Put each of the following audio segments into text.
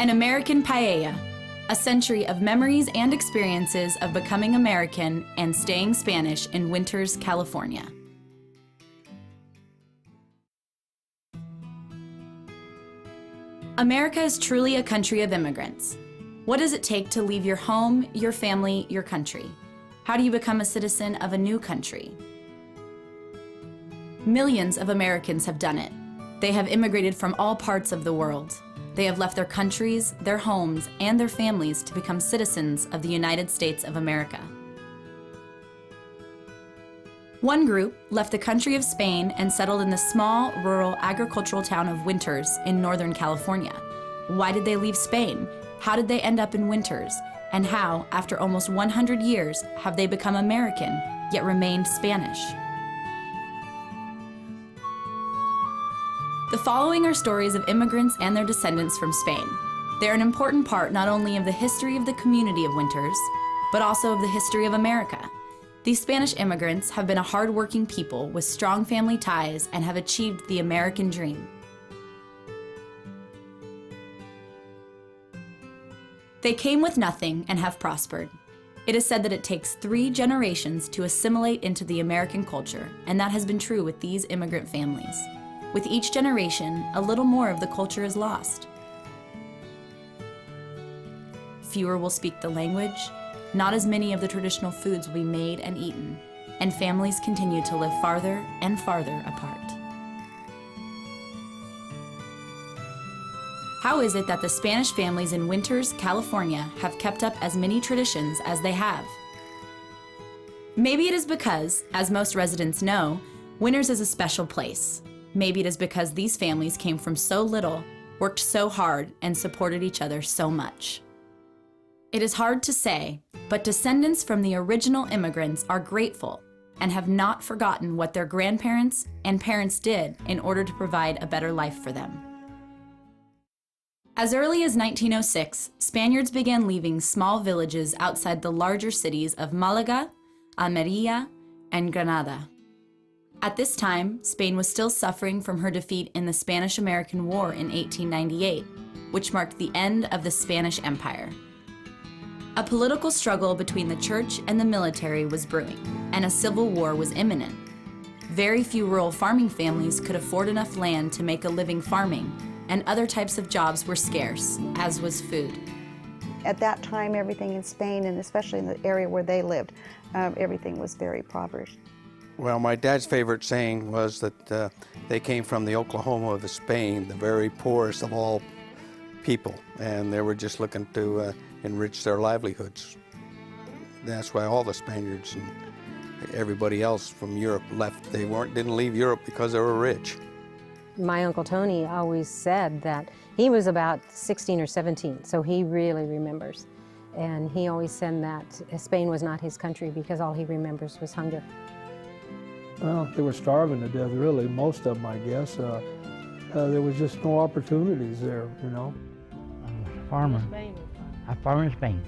An American Paella, a century of memories and experiences of becoming American and staying Spanish in Winters, California. America is truly a country of immigrants. What does it take to leave your home, your family, your country? How do you become a citizen of a new country? Millions of Americans have done it. They have immigrated from all parts of the world. They have left their countries, their homes, and their families to become citizens of the United States of America. One group left the country of Spain and settled in the small, rural, agricultural town of Winters in Northern California. Why did they leave Spain? How did they end up in Winters? And how, after almost 100 years, have they become American, yet remained Spanish? The following are stories of immigrants and their descendants from Spain. They're an important part not only of the history of the community of Winters, but also of the history of America. These Spanish immigrants have been a hard-working people with strong family ties and have achieved the American dream. They came with nothing and have prospered. It is said that it takes 3 generations to assimilate into the American culture, and that has been true with these immigrant families. With each generation, a little more of the culture is lost. Fewer will speak the language, not as many of the traditional foods will be made and eaten, and families continue to live farther and farther apart. How is it that the Spanish families in Winters, California have kept up as many traditions as they have? Maybe it is because, as most residents know, Winters is a special place. Maybe it is because these families came from so little, worked so hard, and supported each other so much. It is hard to say, but descendants from the original immigrants are grateful and have not forgotten what their grandparents and parents did in order to provide a better life for them. As early as 1906, Spaniards began leaving small villages outside the larger cities of Malaga, Almería, and Granada. At this time, Spain was still suffering from her defeat in the Spanish-American War in 1898, which marked the end of the Spanish Empire. A political struggle between the church and the military was brewing, and a civil war was imminent. Very few rural farming families could afford enough land to make a living farming, and other types of jobs were scarce, as was food. At that time, everything in Spain, and especially in the area where they lived, everything was very impoverished. Well, my dad's favorite saying was that they came from the Oklahoma of Spain, the very poorest of all people, and they were just looking to enrich their livelihoods. That's why all the Spaniards and everybody else from Europe left. They didn't leave Europe because they were rich. My Uncle Tony always said that he was about 16 or 17, so he really remembers. And he always said that Spain was not his country because all he remembers was hunger. Well, they were starving to death, really, most of them, I guess. There was just no opportunities there, you know. I'm a farmer. A farmer in Spain.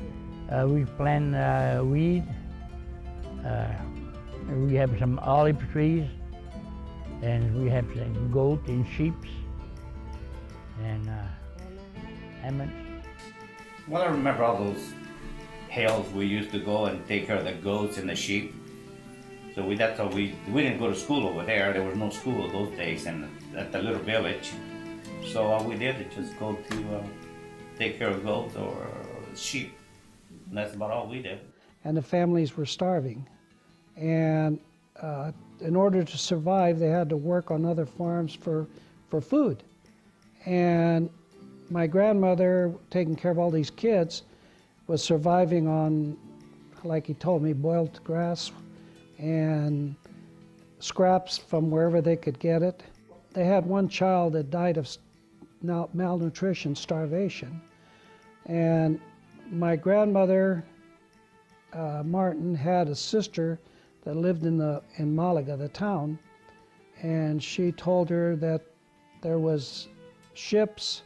We plant weed. We have some olive trees, and we have some goat and sheep, and almonds. Well, I remember all those hills we used to go and take care of the goats and the sheep. So that's how we didn't go to school over there. There was no school those days and at the little village. So all we did is just go to take care of goats or sheep. And that's about all we did. And the families were starving. And in order to survive, they had to work on other farms for food. And my grandmother, taking care of all these kids, was surviving on, like he told me, boiled grass and scraps from wherever they could get it. They had one child that died of malnutrition, starvation. And my grandmother, Martin, had a sister that lived in Malaga, the town, and she told her that there was ships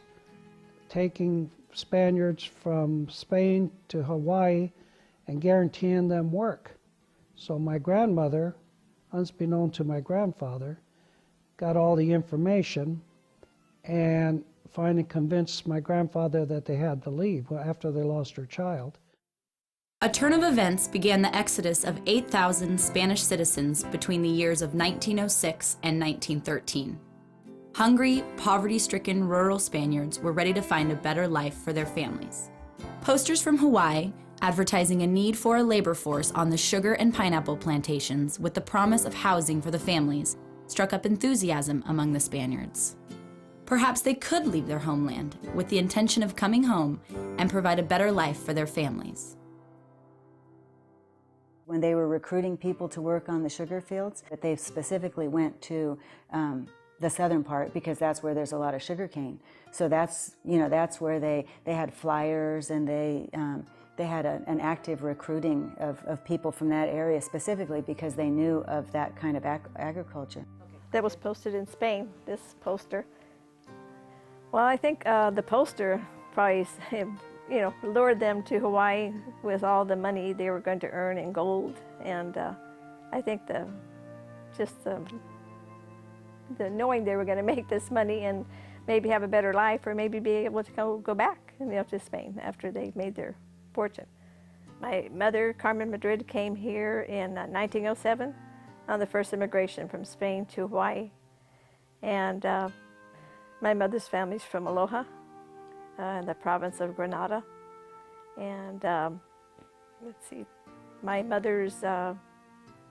taking Spaniards from Spain to Hawaii and guaranteeing them work. So my grandmother, unbeknown to my grandfather, got all the information and finally convinced my grandfather that they had to leave after they lost their child. A turn of events began the exodus of 8,000 Spanish citizens between the years of 1906 and 1913. Hungry, poverty-stricken rural Spaniards were ready to find a better life for their families. Posters from Hawaii, advertising a need for a labor force on the sugar and pineapple plantations with the promise of housing for the families, struck up enthusiasm among the Spaniards. Perhaps they could leave their homeland with the intention of coming home and provide a better life for their families. When they were recruiting people to work on the sugar fields, that they specifically went to the southern part because that's where there's a lot of sugar cane. So that's where they had flyers, and they had an active recruiting of people from that area specifically because they knew of that kind of agriculture. That was posted in Spain, this poster. Well, I think the poster probably lured them to Hawaii with all the money they were going to earn in gold. And I think the knowing they were going to make this money and maybe have a better life, or maybe be able to go back to Spain after they made their fortune. My mother, Carmen Madrid, came here in 1907 on the first immigration from Spain to Hawaii. And my mother's family's from Aloha, in the province of Grenada. And let's see, my mother's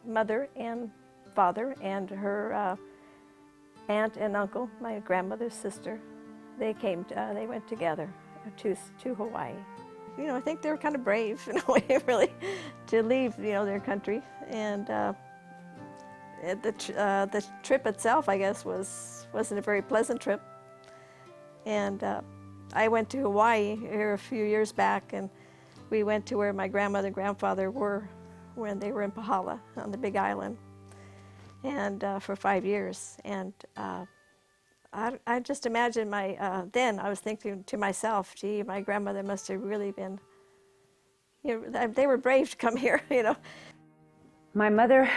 mother and father and her aunt and uncle, my grandmother's sister, they went together to Hawaii. I think they were kind of brave in a way, really, to leave, their country. And the trip itself, I guess, wasn't a very pleasant trip. And I went to Hawaii here a few years back, and we went to where my grandmother and grandfather were when they were in Pahala on the Big Island, and for 5 years. And I just imagine then I was thinking to myself, gee, my grandmother must have really been, they were brave to come here, My mother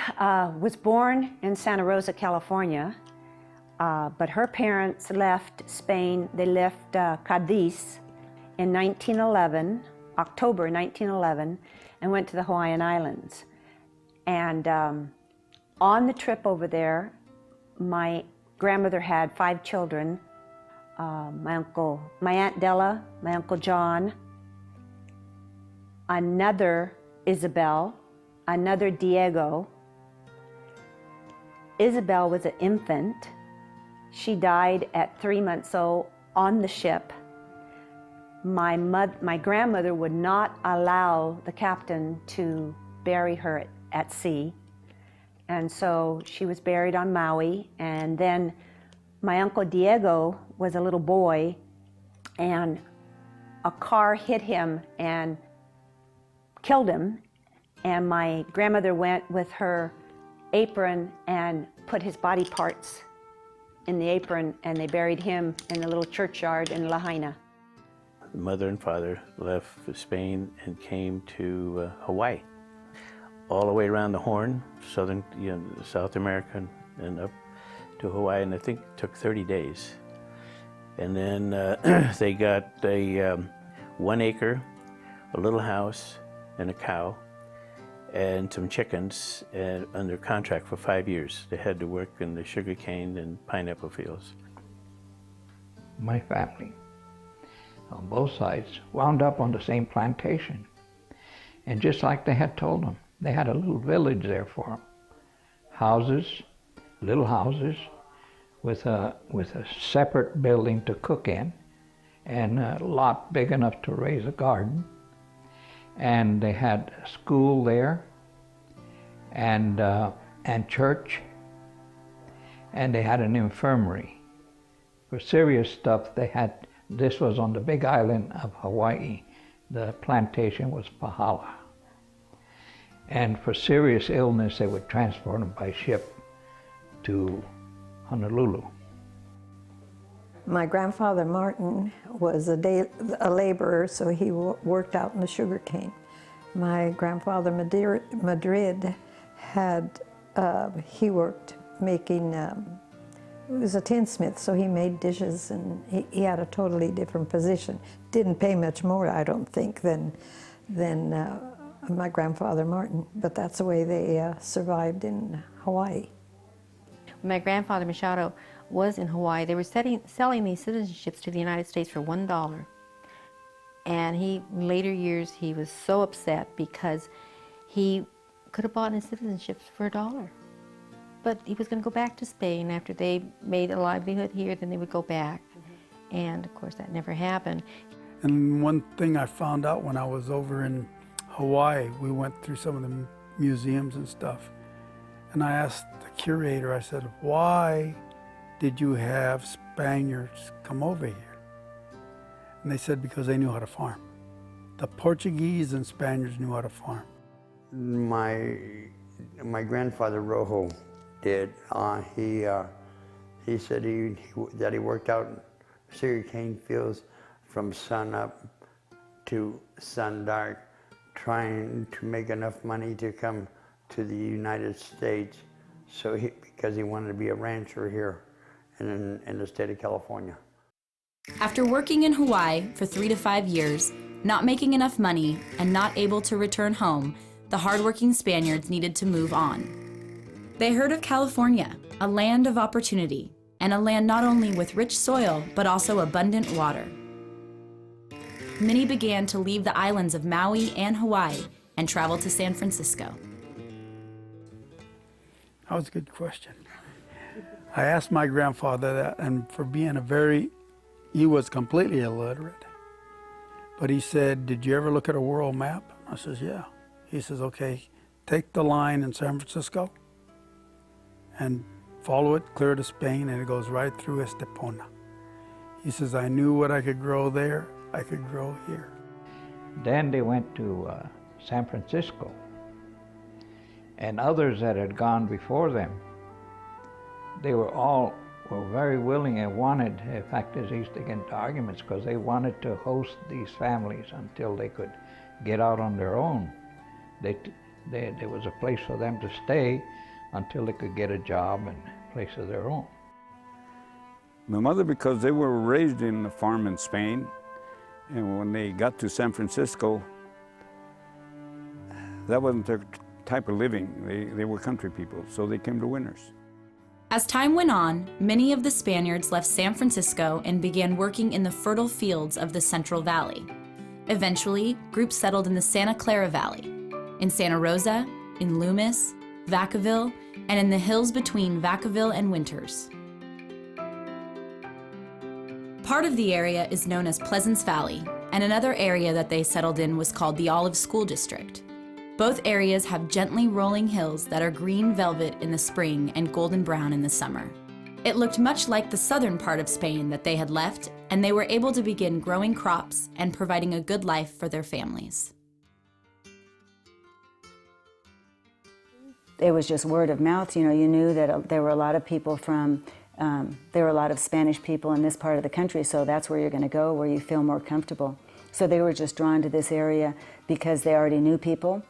was born in Santa Rosa, California, but her parents left Spain. They left Cadiz in 1911, October 1911, and went to the Hawaiian Islands. And on the trip over there, my grandmother had 5 children, my Aunt Della, my Uncle John, another Isabel, another Diego. Isabel was an infant. She died at 3 months old on the ship. My grandmother would not allow the captain to bury her at sea. And so she was buried on Maui. And then my Uncle Diego was a little boy, and a car hit him and killed him. And my grandmother went with her apron and put his body parts in the apron, and they buried him in the little churchyard in Lahaina. Mother and father left for Spain and came to Hawaii, all the way around the Horn, South America, and up to Hawaii, and I think it took 30 days. And then they got a 1 acre, a little house, and a cow, and some chickens, and under contract for 5 years. They had to work in the sugarcane and pineapple fields. My family, on both sides, wound up on the same plantation. And just like they had told them, they had a little village there for them. Houses, little houses, with a separate building to cook in, and a lot big enough to raise a garden. And they had a school there, and church, and they had an infirmary. For serious stuff, this was on the Big Island of Hawaii. The plantation was Pahala. And for serious illness, they would transport them by ship to Honolulu. My grandfather Martin was a laborer, so he worked out in the sugar cane. My grandfather Madrid he worked making was a tinsmith, so he made dishes, and he had a totally different position. Didn't pay much more, I don't think, than my grandfather Martin, but that's the way they survived in Hawaii. When my grandfather Machado was in Hawaii, they were selling these citizenships to the United States for $1. And in later years, he was so upset because he could have bought his citizenships for $1. But he was going to go back to Spain after they made a livelihood here, then they would go back. And of course, that never happened. And one thing I found out when I was over in Hawaii, we went through some of the museums and stuff. And I asked the curator, I said, why did you have Spaniards come over here? And they said, because they knew how to farm. The Portuguese and Spaniards knew how to farm. My grandfather Rojo did. He said that he worked out sugarcane fields from sun up to sundark, trying to make enough money to come to the United States, because he wanted to be a rancher here in the state of California. After working in Hawaii for 3 to 5 years, not making enough money, and not able to return home, the hardworking Spaniards needed to move on. They heard of California, a land of opportunity, and a land not only with rich soil, but also abundant water. Many began to leave the islands of Maui and Hawaii and travel to San Francisco. That was a good question. I asked my grandfather that, and for being he was completely illiterate. But he said, did you ever look at a world map? I says, yeah. He says, okay, take the line in San Francisco and follow it clear to Spain, and it goes right through Estepona. He says, I knew what I could grow there, I could grow here. Then they went to San Francisco, and others that had gone before them, they were very willing and wanted. In fact, they used to get into arguments because they wanted to host these families until they could get out on their own. There was a place for them to stay until they could get a job and a place of their own. My mother, because they were raised in a farm in Spain, and when they got to San Francisco, that wasn't their type of living. They were country people, so they came to Winters. As time went on, many of the Spaniards left San Francisco and began working in the fertile fields of the Central Valley. Eventually, groups settled in the Santa Clara Valley, in Santa Rosa, in Loomis, Vacaville, and in the hills between Vacaville and Winters. Part of the area is known as Pleasance Valley, and another area that they settled in was called the Olive School District. Both areas have gently rolling hills that are green velvet in the spring and golden brown in the summer. It looked much like the southern part of Spain that they had left, and they were able to begin growing crops and providing a good life for their families. It was just word of mouth. You knew that there were a lot of people there were a lot of Spanish people in this part of the country, so that's where you're going to go, where you feel more comfortable. So they were just drawn to this area because they already knew people,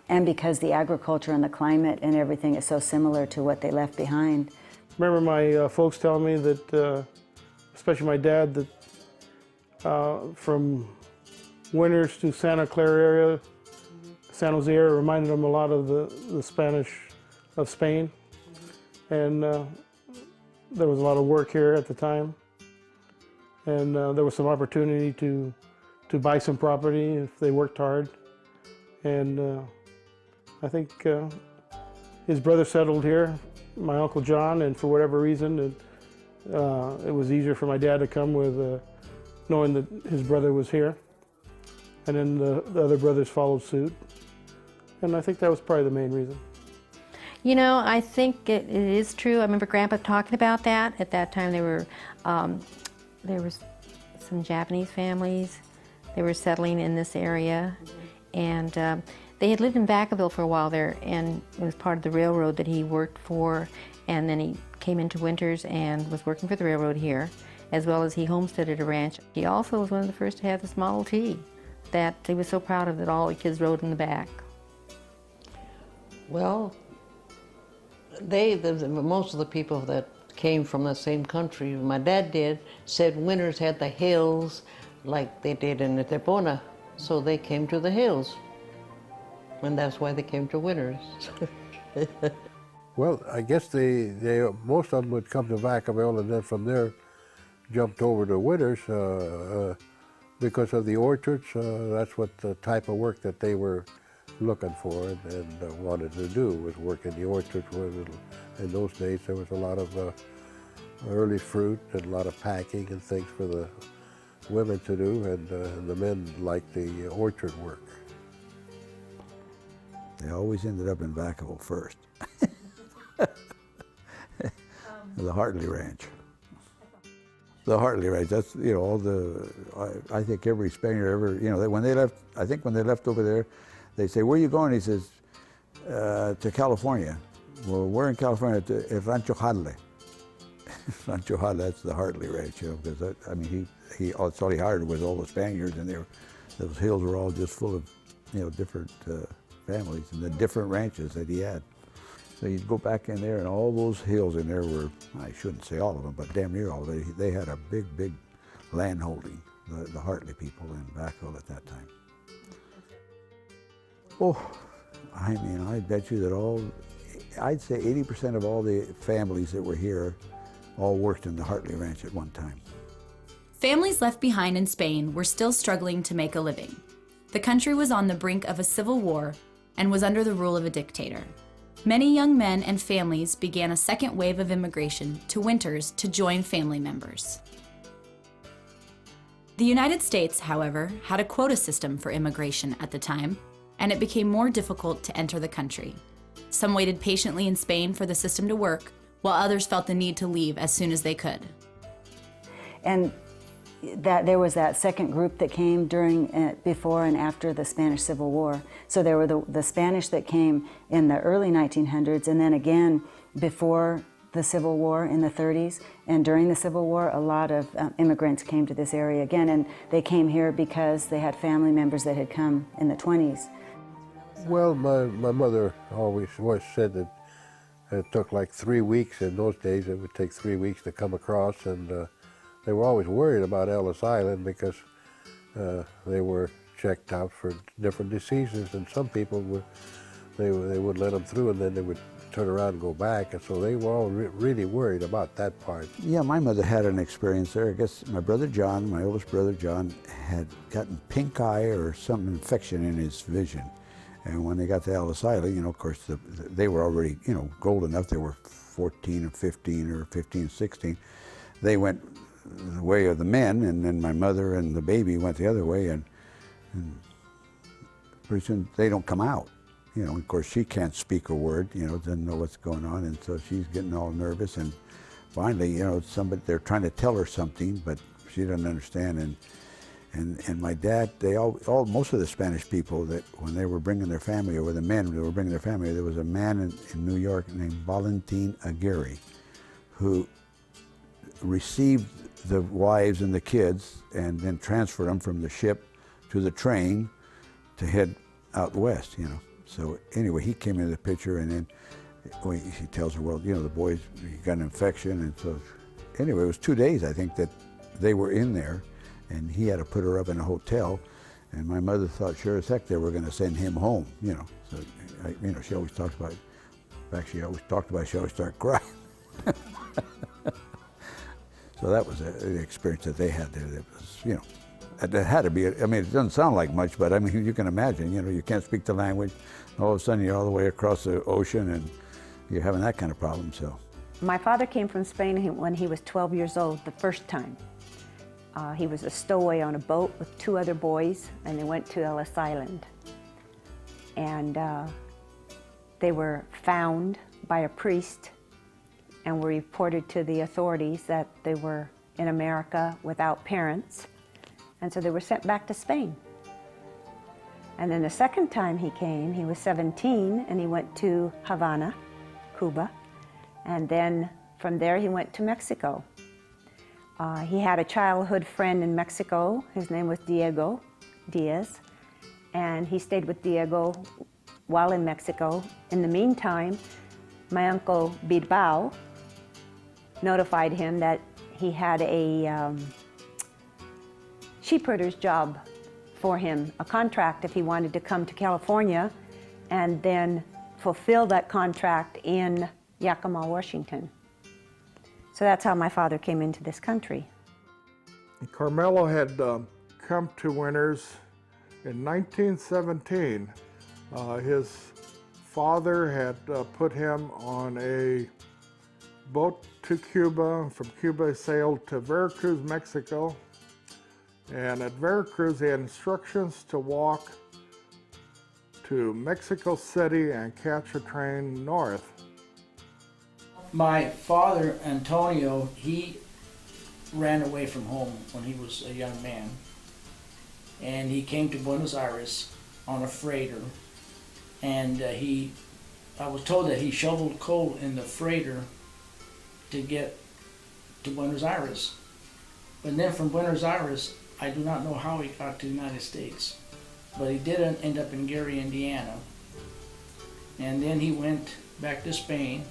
and because the agriculture and the climate and everything is so similar to what they left behind. Remember my folks telling me that, especially my dad, that from Winters to Santa Clara area, San Jose area reminded them a lot of the Spanish of Spain. And there was a lot of work here at the time. And there was some opportunity to buy some property if they worked hard. And I think his brother settled here, my Uncle John, and for whatever reason, it was easier for my dad to come with knowing that his brother was here. And then the other brothers followed suit. And I think that was probably the main reason. I think it is true. I remember Grandpa talking about that. At that time, there was some Japanese families. They were settling in this area. And they had lived in Vacaville for a while there, and it was part of the railroad that he worked for. And then he came into Winters and was working for the railroad here, as well as he homesteaded a ranch. He also was one of the first to have this Model T that he was so proud of that all the kids rode in the back. Well, most of the people that came from the same country. My dad said winters had the hills like they did in the Tepona, so they came to the hills. And that's why they came to winters. Well, I guess most of them would come to Vacaville and then from there jumped over to Winters because of the orchards. That's what the type of work that they were looking for and wanted to do, was work in the orchards. In those days there was a lot of early fruit and a lot of packing and things for the women to do, and the men liked the orchard work. They always ended up in Vacaville first. The Hartley Ranch. The Hartley Ranch, that's, you know, all the, I think every Spaniard ever, you know, when they left, I think when they left over there, they say, where are you going? He says, to California. Well, we're in California, to Rancho Hartley. Rancho Hartley, that's the Hartley Ranch, you know, because, I mean, that's all he hired was all the Spaniards, and those hills were all just full of, you know, different families and the different ranches that he had. So you'd go back in there, and all those hills in there were, I shouldn't say all of them, but damn near all of it. They had a big, big land holding, the Hartley people in Vacaville at that time. Oh, I mean, I bet you that I'd say 80% of all the families that were here all worked in the Hartley Ranch at one time. Families left behind in Spain were still struggling to make a living. The country was on the brink of a civil war and was under the rule of a dictator. Many young men and families began a second wave of immigration to Winters to join family members. The United States, however, had a quota system for immigration at the time, and it became more difficult to enter the country. Some waited patiently in Spain for the system to work, while others felt the need to leave as soon as they could. And that there was that second group that came before and after the Spanish Civil War. So there were the Spanish that came in the early 1900s, and then again before the Civil War in the 30s. And during the Civil War, a lot of immigrants came to this area again, and they came here because they had family members that had come in the 20s. Well, my mother always said that it took like 3 weeks. In those days, it would take 3 weeks to come across, and they were always worried about Ellis Island because they were checked out for different diseases, and some people they would let them through, and then they would turn around and go back, and so they were all really worried about that part. Yeah, my mother had an experience there. I guess my brother John, my oldest brother John, had gotten pink eye or some infection in his vision. And when they got to Ellis Island, you know, of course, they were already, you know, old enough. They were 14 and 15 or 15 and 16. They went the way of the men, and then my mother and the baby went the other way, and pretty soon they don't come out. You know, of course, she can't speak a word, you know, doesn't know what's going on, and so she's getting all nervous, and finally, you know, they're trying to tell her something, but she doesn't understand, and my dad, most of the Spanish people that when they were bringing their family, or the men that were bringing their family, there was a man in New York named Valentin Aguirre who received the wives and the kids and then transferred them from the ship to the train to head out west, you know. So anyway, he came into the picture, and then he tells her, well, you know, the boys got an infection, and so anyway, it was 2 days, I think, that they were in there, and he had to put her up in a hotel, and my mother thought sure as heck they were going to send him home, you know. So, you know, she always talked about it. In fact, she always started crying. So that was the experience that they had there. That was, you know, that had to be, I mean, it doesn't sound like much, but I mean, you can imagine, you know, you can't speak the language, and all of a sudden you're all the way across the ocean, and you're having that kind of problem, so. My father came from Spain when he was 12 years old the first time. He was a stowaway on a boat with 2 other boys, and they went to Ellis Island. And they were found by a priest and were reported to the authorities that they were in America without parents, and so they were sent back to Spain. And then the second time he came, he was 17, and he went to Havana, Cuba, and then from there he went to Mexico. He had a childhood friend in Mexico. His name was Diego Diaz, and he stayed with Diego while in Mexico. In the meantime, my uncle Bilbao notified him that he had a sheep herder's job for him, a contract if he wanted to come to California and then fulfill that contract in Yakima, Washington. So that's how my father came into this country. Carmelo had come to Winters in 1917. His father had put him on a boat to Cuba. From Cuba, he sailed to Veracruz, Mexico. And at Veracruz, he had instructions to walk to Mexico City and catch a train north. My father, Antonio, he ran away from home when he was a young man. And he came to Buenos Aires on a freighter. And I was told that he shoveled coal in the freighter to get to Buenos Aires. But then from Buenos Aires, I do not know how he got to the United States. But he did end up in Gary, Indiana. And then he went back to Spain,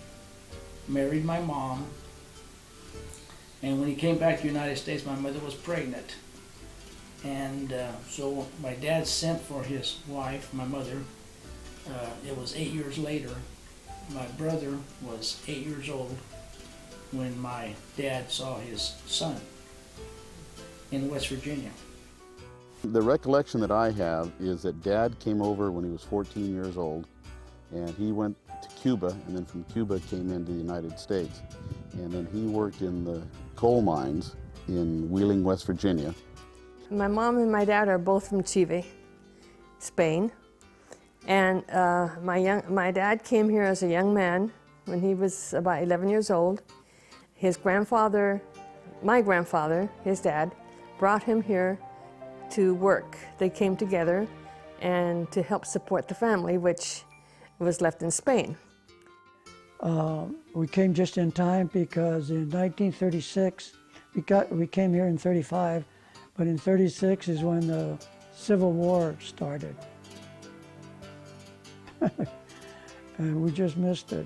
married my mom. And when he came back to the United States, my mother was pregnant. And so my dad sent for his wife, my mother. It was 8 years later. My brother was 8 years old when my dad saw his son in West Virginia. The recollection that I have is that Dad came over when he was 14 years old, and he went to Cuba, and then from Cuba came into the United States. And then he worked in the coal mines in Wheeling, West Virginia. My mom and my dad are both from Chivas, Spain. And my dad came here as a young man when he was about 11 years old. His grandfather, my grandfather, his dad, brought him here to work. They came together and to help support the family, which was left in Spain. We came just in time because in 1936, we came here in 35, but in 36 is when the Civil War started. And we just missed it.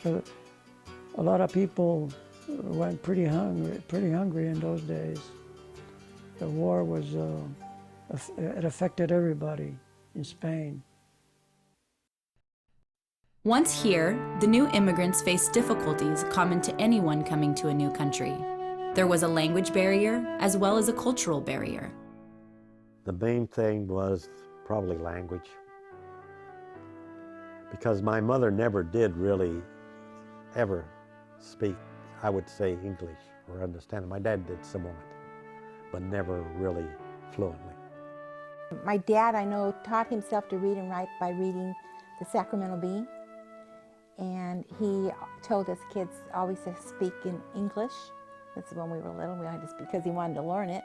A lot of people went pretty hungry in those days. The war was, it affected everybody in Spain. Once here, the new immigrants faced difficulties common to anyone coming to a new country. There was a language barrier as well as a cultural barrier. The main thing was probably language, because my mother never did really ever speak, I would say, English or understand it. My dad did some of it, but never really fluently. My dad, I know, taught himself to read and write by reading the Sacramento Bee. And he told us kids always to speak in English. That's when we were little, we had to speak because he wanted to learn it.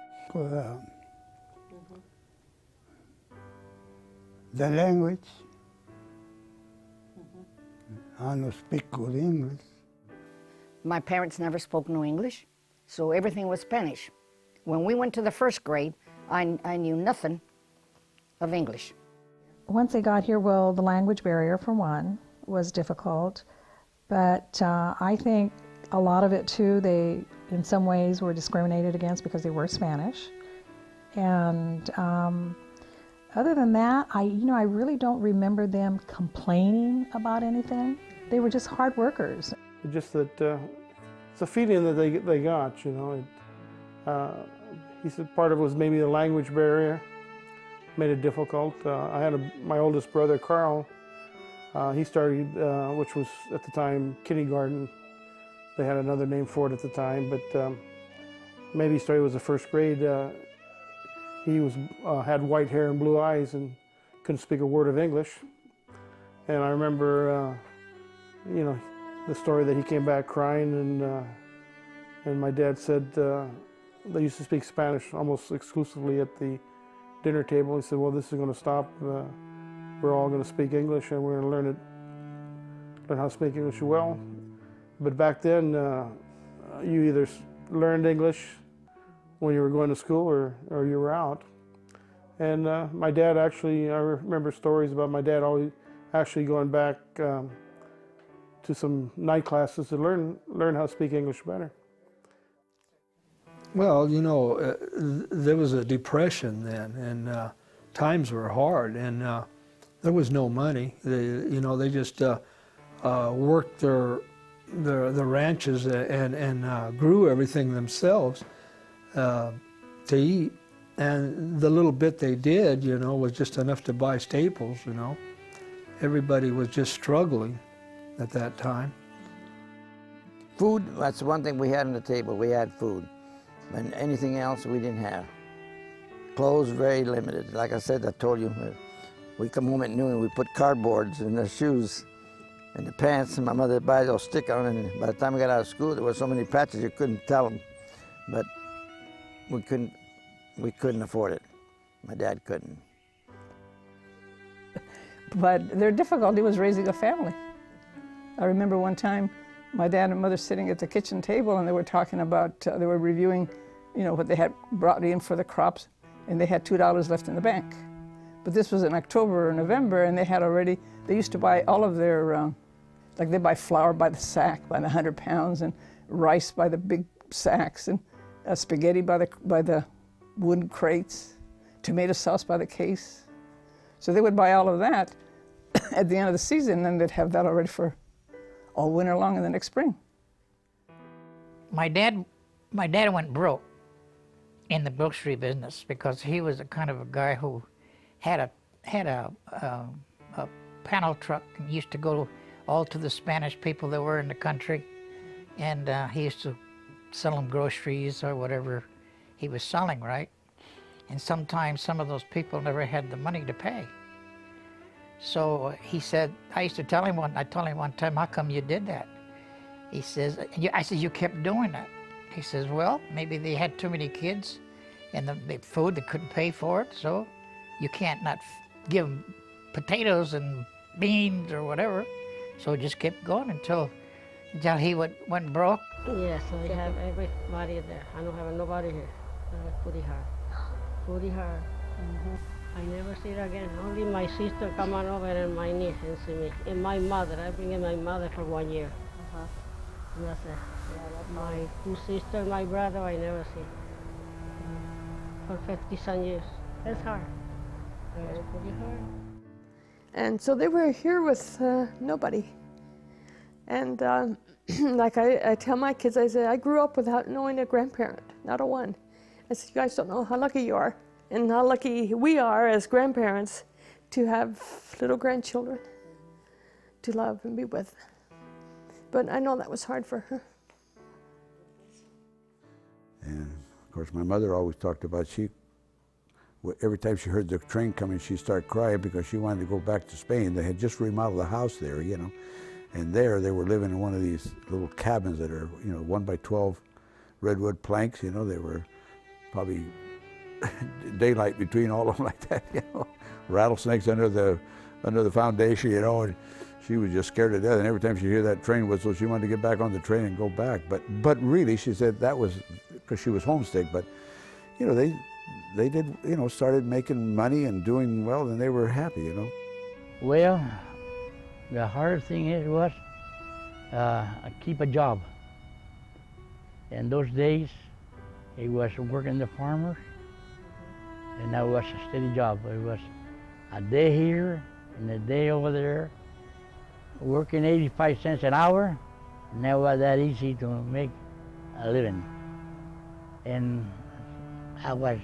The language, I don't speak good English. My parents never spoke no English, so everything was Spanish. When we went to the first grade, I knew nothing of English. Once they got here, well, the language barrier, for one, was difficult, but I think a lot of it too, they in some ways were discriminated against because they were Spanish. And other than that, I really don't remember them complaining about anything. They were just hard workers. Just that it's a feeling that they got, he said part of it was maybe the language barrier made it difficult. I had my oldest brother, Carl. He started, which was at the time kindergarten. They had another name for it at the time, but maybe he started was the first grade. He had white hair and blue eyes and couldn't speak a word of English. And I remember, the story that he came back crying, and my dad said they used to speak Spanish almost exclusively at the dinner table. He said, "Well, this is going to stop. We're all going to speak English, and we're going to learn how to speak English well." But back then, you either learned English when you were going to school or you were out. And my dad actually, I remember stories about my dad always actually going back to some night classes to learn how to speak English better. Well, you know, there was a depression then, and times were hard, and there was no money. They just worked the ranches and grew everything themselves to eat. And the little bit they did, you know, was just enough to buy staples, you know. Everybody was just struggling at that time. Food, that's one thing we had on the table. We had food. And anything else we didn't have. Clothes, very limited. Like I said, I told you, we come home at noon and we put cardboards in the shoes and the pants, and my mother buys those stick-on, and by the time we got out of school, there were so many patches you couldn't tell them. But we couldn't afford it. My dad couldn't. But their difficulty was raising a family. I remember one time my dad and mother sitting at the kitchen table, and they were talking about, they were reviewing, you know, what they had brought in for the crops, and they had $2 left in the bank. But this was in October or November, and they used to buy all of their, like they buy flour by the sack, by the 100 pounds, and rice by the big sacks, and spaghetti by the wooden crates, tomato sauce by the case. So they would buy all of that at the end of the season, and they'd have that already for all winter long and the next spring. My dad went broke in the grocery business because he was a kind of a guy who had a panel truck and used to go all to the Spanish people that were in the country, and he used to sell them groceries or whatever he was selling, right? And sometimes some of those people never had the money to pay. So he said, I told him one time, how come you did that? He says, I said, you kept doing that. He says, well, maybe they had too many kids and the food, they couldn't pay for it, so you can't not give them potatoes and beans or whatever. So it just kept going until he went broke. Yes, I have everybody there. I don't have nobody here. Pretty hard. Pretty hard. I never see it again. Only my sister come on over and my niece and see me. And my mother. I bring in my mother for 1 year. And that's it. My two sisters, my brother, I never see. For 50-some years. It's hard. It's pretty hard. And so they were here with nobody. And like I tell my kids, I say, I grew up without knowing a grandparent, not a one. I said, you guys don't know how lucky you are and how lucky we are as grandparents to have little grandchildren to love and be with. But I know that was hard for her. And of course, my mother always talked about every time she heard the train coming, she'd start crying because she wanted to go back to Spain. They had just remodeled a house there, you know. And there they were living in one of these little cabins that are, you know, 1 by 12 redwood planks, you know. They were probably daylight between all of them like that, you know. Rattlesnakes under the foundation, you know, and she was just scared to death. And every time she heard that train whistle, she wanted to get back on the train and go back. But really, she said that was because she was homesick. But, you know, they did, you know, started making money and doing well, and they were happy, you know. Well, the hardest thing was keep a job. In those days, it was working the farmers, and that was a steady job. It was a day here and a day over there, working 85 cents an hour. Never was that easy to make a living. And I was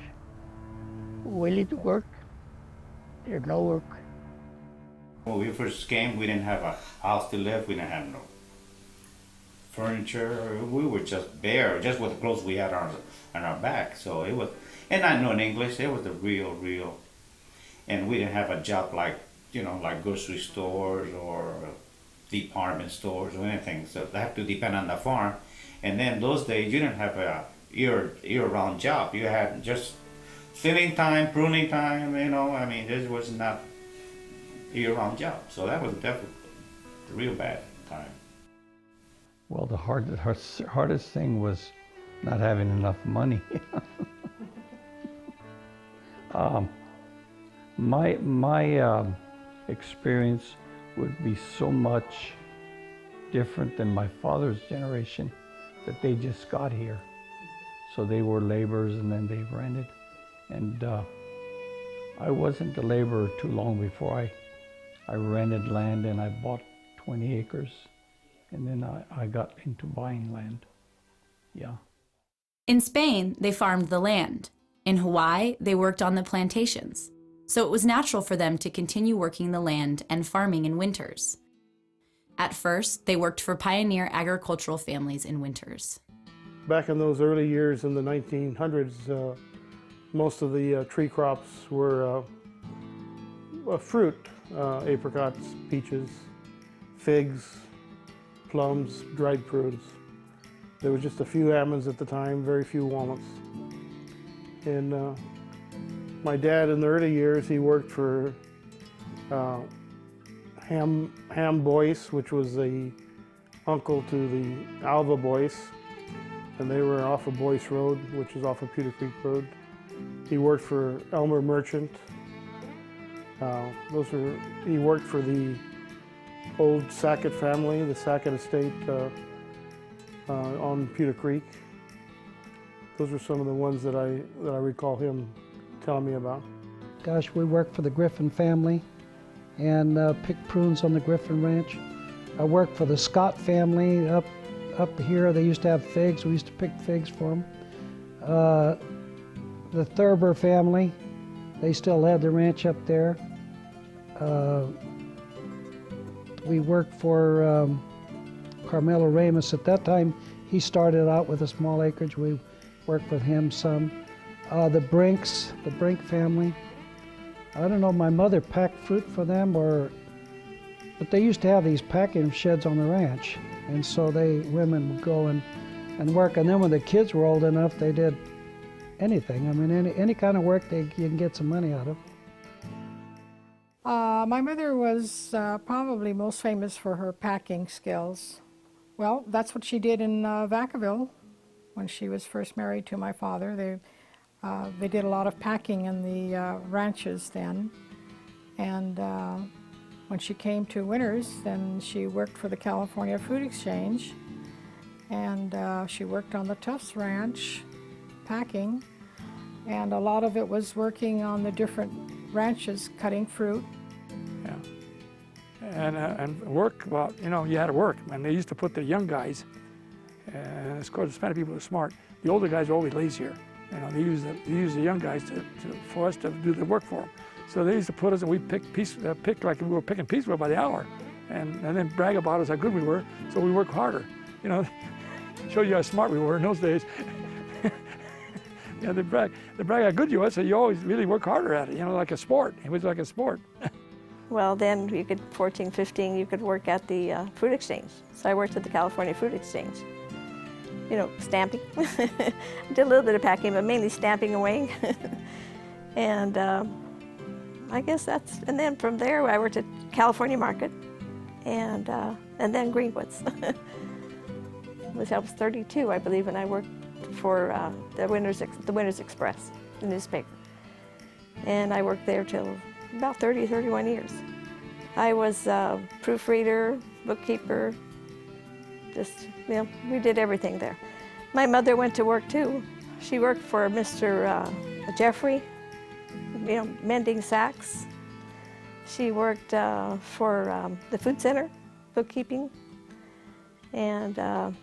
willing to work. There's no work. When we first came, we didn't have a house to live. We didn't have no furniture. We were just bare, just with the clothes we had on our back. So it was, and not knowing English, it was the real. And we didn't have a job like, you know, like grocery stores or department stores or anything. So they have to depend on the farm. And then those days, you didn't have a year-round job. You had just thinning time, pruning time, you know. I mean, this was not year-round job. So that was definitely a real bad time. Well, the hardest thing was not having enough money. My experience would be so much different than my father's generation, that they just got here. So they were laborers and then they rented. And I wasn't a laborer too long before I rented land and I bought 20 acres. And then I got into buying land. Yeah. In Spain, they farmed the land. In Hawaii, they worked on the plantations. So it was natural for them to continue working the land and farming in winters. At first, they worked for pioneer agricultural families in winters. Back in those early years in the 1900s, most of the tree crops were fruit, apricots, peaches, figs, plums, dried prunes. There was just a few almonds at the time, very few walnuts. And my dad, in the early years, he worked for Ham Boyce, which was the uncle to the Alva Boyce, and they were off of Boyce Road, which is off of Pewter Creek Road. He worked for Elmer Merchant. He worked for the old Sackett family, the Sackett estate on Pewter Creek. Those are some of the ones that I recall him telling me about. Gosh, we worked for the Griffin family and picked prunes on the Griffin Ranch. I worked for the Scott family up here. They used to have figs. We used to pick figs for them. The Thurber family, they still had the ranch up there. We worked for Carmelo Ramos. At that time, he started out with a small acreage. We worked with him some. The Brinks, the Brink family. I don't know, my mother packed fruit for them, but they used to have these packing sheds on the ranch. And so women would go and work. And then when the kids were old enough, they did anything. I mean, any kind of work you can get some money out of. My mother was probably most famous for her packing skills. Well, that's what she did in Vacaville when she was first married to my father. They did a lot of packing in the ranches then. And when she came to Winters, then she worked for the California Food Exchange. And she worked on the Tufts Ranch packing. And a lot of it was working on the different ranches, cutting fruit. Yeah. And work, well, you had to work. And they used to put the young guys, and of course the Spanish people are smart, the older guys are always lazier. They use the young guys for us to do the work for them. So they used to put us, and we pick like we were picking piecemeal by the hour, and then brag about us how good we were. So we work harder. Show you how smart we were in those days. They brag how good you were, so you always really work harder at it. Like a sport. It was like a sport. Well, then you could 14, 15, you could work at the food exchange. So I worked at the California Food Exchange. Stamping. Did a little bit of packing, but mainly stamping away. And I guess and then from there I worked at California Market and then Greenwoods. I was 32, I believe, and I worked for the Winters Express, the newspaper. And I worked there till about 30, 31 years. I was a proofreader, bookkeeper, we did everything there. My mother went to work too. She worked for Mr. Jeffrey, mending sacks. She worked for the food center, bookkeeping. And I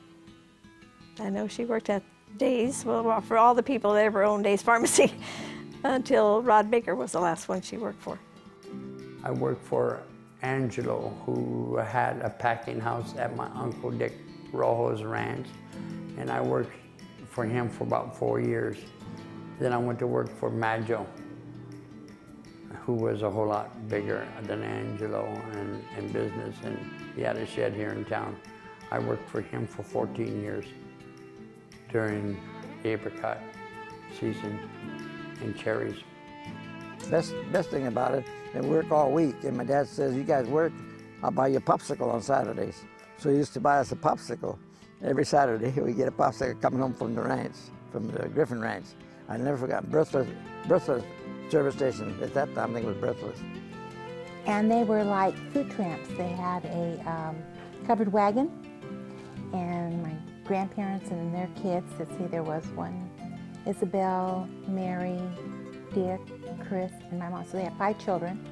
know she worked at Days, for all the people that ever owned Days Pharmacy, until Rod Baker was the last one she worked for. I worked for Angelo, who had a packing house at my Uncle Dick Rojo's ranch, and I worked for him for about 4 years. Then I went to work for Maggio, who was a whole lot bigger than Angelo in business, and he had a shed here in town. I worked for him for 14 years during the apricot season and cherries. Best thing about it, they work all week, and my dad says, you guys work, I'll buy you a popsicle on Saturdays. So he used to buy us a popsicle. Every Saturday, we get a popsicle coming home from the ranch, from the Griffin Ranch. I never forgot Bertha's service station. At that time, I think it was Bertha's. And they were like food tramps. They had a covered wagon. And my grandparents and their kids, let's see, there was one, Isabel, Mary, Dick, Chris, and my mom. So they had 5 children.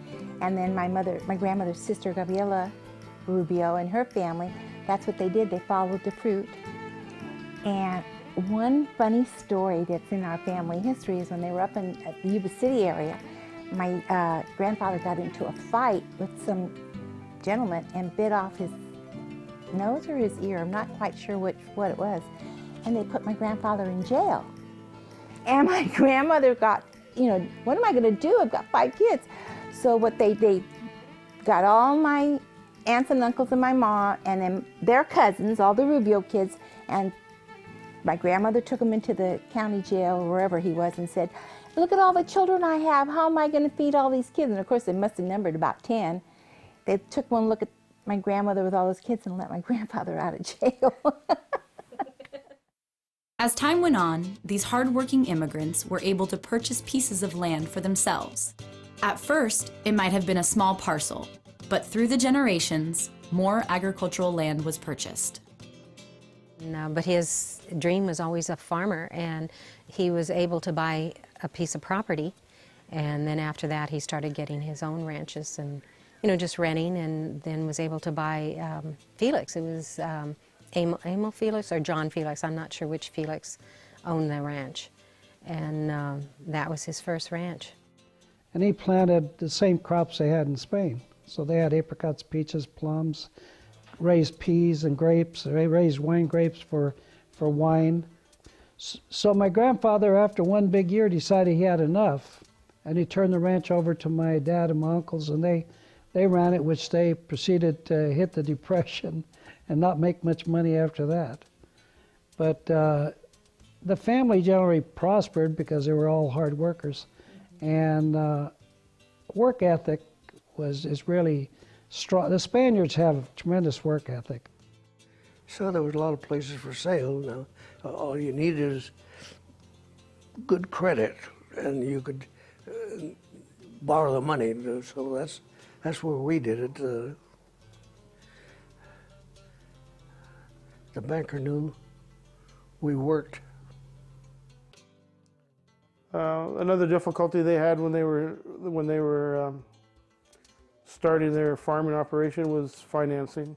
And then my grandmother's sister, Gabriela Rubio, and her family, that's what they did. They followed the fruit. And one funny story that's in our family history is when they were up in the Yuba City area, my grandfather got into a fight with some gentleman and bit off his nose or his ear. I'm not quite sure what it was. And they put my grandfather in jail. And my grandmother got, what am I going to do? I've got 5 kids. So what they got all my aunts and uncles and my mom and then their cousins, all the Rubio kids, and my grandmother took them into the county jail or wherever he was and said, look at all the children I have. How am I going to feed all these kids? And of course, they must have numbered about 10. They took one look at my grandmother with all those kids and let my grandfather out of jail. As time went on, these hardworking immigrants were able to purchase pieces of land for themselves. At first, it might have been a small parcel, but through the generations, more agricultural land was purchased. No, but his dream was always a farmer, and he was able to buy a piece of property, and then after that he started getting his own ranches and just renting, and then was able to buy Felix. It was Emil Felix or John Felix, I'm not sure which Felix owned the ranch, and that was his first ranch. And he planted the same crops they had in Spain. So they had apricots, peaches, plums, raised peas and grapes. They raised wine grapes for wine. So my grandfather, after one big year, decided he had enough, and he turned the ranch over to my dad and my uncles, and they ran it, which they proceeded to hit the Depression and not make much money after that. But the family generally prospered because they were all hard workers, and work ethic is really strong. The Spaniards have tremendous work ethic. So there was a lot of places for sale. Now, all you needed is good credit, and you could borrow the money. So that's where we did it. The banker knew we worked. Another difficulty they had when they were starting their farming operation was financing.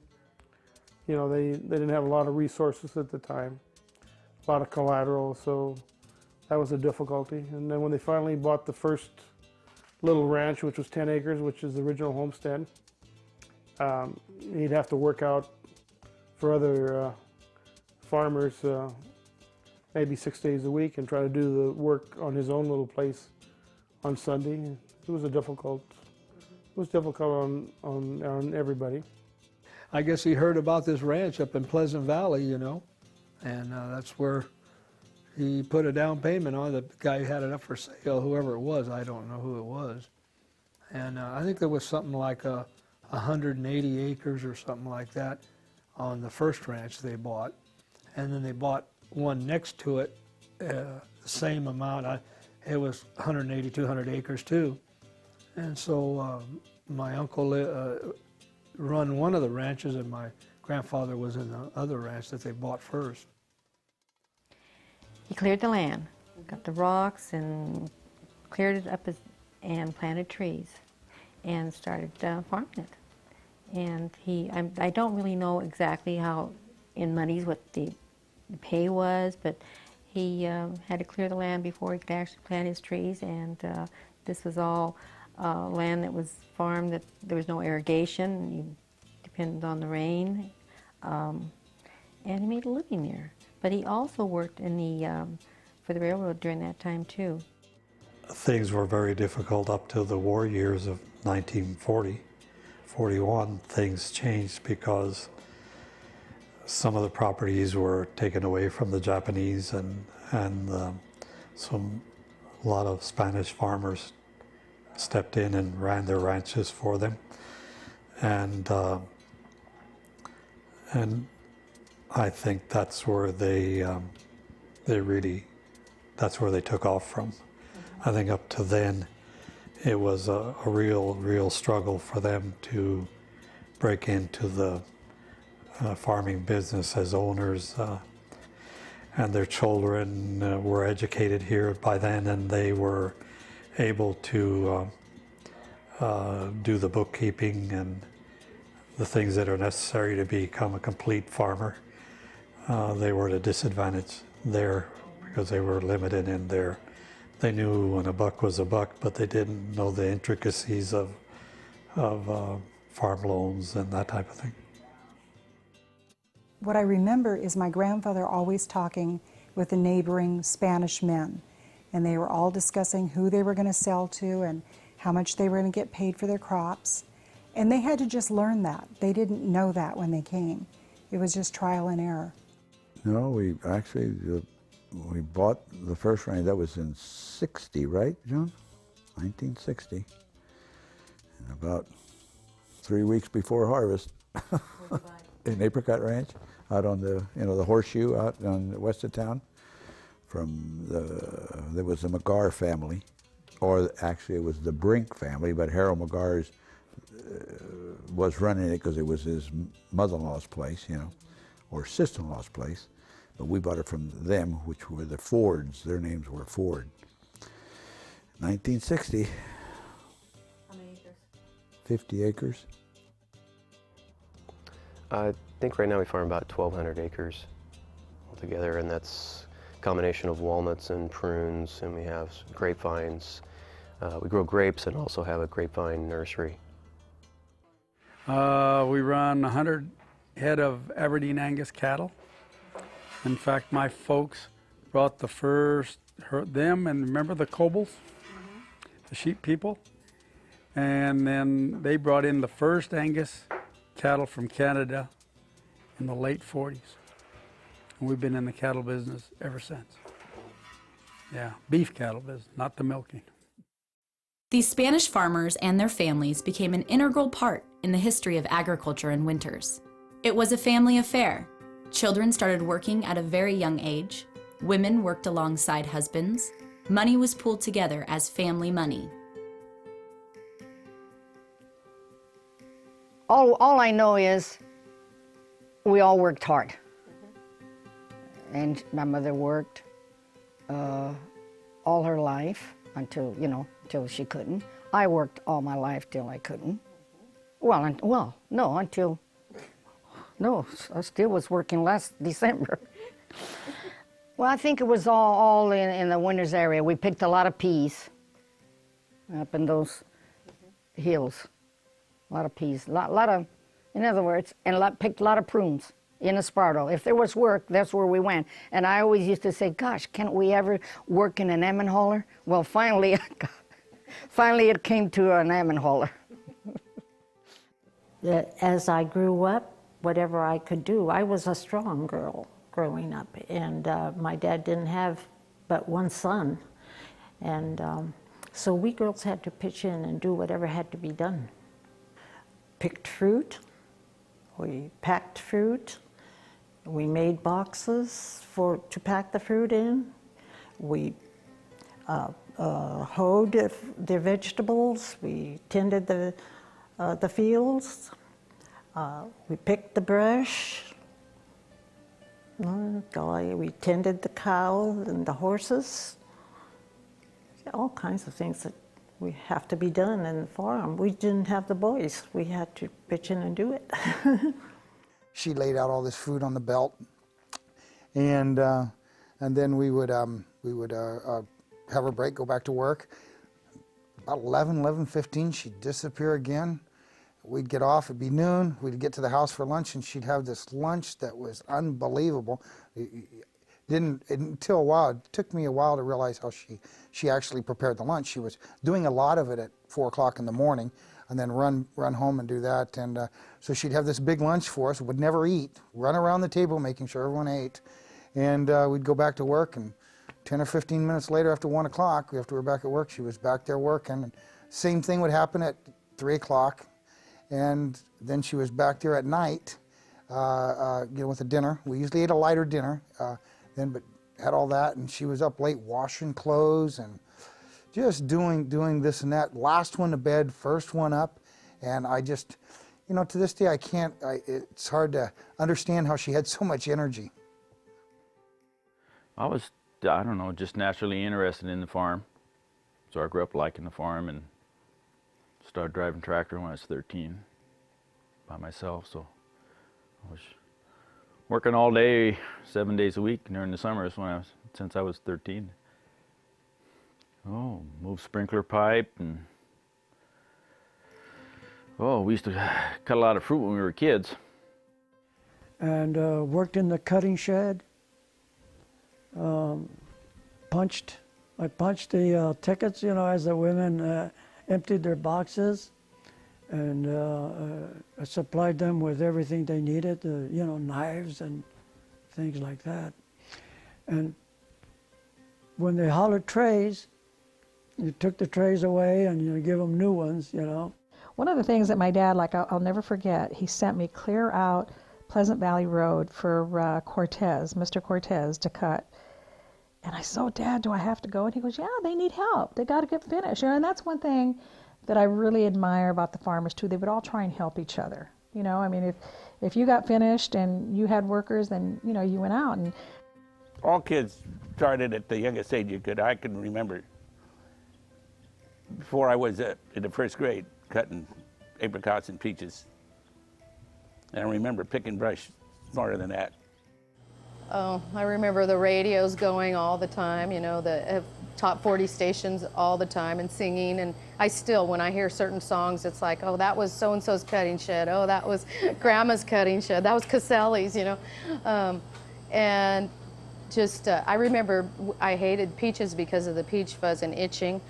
They didn't have a lot of resources at the time, a lot of collateral, so that was a difficulty. And then when they finally bought the first little ranch, which was 10 acres, which is the original homestead, he'd have to work out for other farmers maybe 6 days a week and try to do the work on his own little place on Sunday. It was difficult on everybody. I guess he heard about this ranch up in Pleasant Valley, and that's where he put a down payment on. The guy who had it up for sale, whoever it was, I don't know who it was. And I think there was something like 180 acres or something like that on the first ranch they bought. And then they bought one next to it, the same amount. It was 180, 200 acres too. And so my uncle run one of the ranches, and my grandfather was in the other ranch that they bought first. He cleared the land, got the rocks and cleared it up and planted trees and started farming it. And I don't really know exactly how in monies what the pay was, but he had to clear the land before he could actually plant his trees, and this was all land that was farmed, that there was no irrigation, you depended on the rain, and he made a living there. But he also worked for the railroad during that time too. Things were very difficult up to the war years of 1940, 41. Things changed because some of the properties were taken away from the Japanese, and a lot of Spanish farmers stepped in and ran their ranches for them, and I think that's where that's where they took off from. I think up to then it was a real struggle for them to break into the farming business as owners, and their children were educated here by then, and they were able to do the bookkeeping and the things that are necessary to become a complete farmer. They were at a disadvantage there because they were limited in their, they knew when a buck was a buck, but they didn't know the intricacies of farm loans and that type of thing. What I remember is my grandfather always talking with the neighboring Spanish men, and they were all discussing who they were going to sell to and how much they were going to get paid for their crops. And they had to just learn that. They didn't know that when they came. It was just trial and error. No, we actually, we bought the first range, that was in 60, right, John? 1960. And about 3 weeks before harvest in Apricot Ranch, out on the, the horseshoe out on the west of town. There was the McGar family, or actually it was the Brink family, but Harold McGar's was running it because it was his mother-in-law's place, or sister-in-law's place. But we bought it from them, which were the Fords. Their names were Ford. 1960. How many acres? 50 acres. I think right now we farm about 1,200 acres altogether, and that's a combination of walnuts and prunes, and we have grapevines. We grow grapes and also have a grapevine nursery. We run 100 head of Aberdeen Angus cattle. In fact, my folks brought the first, them, and remember the Cobles, the sheep people? And then they brought in the first Angus cattle from Canada in the late 40s. And we've been in the cattle business ever since. Yeah, beef cattle business, not the milking. These Spanish farmers and their families became an integral part in the history of agriculture in Winters. It was a family affair. Children started working at a very young age. Women worked alongside husbands. Money was pooled together as family money. All I know is we all worked hard. And my mother worked all her life until, until she couldn't. I worked all my life till I couldn't. No, I still was working last December. Well, I think it was all in the Winters area. We picked a lot of peas up in those hills. A lot of peas, lot of, in other words, and picked a lot of prunes in Esparto. If there was work, that's where we went. And I always used to say, gosh, can't we ever work in an almond hauler? Well, finally it came to an almond hauler. As I grew up, whatever I could do, I was a strong girl growing up, and my dad didn't have but one son, and so we girls had to pitch in and do whatever had to be done. Picked fruit, we packed fruit, we made boxes to pack the fruit in, we hoed the vegetables, we tended the fields. We picked the brush, we tended the cows and the horses, all kinds of things that we have to be done in the farm. We didn't have the boys. We had to pitch in and do it. She laid out all this food on the belt, and then we would have a break, go back to work. About 11:15, she'd disappear again. We'd get off, it'd be noon, we'd get to the house for lunch, and she'd have this lunch that was unbelievable. It took me a while to realize how she actually prepared the lunch. She was doing a lot of it at 4 o'clock in the morning, and then run home and do that. And so she'd have this big lunch for us, would never eat, run around the table making sure everyone ate. And we'd go back to work, and 10 or 15 minutes later, after 1 o'clock, after we were back at work, she was back there working. And same thing would happen at 3 o'clock. And then she was back there at night, with the dinner. We usually ate a lighter dinner, but had all that, and she was up late washing clothes and just doing this and that. Last one to bed, first one up, and I just, You know, to this day, it's hard to understand how she had so much energy. I was, I don't know, just naturally interested in the farm. So I grew up liking the farm and started driving tractor when I was 13 by myself. So I was working all day, 7 days a week during the summers since I was 13. Oh, move sprinkler pipe and we used to cut a lot of fruit when we were kids. And worked in the cutting shed. I punched the tickets, you know, as the women emptied their boxes, and I supplied them with everything they needed, you know, knives and things like that. And when they hollered trays, you took the trays away and you give them new ones, you know. One of the things that my dad, like I'll never forget, he sent me clear out Pleasant Valley Road for Cortez, Mr. Cortez, to cut. And I said, "Oh, Dad, do I have to go?" And he goes, "Yeah, they need help. They got to get finished." You know, and that's one thing that I really admire about the farmers too. They would all try and help each other. You know, I mean, if you got finished and you had workers, then, you know, you went out. And all kids started at the youngest age you could. I can remember before I was in the first grade cutting apricots and peaches. And I remember picking brush smarter than that. Oh, I remember the radios going all the time, you know, the top 40 stations all the time and singing. And I still, when I hear certain songs, it's like, oh, that was so-and-so's cutting shed. Oh, that was Grandma's cutting shed. That was Caselli's, you know. And just, I remember I hated peaches because of the peach fuzz and itching.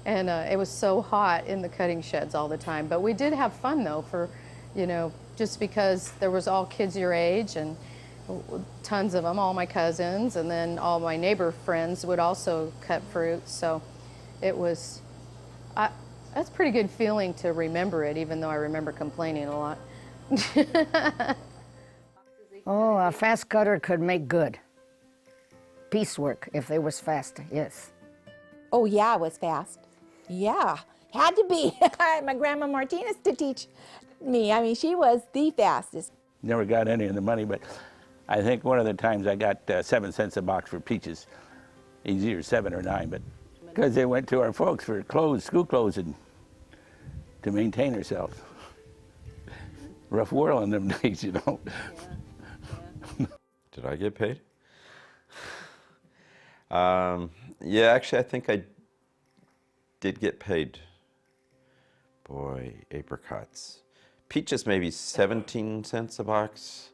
And it was so hot in the cutting sheds all the time. But we did have fun, though, for, you know, just because there was all kids your age and tons of them, all my cousins, and then all my neighbor friends would also cut fruit. So it was, that's a pretty good feeling to remember it, even though I remember complaining a lot. Oh, a fast cutter could make good piecework if they was fast, yes. Oh yeah, it was fast. Yeah, had to be. I had my Grandma Martinez to teach me. I mean, she was the fastest. Never got any of the money, but I think one of the times I got 7 cents a box for peaches. Easier 7 or 9, but because they went to our folks for clothes, school clothes, and to maintain herself. Rough world in them days, you know. Did I get paid? Yeah, actually, I think I did get paid. Boy, apricots. Peaches maybe 17 cents a box.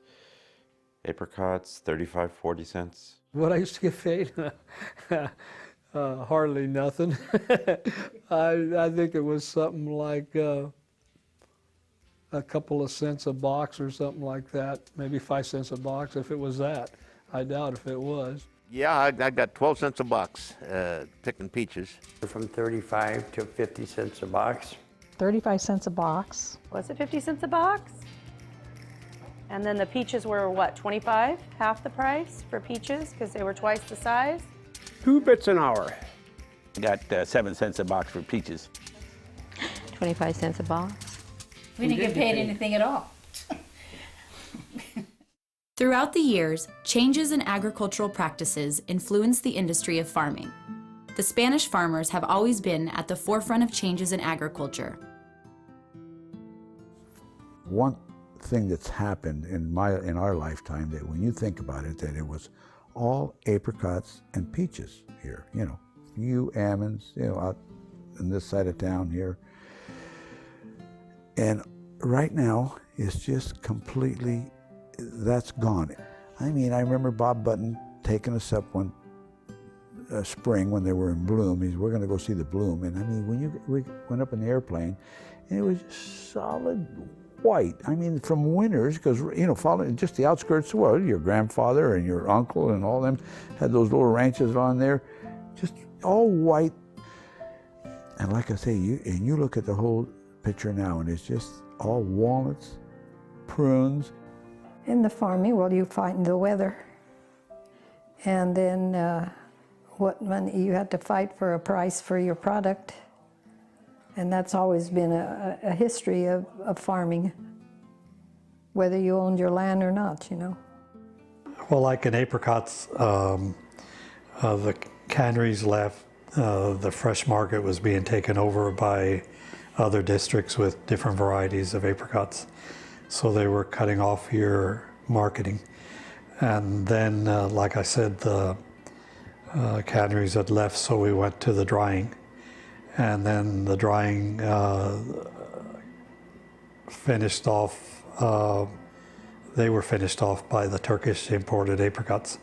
Apricots, 35, 40 cents. What I used to get paid? Hardly nothing. I think it was something like a couple of cents a box or something like that. Maybe 5 cents a box if it was that. I doubt if it was. Yeah, I got 12 cents a box picking peaches. From 35 to 50 cents a box. 35 cents a box. Was it 50 cents a box? And then the peaches were what, 25? Half the price for peaches because they were twice the size? 2 bits an hour. Got 7 cents a box for peaches. 25 cents a box. We didn't get paid anything at all. Throughout the years, changes in agricultural practices influenced the industry of farming. The Spanish farmers have always been at the forefront of changes in agriculture. One thing that's happened in our lifetime, that when you think about it, that it was all apricots and peaches here, you know, few almonds, you know, out on this side of town here. And right now, it's just completely, that's gone. I mean, I remember Bob Button taking us up one spring when they were in bloom. He said, "We're going to go see the bloom." And I mean, we went up in the airplane, and it was just solid white. I mean, from winters, because, you know, following just the outskirts, well, your grandfather and your uncle and all them had those little ranches on there, just all white. And like I say, you look at the whole picture now, and it's just all walnuts, prunes. In the farming, well, you fight the weather. And then what money, you have to fight for a price for your product. And that's always been a history of farming. whether you owned your land or not, you know. Well, like in apricots, the canneries left, the fresh market was being taken over by other districts with different varieties of apricots. So they were cutting off your marketing. And then, like I said, the canneries had left, so we went to the drying. And then the drying finished off, they were finished off by the Turkish imported apricots.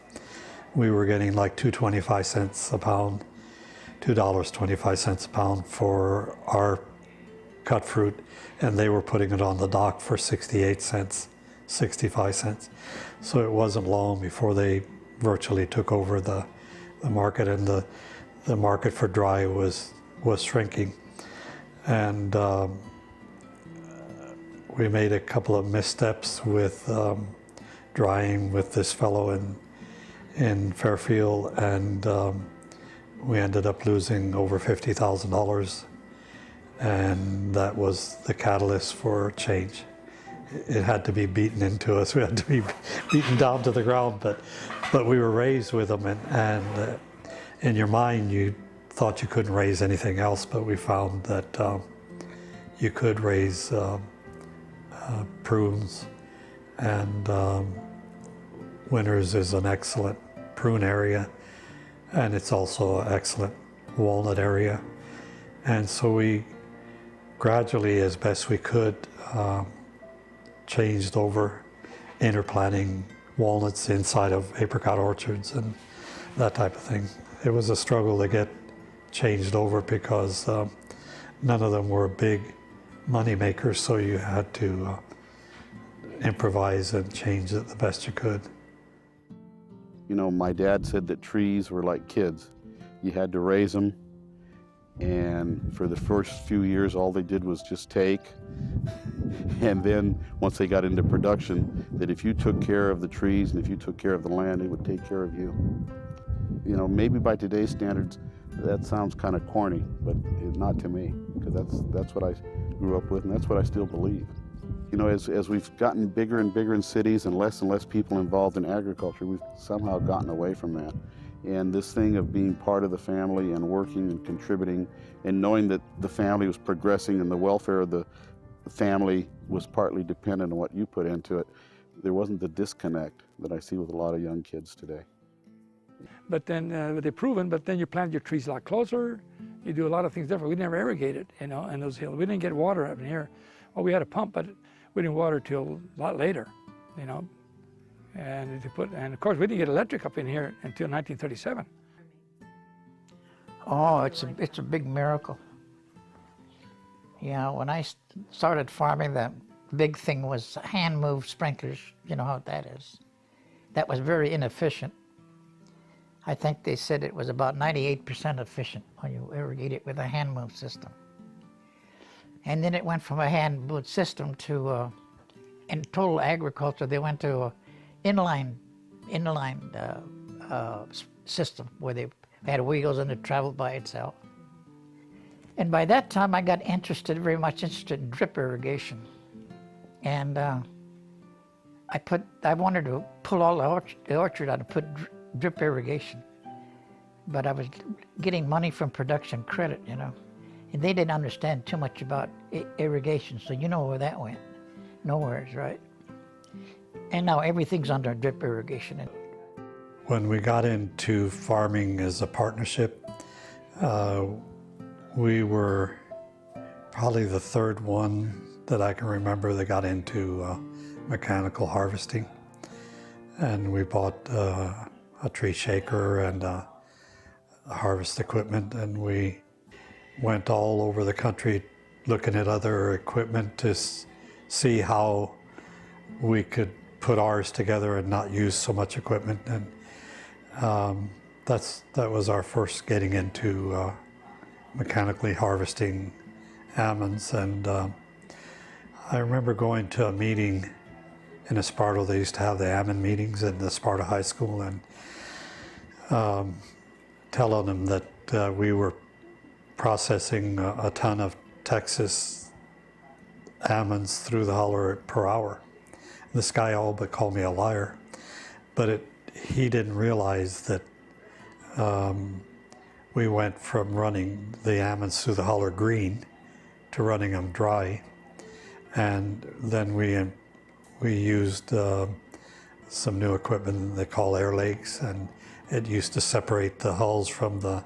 We were getting like $2.25 a pound, $2.25 a pound for our cut fruit, and they were putting it on the dock for 68 cents, 65 cents. So it wasn't long before they virtually took over the market, and the market for dry was shrinking. And we made a couple of missteps with drying with this fellow in Fairfield, and we ended up losing over $50,000, and that was the catalyst for change. It had to be beaten into us. We had to be beaten down to the ground, but we were raised with them, and in your mind you thought you couldn't raise anything else, but we found that you could raise prunes, and Winters is an excellent prune area, and it's also an excellent walnut area. And so we gradually, as best we could, changed over interplanting walnuts inside of apricot orchards and that type of thing. It was a struggle to get changed over because none of them were big money makers, so you had to improvise and change it the best you could. You know, my dad said that trees were like kids. You had to raise them, and for the first few years all they did was just take. And then once they got into production, that if you took care of the trees and if you took care of the land, it would take care of you. You know, maybe by today's standards that sounds kind of corny, but not to me, because that's what I grew up with, and that's what I still believe. You know, as we've gotten bigger and bigger in cities and less people involved in agriculture, we've somehow gotten away from that. And this thing of being part of the family and working and contributing and knowing that the family was progressing and the welfare of the family was partly dependent on what you put into it, there wasn't the disconnect that I see with a lot of young kids today. But then they're proven, but then you plant your trees a lot closer, you do a lot of things different. We never irrigated, you know, in those hills. We didn't get water up in here. Well, we had a pump, but we didn't water till a lot later, you know. And of course we didn't get electric up in here until 1937. Oh, it's a big miracle. Yeah, when I started farming, the big thing was hand-moved sprinklers. You know how that is. That was very inefficient. I think they said it was about 98% efficient when you irrigate it with a hand-moved system. And then it went from a hand-moved system to, in total agriculture, they went to a inline system where they had wheels and it traveled by itself. And by that time, I got very much interested in drip irrigation. And I wanted to pull all the orchard out and put drip irrigation. But I was getting money from production credit, you know. And they didn't understand too much about irrigation, so you know where that went. Nowheres, right? And now everything's under drip irrigation. When we got into farming as a partnership, we were probably the third one that I can remember that got into mechanical harvesting. And we bought a tree shaker and harvest equipment, and we went all over the country looking at other equipment to see how we could put ours together and not use so much equipment. And that was our first getting into mechanically harvesting almonds. And I remember going to a meeting in Esparto. They used to have the almond meetings in the Esparto High School, and telling them that we were processing a ton of Texas almonds through the holler per hour. This guy all but called me a liar, but he didn't realize that we went from running the almonds through the huller green to running them dry, and then we used some new equipment they call air lakes, and it used to separate the hulls from the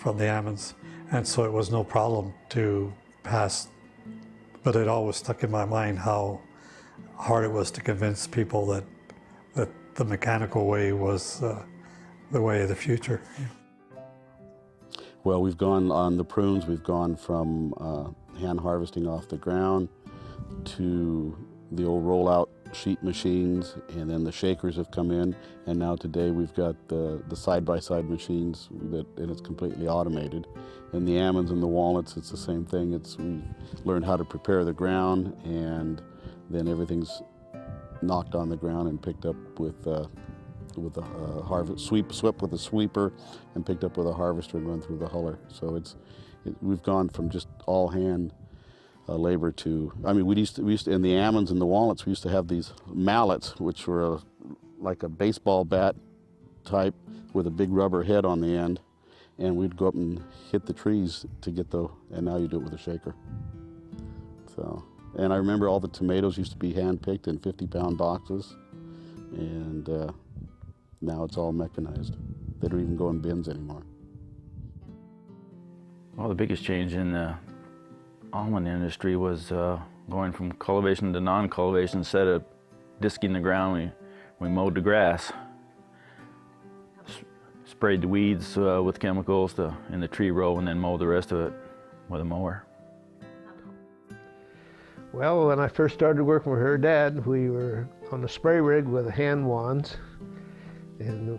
almonds, and so it was no problem to pass. But it always stuck in my mind how hard it was to convince people that the mechanical way was the way of the future. Well, we've gone on the prunes, we've gone from hand harvesting off the ground to the old rollout sheet machines, and then the shakers have come in, and now today we've got the side-by-side machines and it's completely automated. And the almonds and the walnuts, it's the same thing. We learned how to prepare the ground, and then everything's knocked on the ground and picked up with a swept with a sweeper and picked up with a harvester and run through the huller. So we've gone from just all hand labor to, I mean, we used to, in the almonds and the walnuts, we used to have these mallets, which were like a baseball bat type with a big rubber head on the end, and we'd go up and hit the trees to get and now you do it with a shaker. So, and I remember all the tomatoes used to be hand-picked in 50-pound boxes, and now it's all mechanized. They don't even go in bins anymore. Well, the biggest change in the almond industry was going from cultivation to non-cultivation. Instead of disking the ground, we mowed the grass, sprayed the weeds with chemicals in the tree row, and then mowed the rest of it with a mower. Well, when I first started working with her dad, we were on the spray rig with hand wands, and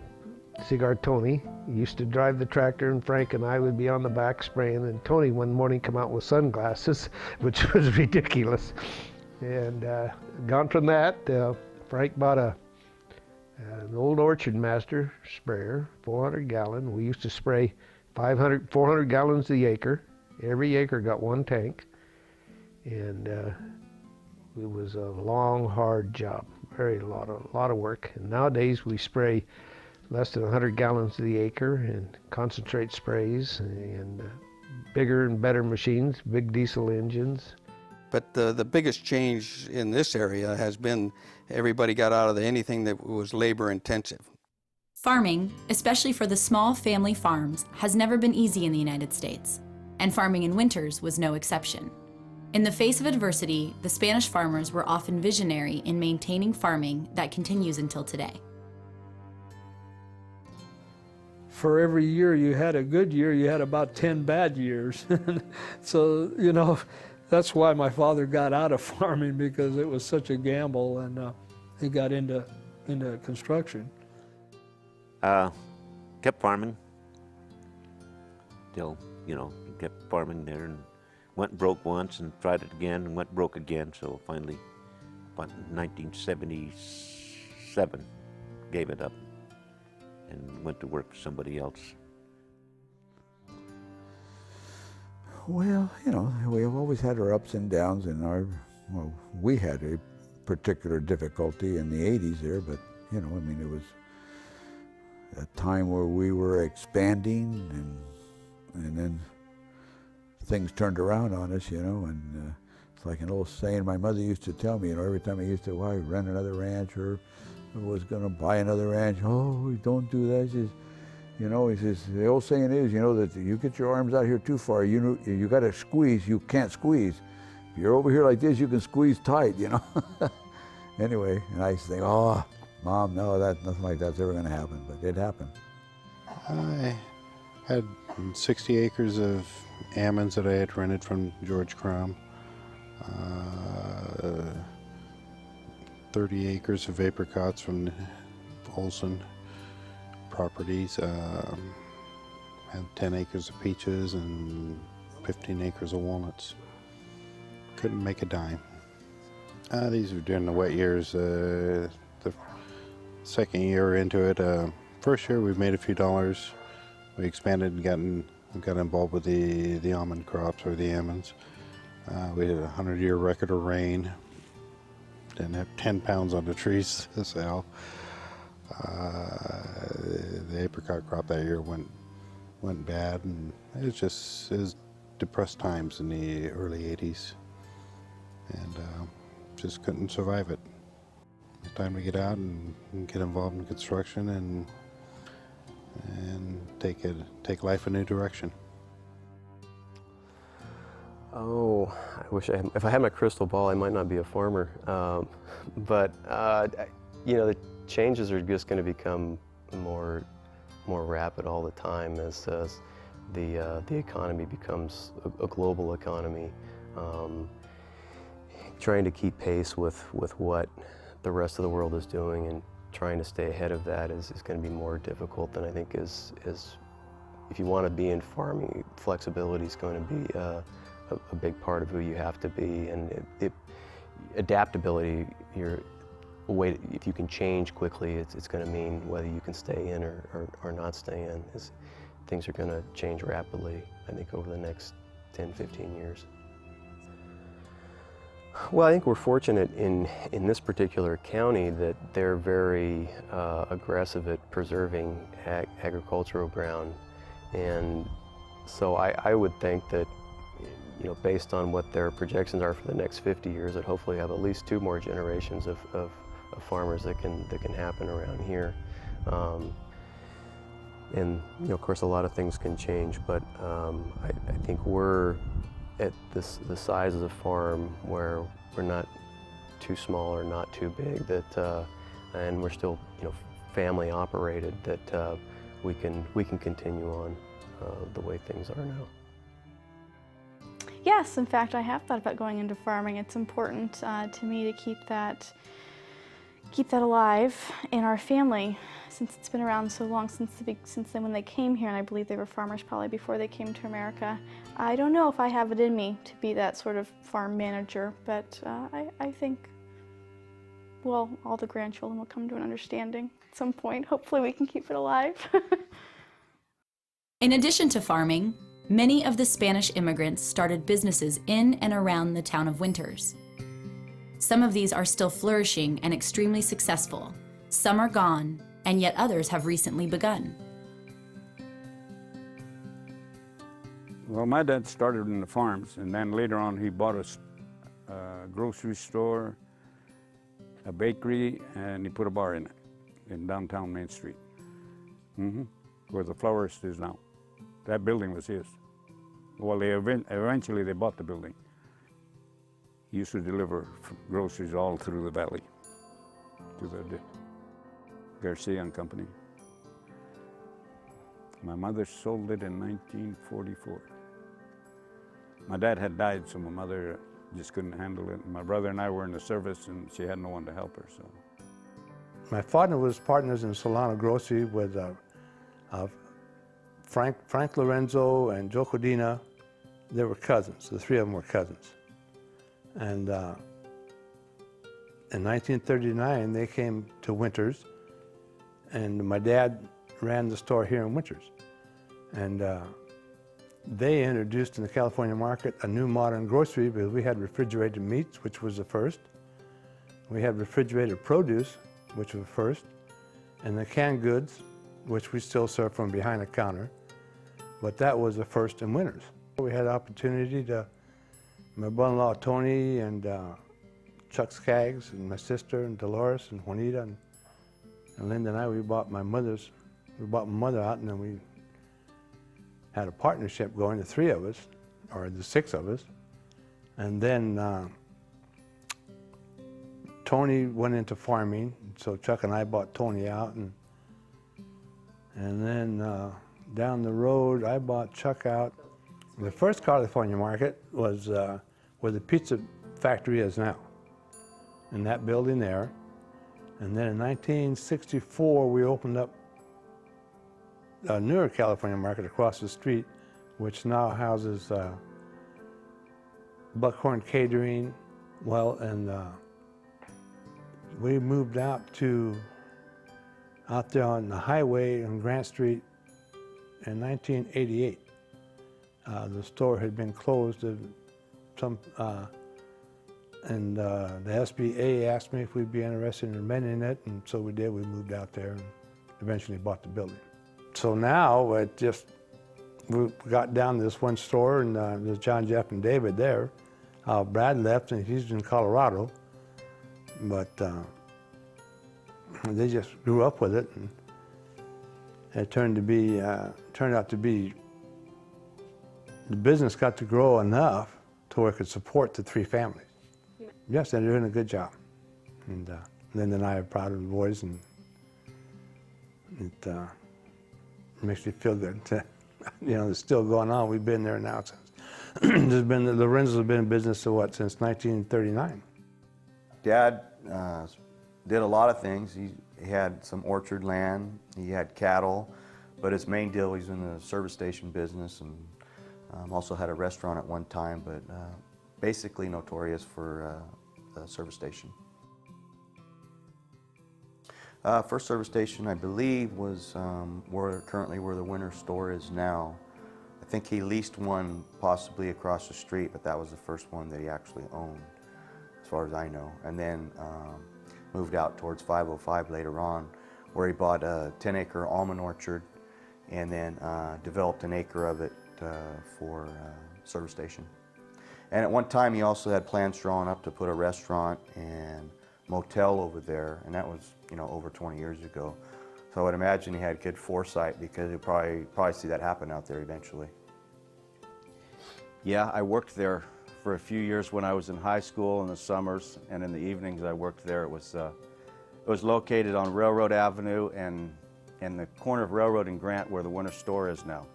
Cigar Tony used to drive the tractor, and Frank and I would be on the back spraying, and Tony one morning come out with sunglasses, which was ridiculous. And gone from that, Frank bought an old Orchard Master sprayer, 400 gallon. We used to spray 400 gallons the acre. Every acre got one tank. And it was a long, hard job, a lot of work. And nowadays we spray less than 100 gallons to the acre and concentrate sprays and bigger and better machines, big diesel engines. But the biggest change in this area has been everybody got out of anything that was labor intensive. Farming, especially for the small family farms, has never been easy in the United States, and farming in winters was no exception. In the face of adversity, the Spanish farmers were often visionary in maintaining farming that continues until today. For every year you had a good year, you had about 10 bad years. So, you know, that's why my father got out of farming, because it was such a gamble, and he got into construction. Kept farming. Still, you know, kept farming there, and went broke once and tried it again and went broke again. So finally, about 1977, gave it up and went to work for somebody else. Well, you know, we've always had our ups and downs in we had a particular difficulty in the 80s there, but, you know, I mean, it was a time where we were expanding, and then things turned around on us, you know, and it's like an old saying my mother used to tell me, you know, every time I used to rent another ranch or was going to buy another ranch, oh, don't do that. She says, you know, he says, the old saying is, you know, that you get your arms out here too far, you got to squeeze, you can't squeeze. If you're over here like this, you can squeeze tight, you know. Anyway, and I used to think, oh, Mom, no, nothing like that's ever going to happen, but it happened. I had 60 acres of almonds that I had rented from George Crum, 30 acres of apricots from Olson Properties, had 10 acres of peaches and 15 acres of walnuts. Couldn't make a dime. These were during the wet years. The second year into it, first year we made a few dollars. We expanded and got involved with the almond crops, or the almonds. We had a 100-year record of rain. Didn't have 10 pounds on the trees to sell. The apricot crop that year went bad, and it was depressed times in the early 80s, and just couldn't survive it. It's time to get out and get involved in construction and take life a new direction. Oh, I wish if I had my crystal ball, I might not be a farmer. But you know, the changes are just going to become more rapid all the time as the economy becomes a global economy. Trying to keep pace with what the rest of the world is doing and trying to stay ahead of that is going to be more difficult than I think is if you want to be in farming. Flexibility is going to be a big part of who you have to be, and adaptability. If you can change quickly, it's going to mean whether you can stay in or not stay in. Things are going to change rapidly, I think, over the next 10, 15 years. Well, I think we're fortunate in this particular county that they're very aggressive at preserving agricultural ground, and so I would think that, you know, based on what their projections are for the next 50 years, that hopefully have at least 2 more generations of farmers that can happen around here. And you know, of course, a lot of things can change, but I think we're at the size of the farm where we're not too small or not too big, and we're still, you know, family operated, that we can continue on the way things are now. Yes, in fact, I have thought about going into farming. It's important to me to keep that alive in our family, since it's been around so long, since then when they came here, and I believe they were farmers probably before they came to America. I don't know if I have it in me to be that sort of farm manager, but I think, well, all the grandchildren will come to an understanding at some point. Hopefully we can keep it alive. In addition to farming, many of the Spanish immigrants started businesses in and around the town of Winters. Some of these are still flourishing and extremely successful. Some are gone, and yet others have recently begun. Well, my dad started in the farms, and then later on he bought a grocery store, a bakery, and he put a bar in it, in downtown Main Street, where the florist is now. That building was his. Well, eventually they bought the building. He used to deliver groceries all through the valley to the Garcia and Company. My mother sold it in 1944. My dad had died, so my mother just couldn't handle it. My brother and I were in the service, and she had no one to help her. So, my father was partners in Solano Grocery with Frank Lorenzo and Joe Codina. They were cousins. The 3 of them were cousins. And in 1939, they came to Winters, and my dad ran the store here in Winters. And they introduced in the California market a new modern grocery, because we had refrigerated meats, which was the first. We had refrigerated produce, which was the first, and the canned goods, which we still serve from behind the counter. But that was the first in Winters. We had the opportunity to, my brother-in-law Tony and Chuck Skaggs and my sister and Dolores and Juanita and Linda and I, we bought my mother out, and then we had a partnership going, the 3 of us, or the 6 of us. And then Tony went into farming, so Chuck and I bought Tony out, and then down the road, I bought Chuck out. The first California market was where the pizza factory is now, in that building there. And then in 1964, we opened up a newer California market across the street, which now houses Buckhorn Catering. Well, and we moved out there on the highway on Grant Street in 1988. The store had been closed, And the SBA asked me if we'd be interested in renting it, and so we did. We moved out there and eventually bought the building. So now we got down to this one store, and there's John, Jeff, and David there. Brad left, and he's in Colorado, but they just grew up with it, and it turned out to be, the business got to grow enough to where it could support the 3 families. Yes, they're doing a good job. And Linda and I are proud of the boys, and it makes me feel good. It's still going on. We've been there now since. The Lorenzos have been in business since 1939. Dad did a lot of things. He had some orchard land, he had cattle, but his main deal was in the service station business, and also had a restaurant at one time, but basically notorious for the service station. First service station, I believe, was currently where the Winter store is now. I think he leased one possibly across the street, but that was the first one that he actually owned, as far as I know. And then moved out towards 505 later on, where he bought a 10-acre almond orchard, and then developed an acre of it for service station. And at one time he also had plans drawn up to put a restaurant and motel over there, and that was over 20 years ago. So I would imagine he had good foresight, because he'll probably see that happen out there eventually. Yeah, I worked there for a few years when I was in high school in the summers, and in the evenings I worked there. It was located on Railroad Avenue and the corner of Railroad and Grant, where the Winter store is now.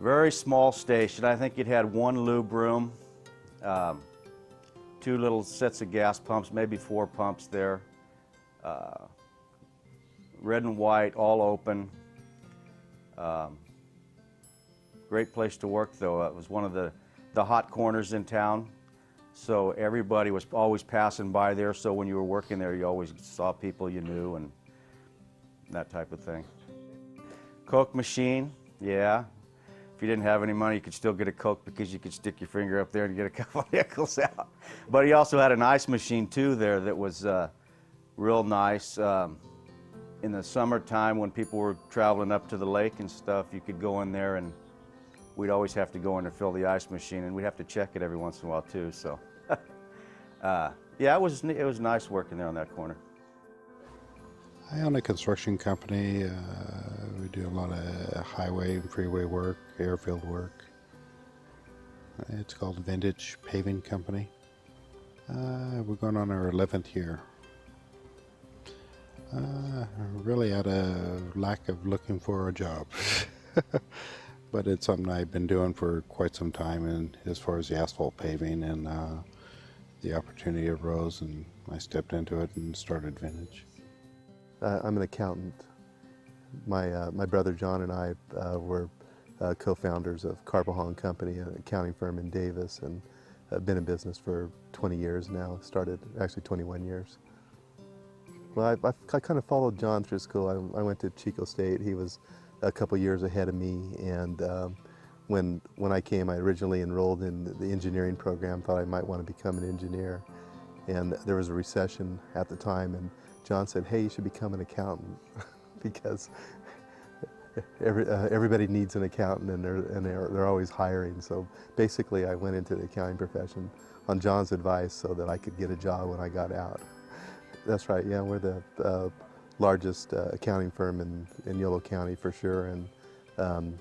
Very small station. I think it had 1 lube room, 2 little sets of gas pumps, maybe 4 pumps there. Red and white, all open. Great place to work, though. It was one of the hot corners in town, so everybody was always passing by there, so when you were working there, you always saw people you knew and that type of thing. Coke machine, yeah. If you didn't have any money, you could still get a Coke, because you could stick your finger up there and get a couple of nickels out. But he also had an ice machine too there that was real nice. In the summertime, when people were traveling up to the lake and stuff, you could go in there, and we'd always have to go in and fill the ice machine, and we'd have to check it every once in a while too. So yeah, it was nice working there on that corner. I own a construction company. We do a lot of highway and freeway work, airfield work. It's called Vintage Paving Company. We're going on our 11th year. Really out of lack of looking for a job. But it's something I've been doing for quite some time, and as far as the asphalt paving, and the opportunity arose, and I stepped into it and started Vintage. I'm an accountant. My brother John and I were co-founders of Carvajal & Company, an accounting firm in Davis, and I've been in business for 20 years now. Started actually 21 years. Well, I kind of followed John through school. I went to Chico State. He was a couple years ahead of me, and when I came, I originally enrolled in the engineering program, thought I might want to become an engineer. And there was a recession at the time, and John said, "Hey, you should become an accountant," because everybody needs an accountant, and they're always hiring. So basically, I went into the accounting profession on John's advice so that I could get a job when I got out. That's right. Yeah, we're the largest accounting firm in Yolo County for sure, and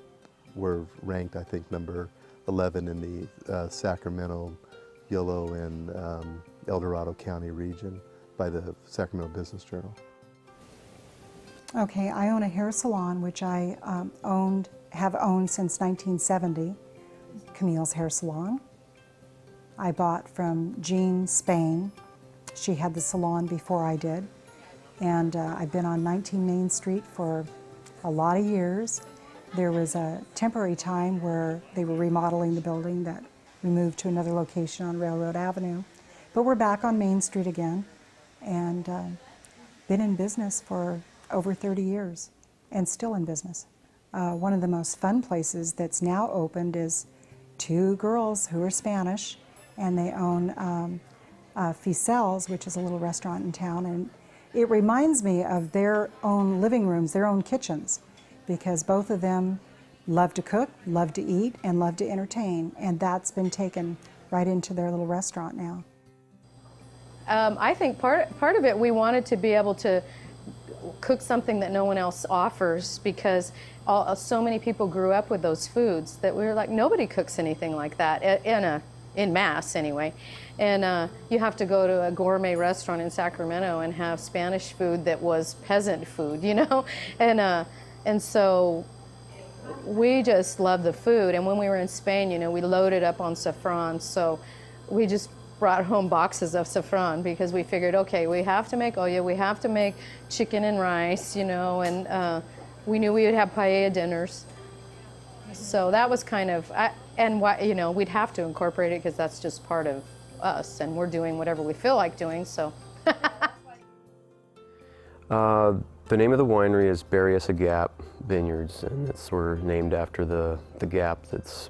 we're ranked, I think, number 11 in the Sacramento, Yolo, and El Dorado County region by the Sacramento Business Journal. Okay, I own a hair salon, which I have owned since 1970, Camille's Hair Salon. I bought from Jean Spain. She had the salon before I did. And I've been on 19 Main Street for a lot of years. There was a temporary time where they were remodeling the building that we moved to another location on Railroad Avenue. But we're back on Main Street again, and been in business for over 30 years and still in business. One of the most fun places that's now opened is 2 girls who are Spanish, and they own Ficel's, which is a little restaurant in town, and it reminds me of their own living rooms, their own kitchens, because both of them love to cook, love to eat, and love to entertain, and that's been taken right into their little restaurant now. I think part of it, we wanted to be able to cook something that no one else offers, because so many people grew up with those foods that we were like, nobody cooks anything like that in mass anyway. And you have to go to a gourmet restaurant in Sacramento and have Spanish food that was peasant food, you know? And so we just love the food. And when we were in Spain, you know, we loaded up on saffron, so we just brought home boxes of saffron because we figured, okay, we have to make olla, we have to make chicken and rice, you know, and we knew we would have paella dinners. So that was kind of, you know, we'd have to incorporate it because that's just part of us, and we're doing whatever we feel like doing, so. The name of the winery is Berryessa Gap Vineyards, and it's sort of named after the gap that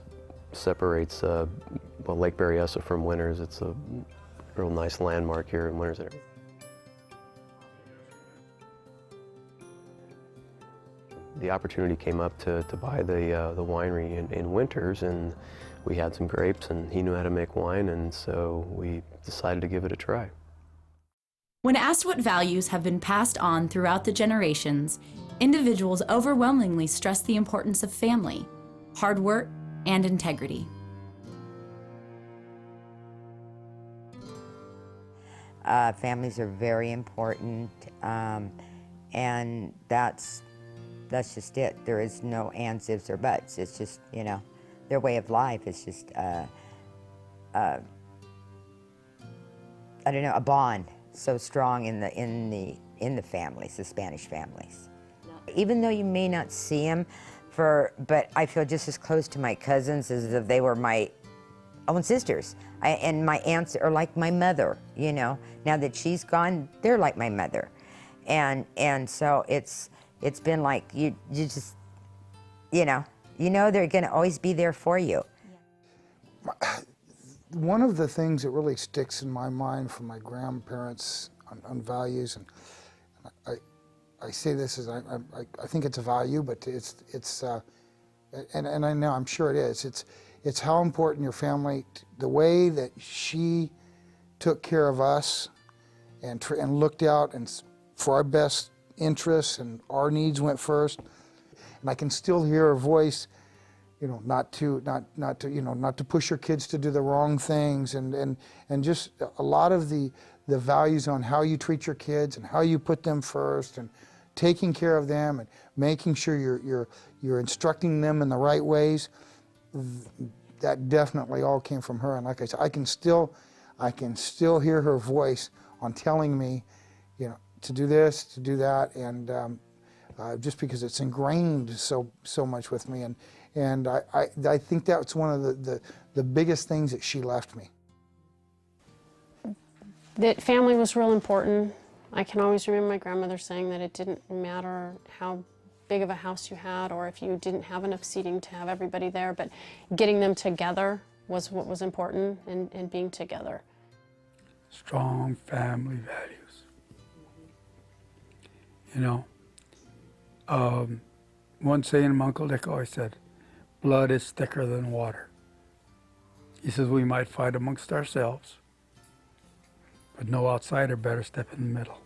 separates Lake Berryessa from Winters. It's a real nice landmark here in Winters area. The opportunity came up to buy the winery in Winters, and we had some grapes, and he knew how to make wine, and so we decided to give it a try. When asked what values have been passed on throughout the generations, individuals overwhelmingly stress the importance of family, hard work, and integrity. Families are very important, and that's just it. There is no ands, ifs, or buts. It's just, you know, their way of life is just, I don't know, a bond so strong in the families, the Spanish families. Even though you may not see them, but I feel just as close to my cousins as if they were my own sisters. And my aunts are like my mother, you know. Now that she's gone, they're like my mother. And so it's been like you just, you know they're gonna always be there for you. One of the things that really sticks in my mind from my grandparents on values, and I say this as I think it's a value, but and I know, I'm sure it is. It's how important your family, the way that she took care of us and looked out and for our best interests, and our needs went first. And I can still hear her voice, you know, not to push your kids to do the wrong things, and just a lot of the values on how you treat your kids and how you put them first, and taking care of them and making sure you're instructing them in the right ways. That definitely all came from her. And like I said, I can still hear her voice on telling me, you know, to do this, to do that, and just because it's ingrained so much with me, and I think that's one of the biggest things that she left me. That family was real important. I can always remember my grandmother saying that it didn't matter how big of a house you had, or if you didn't have enough seating to have everybody there, but getting them together was what was important, and being together. Strong family values. You know, one saying my Uncle Dick always said, blood is thicker than water. He says we might fight amongst ourselves, but no outsider better step in the middle.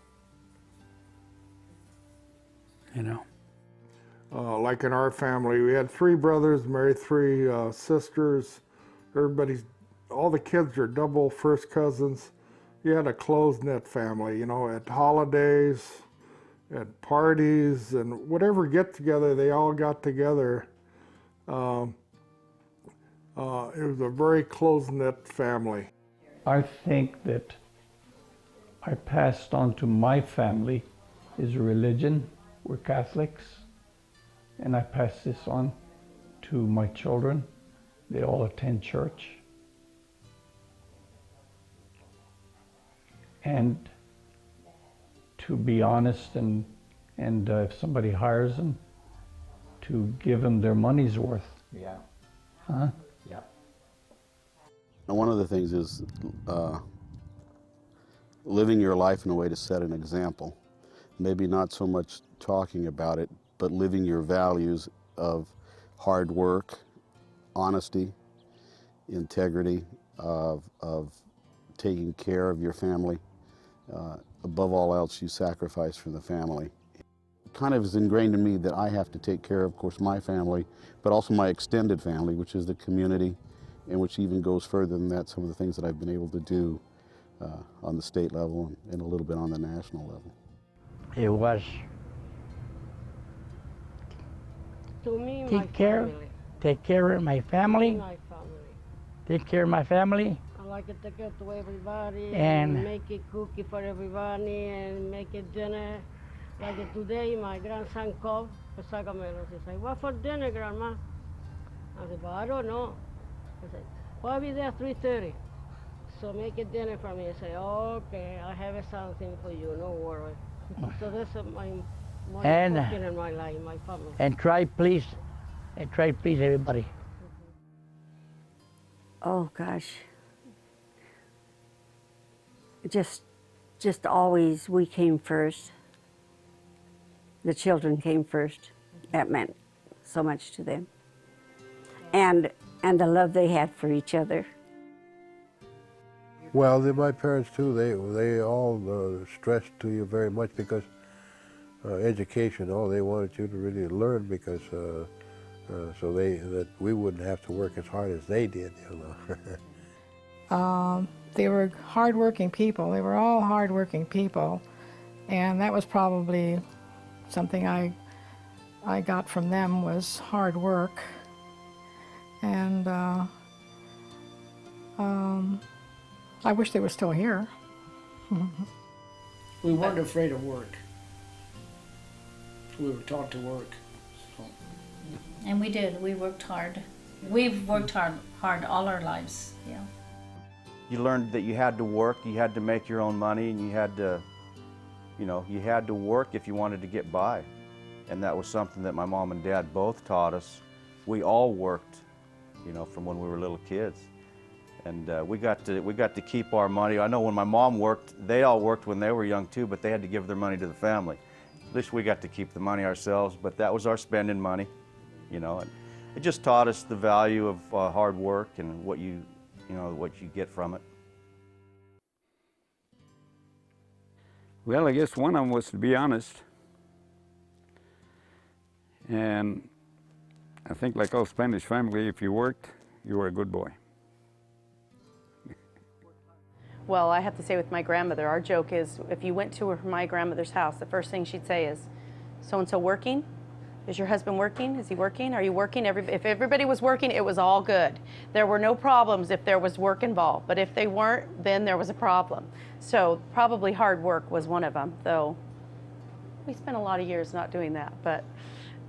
You know? Like in our family, we had 3 brothers, married 3 sisters. All the kids are double first cousins. You had a close-knit family, you know, at holidays, at parties, and whatever get-together, they all got together. It was a very close-knit family. I think that I passed on to my family is religion. We're Catholics. And I pass this on to my children. They all attend church. And to be honest, and if somebody hires them, to give them their money's worth. Yeah. Huh? Yeah. Now, one of the things is living your life in a way to set an example. Maybe not so much talking about it, but living your values of hard work, honesty, integrity, of taking care of your family. Above all else, you sacrifice for the family. It kind of is ingrained in me that I have to take care of course, my family, but also my extended family, which is the community, and which even goes further than that, some of the things that I've been able to do on the state level and a little bit on the national level. It was to me, take care of my family, take care of my family. I like to take care to everybody And make a cookie for everybody and make a dinner. Like today, my grandson called, he said, "What for dinner, Grandma?" I said, "Well, I don't know." I said, "Well, I'll be there 3:30. So make a dinner for me." I say, "Okay, I have something for you, no worry." So that's my cooking in my life, my family. And try please everybody. Oh gosh. Just always we came first. The children came first. That meant so much to them. And the love they had for each other. Well, my parents too, they all stressed to you very much because education, they wanted you to really learn because so that we wouldn't have to work as hard as they did, you know. They were hardworking people. They were all hardworking people, and that was probably something I got from them was hard work. And I wish they were still here. We weren't afraid of work. We were taught to work. So. And we did. We worked hard. We've worked hard all our lives. Yeah. You learned that you had to work, you had to make your own money, and you had to, you had to work if you wanted to get by. And that was something that my mom and dad both taught us. We all worked, from when we were little kids. And we got to keep our money. I know when my mom worked, they all worked when they were young too, but they had to give their money to the family. At least we got to keep the money ourselves, but that was our spending money, And it just taught us the value of hard work and what you get from it. Well, I guess one of them was to be honest. And I think like all Spanish family, if you worked, you were a good boy. Well, I have to say with my grandmother, our joke is if you went to my grandmother's house, the first thing she'd say is, "So-and-so working? Is your husband working? Is he working? Are you working?" If everybody was working, it was all good. There were no problems if there was work involved, but if they weren't, then there was a problem. So probably hard work was one of them, though we spent a lot of years not doing that. But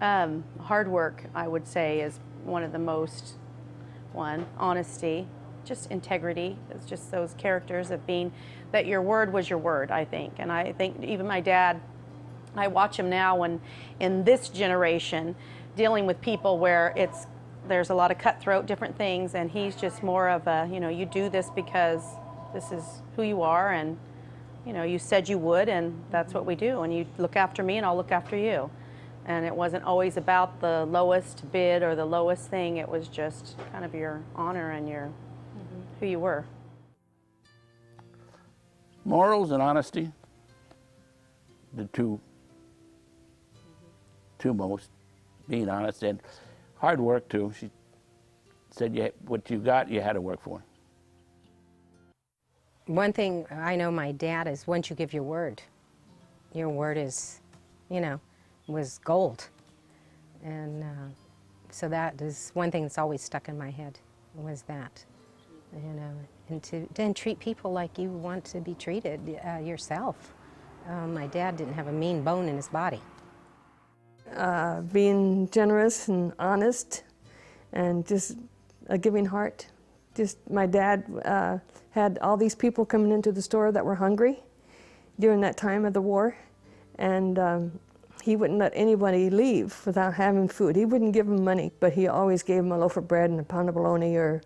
hard work, I would say, is one of the most, honesty, just integrity. It's just those characters of being, that your word was your word, I think. And I think even my dad, I watch him now when in this generation dealing with people where there's a lot of cutthroat different things, and he's just more of a, you do this because this is who you are, and you said you would, and that's what we do, and you look after me and I'll look after you. And it wasn't always about the lowest bid or the lowest thing. It was just kind of your honor and your who you were. Morals and honesty, the two most, being honest, and hard work too. She said what you got, you had to work for. One thing I know my dad is once you give your word is, was gold. And so that is one thing that's always stuck in my head, was that. And to then treat people like you want to be treated yourself. My dad didn't have a mean bone in his body. Being generous and honest and just a giving heart. Just my dad had all these people coming into the store that were hungry during that time of the war, and he wouldn't let anybody leave without having food. He wouldn't give them money, but he always gave them a loaf of bread and a pound of bologna or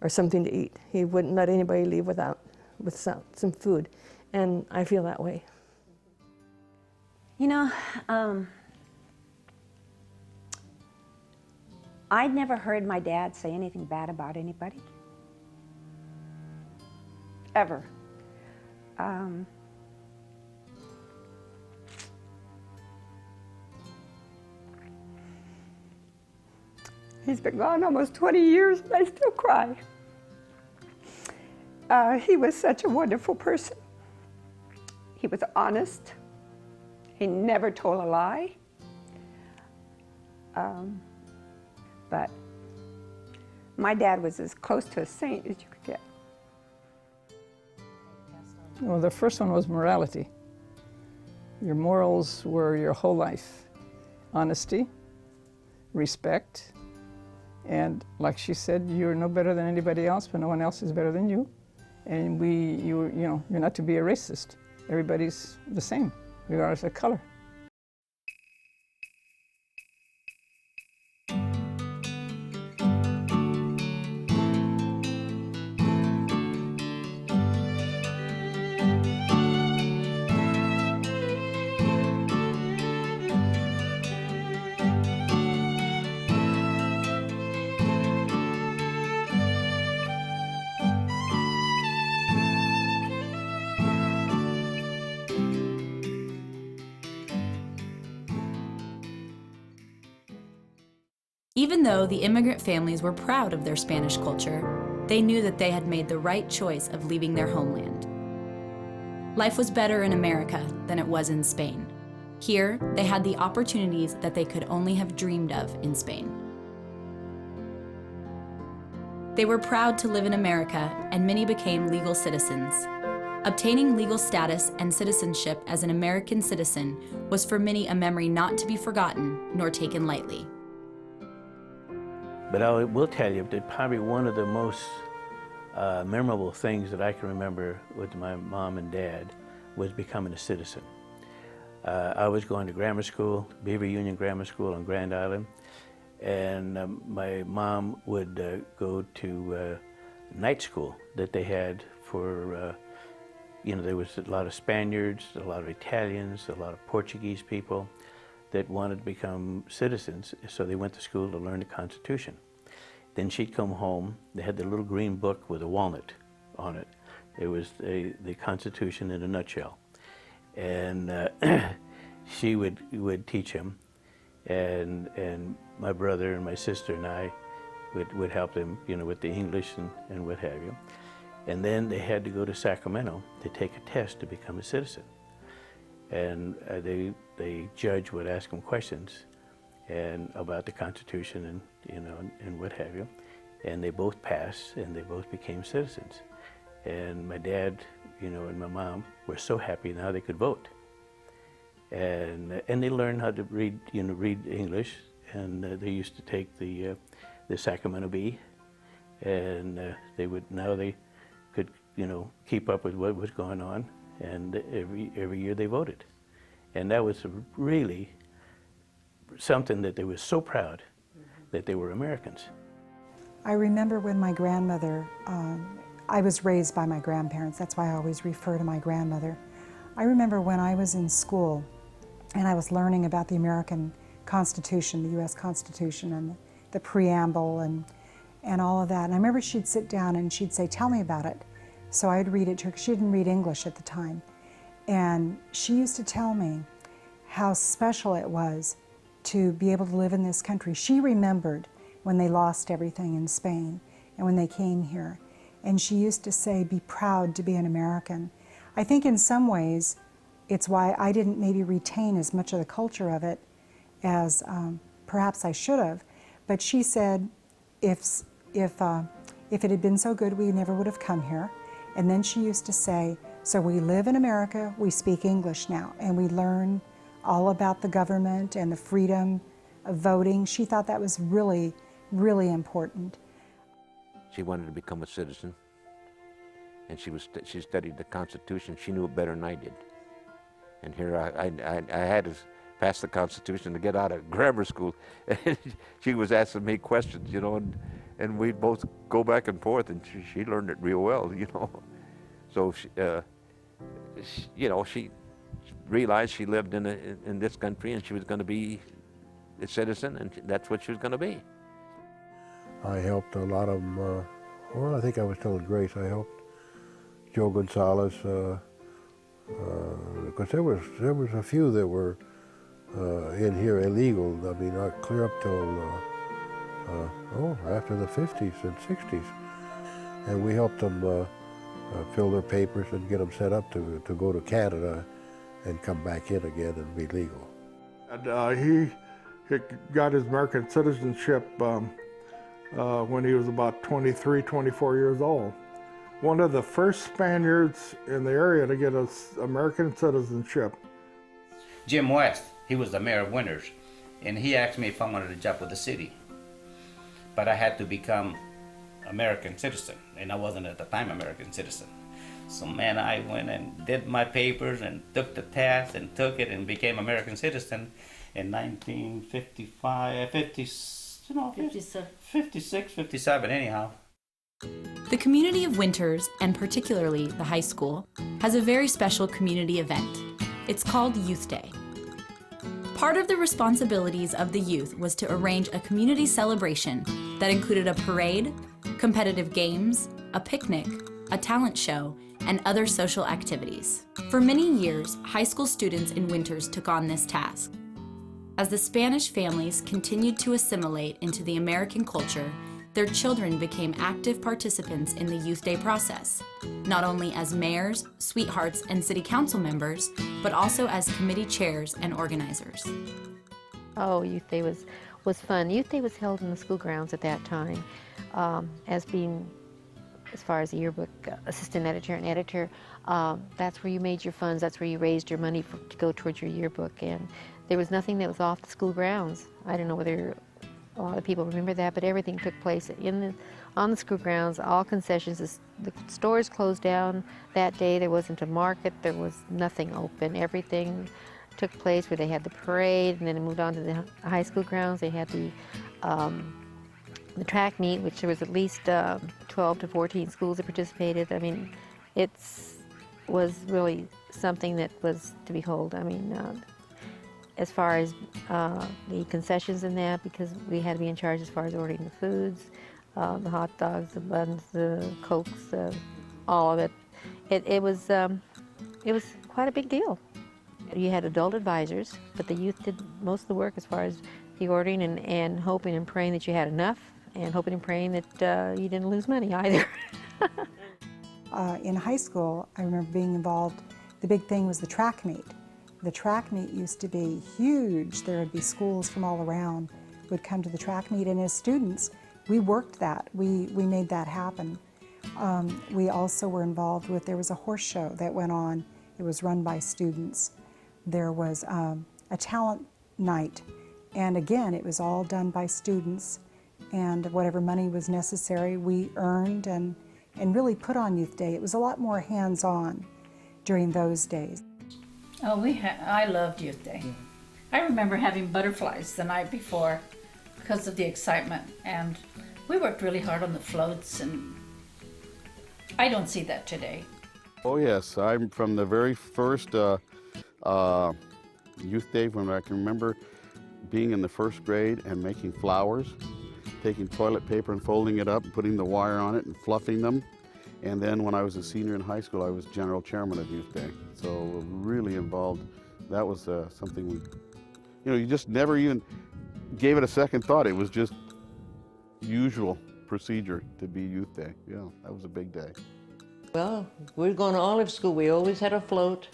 or something to eat. He wouldn't let anybody leave with some food, and I feel that way. You know, I'd never heard my dad say anything bad about anybody. Ever. He's been gone almost 20 years, and I still cry. He was such a wonderful person. He was honest. He never told a lie. But my dad was as close to a saint as you could get. Well, the first one was morality. Your morals were your whole life. Honesty, respect, and like she said, you're no better than anybody else, but no one else is better than you. And you're not to be a racist. Everybody's the same, regardless of color. Even though the immigrant families were proud of their Spanish culture, they knew that they had made the right choice of leaving their homeland. Life was better in America than it was in Spain. Here, they had the opportunities that they could only have dreamed of in Spain. They were proud to live in America, and many became legal citizens. Obtaining legal status and citizenship as an American citizen was for many a memory not to be forgotten nor taken lightly. But I will tell you that probably one of the most memorable things that I can remember with my mom and dad was becoming a citizen. I was going to grammar school, Beaver Union Grammar School on Grand Island, and my mom would go to night school that they had for, there was a lot of Spaniards, a lot of Italians, a lot of Portuguese people that wanted to become citizens, so they went to school to learn the Constitution. Then she'd come home, they had the little green book with a walnut on it. It was the Constitution in a nutshell. And she would teach him, and my brother and my sister and I would help them, with the English and what have you. And then they had to go to Sacramento to take a test to become a citizen. And the judge would ask them questions and about the Constitution and what have you. And they both passed, and they both became citizens. And my dad, and my mom were so happy now they could vote. And they learned how to read English, and they used to take the Sacramento Bee, and they could keep up with what was going on, and every year they voted. And that was really something that they were so proud that they were Americans. I remember when my grandmother, I was raised by my grandparents, that's why I always refer to my grandmother. I remember when I was in school and I was learning about the American Constitution, the US Constitution, and the preamble and all of that. And I remember she'd sit down and she'd say, "Tell me about it." So I'd read it to her, because she didn't read English at the time. And she used to tell me how special it was to be able to live in this country. She remembered when they lost everything in Spain and when they came here. And she used to say, "Be proud to be an American." I think in some ways, it's why I didn't maybe retain as much of the culture of it as perhaps I should have. But she said, if it had been so good, we never would have come here. And then she used to say, "So we live in America, we speak English now, and we learn all about the government and the freedom of voting." She thought that was really, really important. She wanted to become a citizen, and she studied the Constitution. She knew it better than I did. And here I had to pass the Constitution to get out of grammar school. And she was asking me questions, and we'd both go back and forth, and she learned it real well, you know. So, you know, she realized she lived in this country, and she was going to be a citizen, and that's what she was going to be. I helped a lot of them. Well, I think I was telling Grace, I helped Joe Gonzalez, because there was a few that were in here illegal. I mean, not clear up till after the 50s and 60s, and we helped them fill their papers and get them set up to go to Canada and come back in again and be legal. And he got his American citizenship when he was about 23, 24 years old. One of the first Spaniards in the area to get his American citizenship. Jim West, he was the mayor of Winters, and he asked me if I wanted a job with the city. But I had to become American citizen, and I wasn't at the time American citizen. So man, I went and did my papers and took the test and took it and became American citizen in 1955, 56, 57 anyhow. The community of Winters, and particularly the high school, has a very special community event. It's called Youth Day. Part of the responsibilities of the youth was to arrange a community celebration that included a parade, competitive games, a picnic, a talent show, and other social activities. For many years, high school students in Winters took on this task. As the Spanish families continued to assimilate into the American culture, their children became active participants in the Youth Day process, not only as mayors, sweethearts, and city council members, but also as committee chairs and organizers. Oh, Youth Day was fun. Youth Day was held in the school grounds at that time. As far as the yearbook assistant editor and editor, that's where you made your funds, that's where you raised your money to go towards your yearbook. And there was nothing that was off the school grounds. I don't know whether a lot of people remember that, but everything took place on the school grounds, all concessions. The stores closed down that day. There wasn't a market, there was nothing open. Everything took place where they had the parade, and then it moved on to the high school grounds. They had the track meet, which there was at least 12 to 14 schools that participated. I mean, it was really something that was to behold. I mean, as far as the concessions in that, because we had to be in charge as far as ordering the foods, the hot dogs, the buns, the Cokes, all of it. It was quite a big deal. You had adult advisors, but the youth did most of the work as far as the ordering and hoping and praying that you had enough, and hoping and praying that you didn't lose money either. In high school, I remember being involved. The big thing was the track meet. The track meet used to be huge. There would be schools from all around would come to the track meet, and as students, we worked that. We made that happen. We also were involved with, there was a horse show that went on. It was run by students. There was a talent night, and again, it was all done by students, and whatever money was necessary, we earned and really put on Youth Day. It was a lot more hands-on during those days. Oh, I loved Youth Day. I remember having butterflies the night before because of the excitement, and we worked really hard on the floats, and I don't see that today. Oh yes, I'm from the very first Youth Day when I can remember being in the first grade and making flowers, taking toilet paper and folding it up, putting the wire on it and fluffing them. And then when I was a senior in high school, I was general chairman of Youth Day. So really involved. That was something we, you just never even gave it a second thought. It was just usual procedure to be Youth Day. Yeah, that was a big day. Well, we were going to Olive School. We always had a float.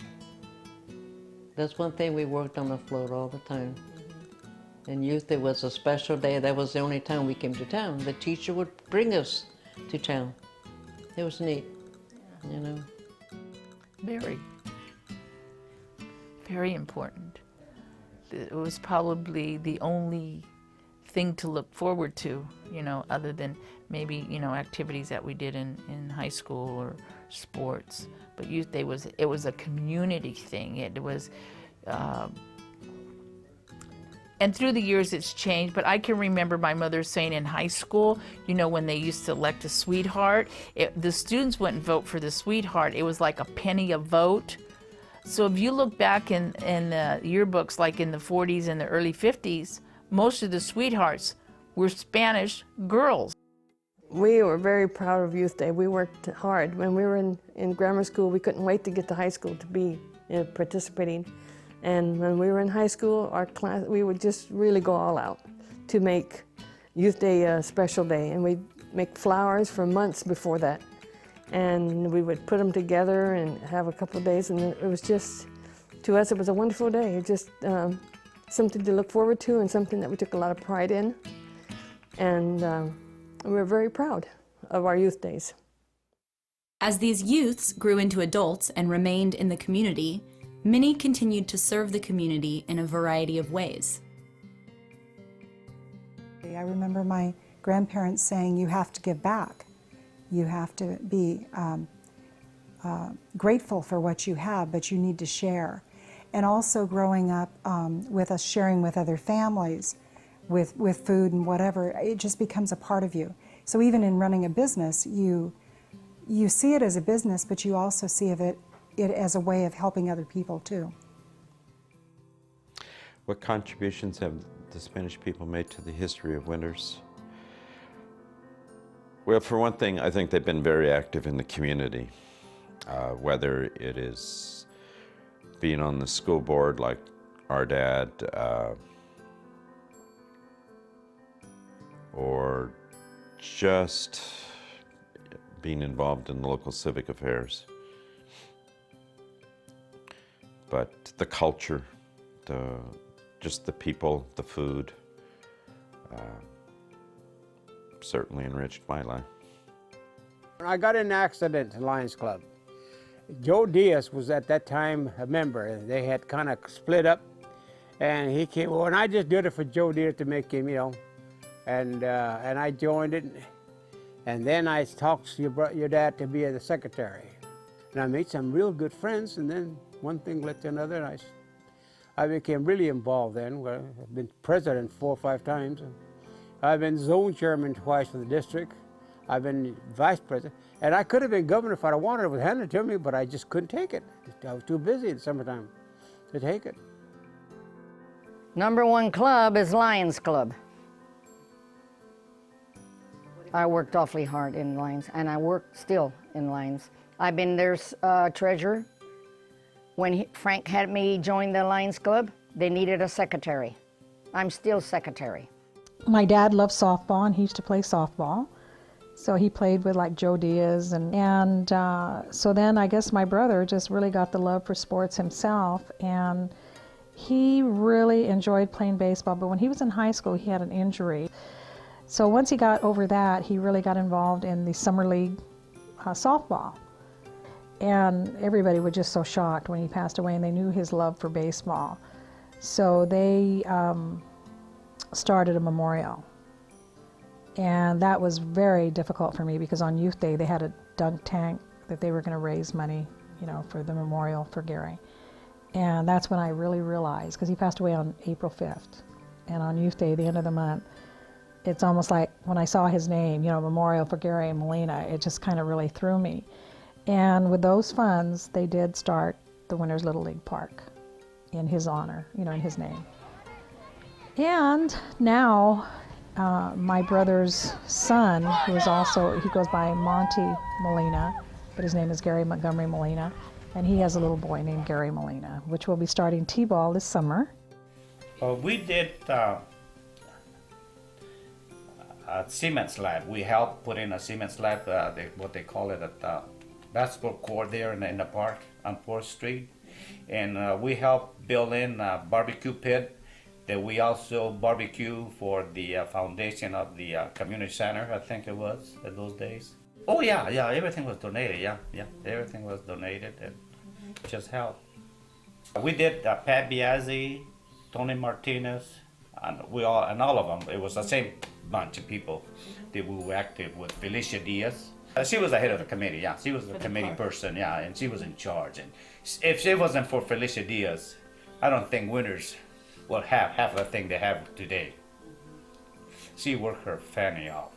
That's one thing, we worked on the float all the time. And Youth Day was a special day. That was the only time we came to town. The teacher would bring us to town. It was neat, Very important. It was probably the only thing to look forward to, other than maybe, activities that we did in high school or sports. But Youth Day it was a community thing. It was, And through the years it's changed, but I can remember my mother saying in high school, you know, when they used to elect a sweetheart, the students wouldn't vote for the sweetheart. It was like a penny a vote. So if you look back in yearbooks like in the 40s and the early 50s, most of the sweethearts were Spanish girls. We were very proud of Youth Day. We worked hard. When we were in grammar school, we couldn't wait to get to high school to be participating. And when we were in high school, our class, we would just really go all out to make Youth Day a special day. And we'd make flowers for months before that. And we would put them together and have a couple of days. And it was just, to us, it was a wonderful day. It just something to look forward to and something that we took a lot of pride in. And we were very proud of our Youth Days. As these youths grew into adults and remained in the community, many continued to serve the community in a variety of ways. I remember my grandparents saying, you have to give back. You have to be grateful for what you have, but you need to share. And also growing up with us sharing with other families, with food and whatever, it just becomes a part of you. So even in running a business, you see it as a business, but you also see it as a way of helping other people too. What contributions have the Spanish people made to the history of Winters? Well, for one thing, I think they've been very active in the community, whether it is being on the school board like our dad, or just being involved in local civic affairs. But the culture, just the people, the food, certainly enriched my life. I got in an accident at Lions Club. Joe Diaz was at that time a member. They had kind of split up, and he came. Well, and I just did it for Joe Diaz to make him, you know, and I joined it. And then I talked to your dad to be the secretary, and I made some real good friends. And then one thing led to another, and I became really involved then. Well, I've been president 4 or 5 times. I've been zone chairman twice for the district. I've been vice president. And I could have been governor if I wanted. It was handed to me, but I just couldn't take it. I was too busy in the summertime to take it. #1 club is Lions Club. I worked awfully hard in Lions, and I work still in Lions. I've been their treasurer. When Frank had me join the Lions Club, they needed a secretary. I'm still secretary. My dad loved softball, and he used to play softball. So he played with like Joe Diaz, and so then I guess my brother just really got the love for sports himself, and he really enjoyed playing baseball. But when he was in high school, he had an injury. So once he got over that, he really got involved in the summer league softball. And everybody was just so shocked when he passed away, and they knew his love for baseball. So they started a memorial. And that was very difficult for me because on Youth Day they had a dunk tank that they were going to raise money, you know, for the memorial for Gary. And that's when I really realized, because he passed away on April 5th. And on Youth Day, the end of the month, it's almost like when I saw his name, you know, Memorial for Gary and Molina, it just kind of really threw me. And with those funds, they did start the Winters Little League Park in his honor, you know, in his name. And now, my brother's son, who is also, he goes by Monty Molina, but his name is Gary Montgomery Molina, and he has a little boy named Gary Molina, which will be starting T-ball this summer. We did a cement slab. We helped put in a cement slab, what they call it, at the basketball court there in the park on 4th Street. And we helped build in a barbecue pit that we also barbecue for the foundation of the community center, I think it was, at those days. Oh yeah, everything was donated, yeah, everything was donated and just helped. We did Pat Biazzi, Tony Martinez, and all of them. It was the same bunch of people that we were active with. Felicia Diaz. She was the head of the committee, yeah. She was the committee person, yeah, and she was in charge. And if it wasn't for Felicia Diaz, I don't think Winters well, half of the thing they have today. She worked her fanny off,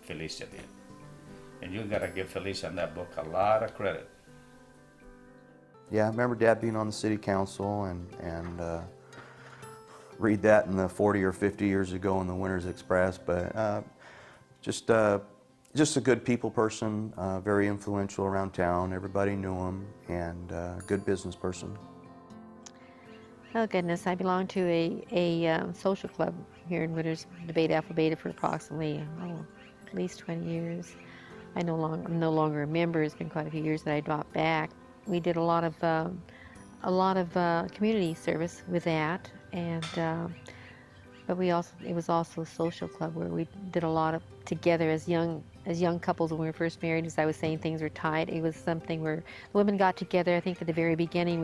Felicia did. And you gotta give Felicia in that book a lot of credit. Yeah, I remember Dad being on the city council and read that in the 40 or 50 years ago in the Winters Express, but just a good people person, very influential around town. Everybody knew him, and good business person. Oh goodness, I belong to a social club here in Winters, the Beta Alpha Beta, for approximately at least 20 years. I'm no longer a member. It's been quite a few years that I dropped back. We did a lot of community service with that, and but it was also a social club where we did a lot of together as young couples when we were first married. As I was saying, things were tight. It was something where the women got together. I think at the very beginning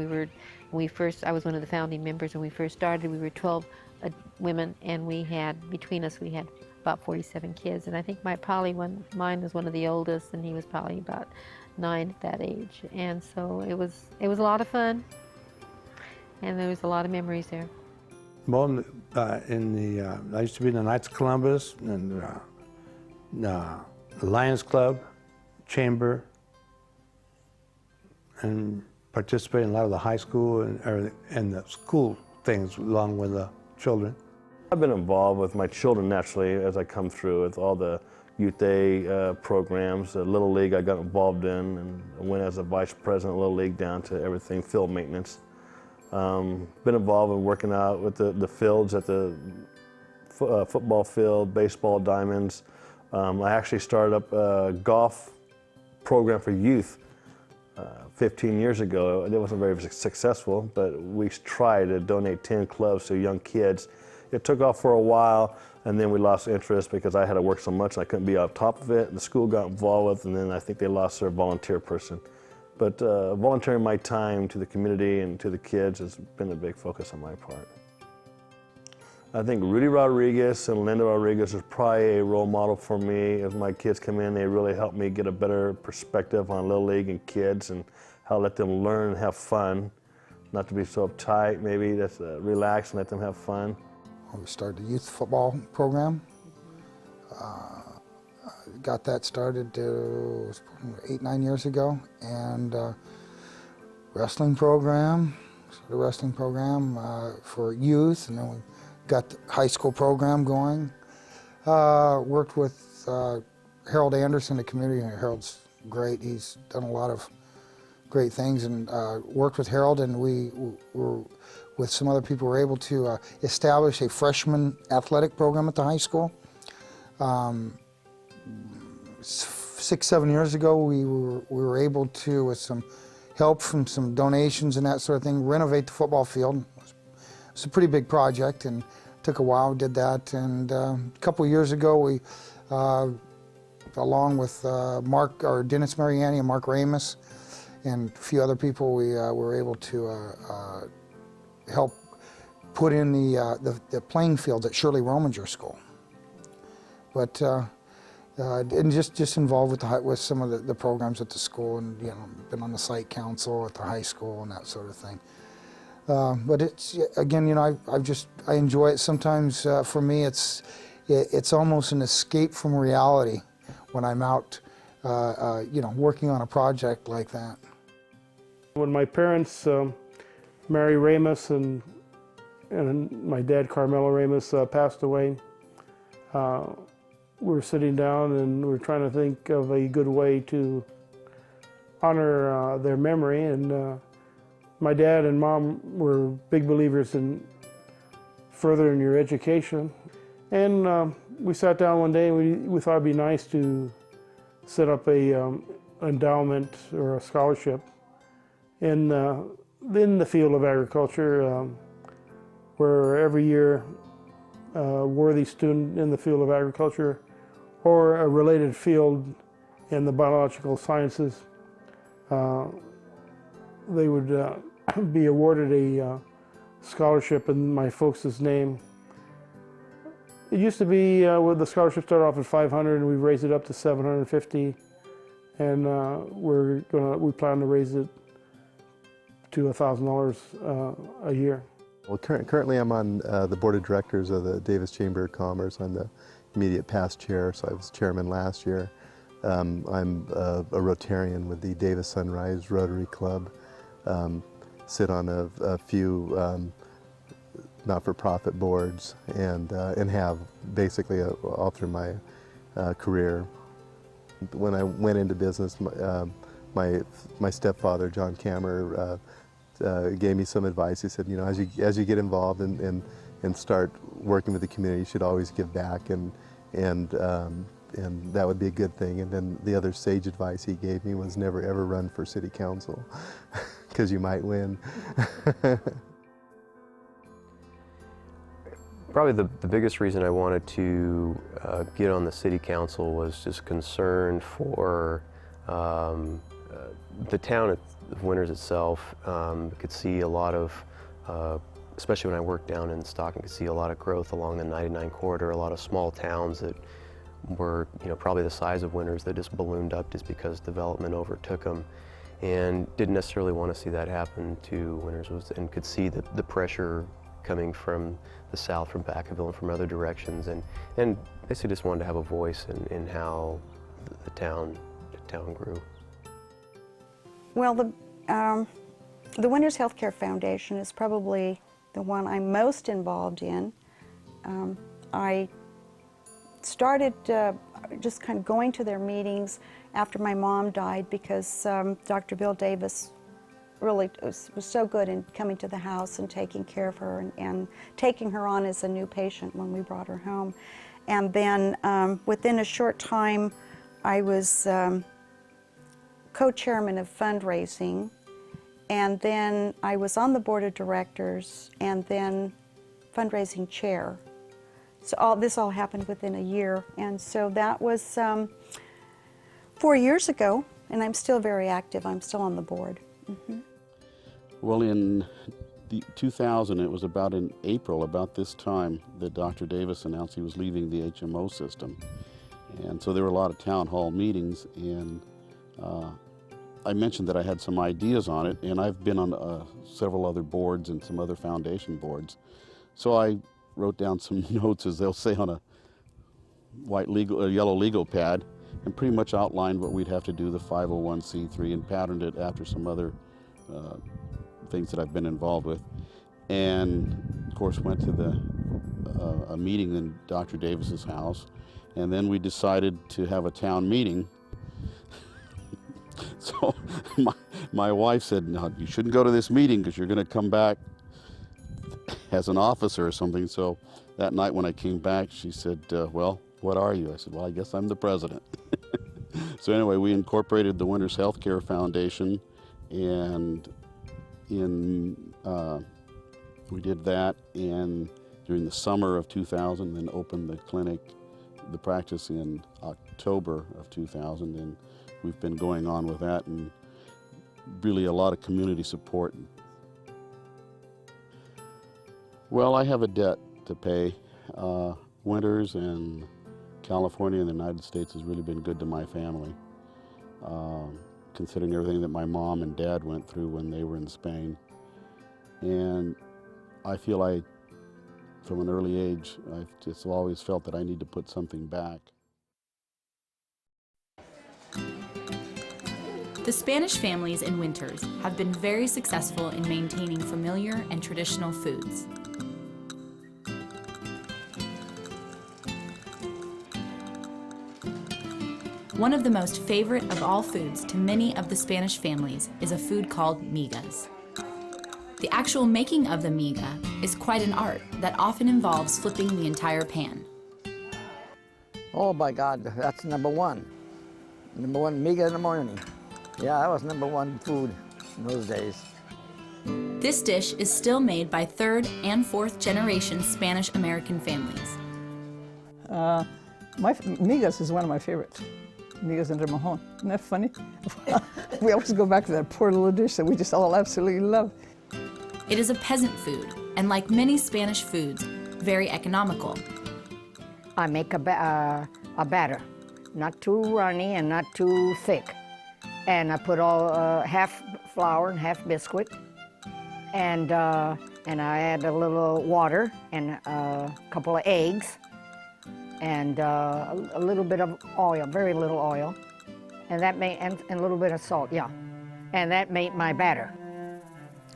I was one of the founding members. When we first started, we were 12 women, and between us we had about 47 kids. And I think mine was one of the oldest, and he was probably about 9 at that age. And so it was a lot of fun, and there was a lot of memories there. Well, I used to be in the Knights of Columbus and the Lions Club, Chamber, and participate in a lot of the high school and the school things along with the children. I've been involved with my children naturally as I come through with all the Youth Day programs. The Little League I got involved in and went as a vice president of Little League down to everything field maintenance. Been involved in working out with the fields at the football field, baseball diamonds. I actually started up a golf program for youth 15 years ago. It wasn't very successful, but we tried to donate 10 clubs to young kids. It took off for a while, and then we lost interest because I had to work so much and I couldn't be on top of it. The school got involved with, and then I think they lost their volunteer person. But volunteering my time to the community and to the kids has been a big focus on my part. I think Rudy Rodriguez and Linda Rodriguez is probably a role model for me. As my kids come in, they really help me get a better perspective on Little League and kids and how to let them learn and have fun. Not to be so uptight, maybe just relax and let them have fun. We started the youth football program. Got that started 8-9 years ago, and wrestling program. Started a wrestling program for youth, and then we got the high school program going. Worked with Harold Anderson, the community. Harold's great. He's done a lot of great things, and worked with Harold, and we were, with some other people, were able to establish a freshman athletic program at the high school. 6-7 years ago, we were able to, with some help from some donations and that sort of thing, renovate the football field. It's a pretty big project and took a while. We did that, and a couple of years ago, we, along with Dennis Mariani and Mark Ramus and a few other people, we were able to help put in the playing field at Shirley Rominger School. But and just involved with some of the programs at the school, and been on the site council at the high school and that sort of thing. But it's, again, I enjoy it. Sometimes for me, it's almost an escape from reality when I'm out, working on a project like that. When my parents, Mary Ramus and my dad, Carmelo Ramus, passed away, we were sitting down and we were trying to think of a good way to honor their memory. And my dad and mom were big believers in furthering your education. And we sat down one day and we thought it'd be nice to set up a endowment or a scholarship in the field of agriculture, where every year a worthy student in the field of agriculture or a related field in the biological sciences, they would be awarded a scholarship in my folks' name. It used to be where the scholarship started off at $500, and we raised it up to $750, and we plan to raise it to $1,000 a year. Well, currently I'm on the board of directors of the Davis Chamber of Commerce. I'm the immediate past chair, so I was chairman last year. I'm a Rotarian with the Davis Sunrise Rotary Club. Sit on a few not-for-profit boards and have basically all through my career. When I went into business, my stepfather, John Kammer, gave me some advice. He said, you know, as you get involved and start working with the community, you should always give back, and that would be a good thing. And then the other sage advice he gave me was never ever run for city council, because you might win. Probably the biggest reason I wanted to get on the city council was just concern for the town of Winters itself. Could see a lot of, especially when I worked down in Stockton, could see a lot of growth along the 99 corridor, a lot of small towns that were, you know, probably the size of Winters that just ballooned up just because development overtook them, and didn't necessarily want to see that happen to Winters, and could see the pressure coming from the south, from Vacaville and from other directions, and basically just wanted to have a voice in how the town grew. Well, the Winters Healthcare Foundation is probably the one I'm most involved in. I started just kind of going to their meetings after my mom died, because Dr. Bill Davis really was so good in coming to the house and taking care of her and taking her on as a new patient when we brought her home. And then within a short time, I was co-chairman of fundraising, and then I was on the board of directors, and then fundraising chair. So this all happened within a year, and so that was 4 years ago, and I'm still very active. I'm still on the board. Mm-hmm. Well, in 2000, it was about in April, about this time, that Dr. Davis announced he was leaving the HMO system. And so there were a lot of town hall meetings, and I mentioned that I had some ideas on it, and I've been on several other boards and some other foundation boards. So I wrote down some notes, as they'll say, on a yellow legal pad, and pretty much outlined what we'd have to do, the 501c3, and patterned it after some other things that I've been involved with. And of course went to a meeting in Dr. Davis's house, and then we decided to have a town meeting. So my wife said, no, you shouldn't go to this meeting because you're going to come back as an officer or something. So that night when I came back, she said, well, what are you? I said, well, I guess I'm the president. So anyway, we incorporated the Winters Healthcare Foundation, and we did that, and during the summer of 2000, then opened the clinic, the practice, in October of 2000, and we've been going on with that, and really a lot of community support. Well, I have a debt to pay. Winters and California and the United States has really been good to my family, considering everything that my mom and dad went through when they were in Spain. And I feel from an early age, I've just always felt that I need to put something back. The Spanish families in Winters have been very successful in maintaining familiar and traditional foods. One of the most favorite of all foods to many of the Spanish families is a food called migas. The actual making of the miga is quite an art that often involves flipping the entire pan. Oh my God, that's number one. Number one, miga in the morning. Yeah, that was number one food in those days. This dish is still made by third and fourth generation Spanish American families. Migas is one of my favorites. Migas and Ramon. Isn't that funny? We always go back to that poor little dish that we just all absolutely love. It is a peasant food, and like many Spanish foods, very economical. I make a batter, not too runny and not too thick. And I put all half flour and half biscuit, and and I add a little water and a couple of eggs and a little bit of oil, very little oil, and a little bit of salt, yeah. And that made my batter.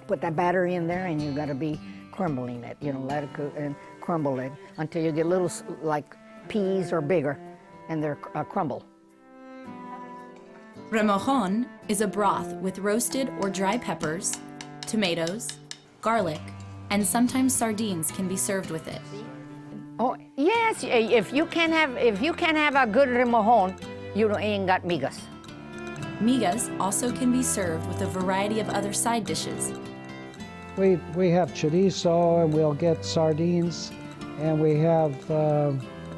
Put that batter in there, and you got to be crumbling it, let it cook and crumble it until you get little like peas or bigger, and they're crumble. Remojon is a broth with roasted or dry peppers, tomatoes, garlic, and sometimes sardines can be served with it. Oh yes, if you can't have a good remojon, you ain't got migas. Migas also can be served with a variety of other side dishes. We have chorizo, and we'll get sardines, and we have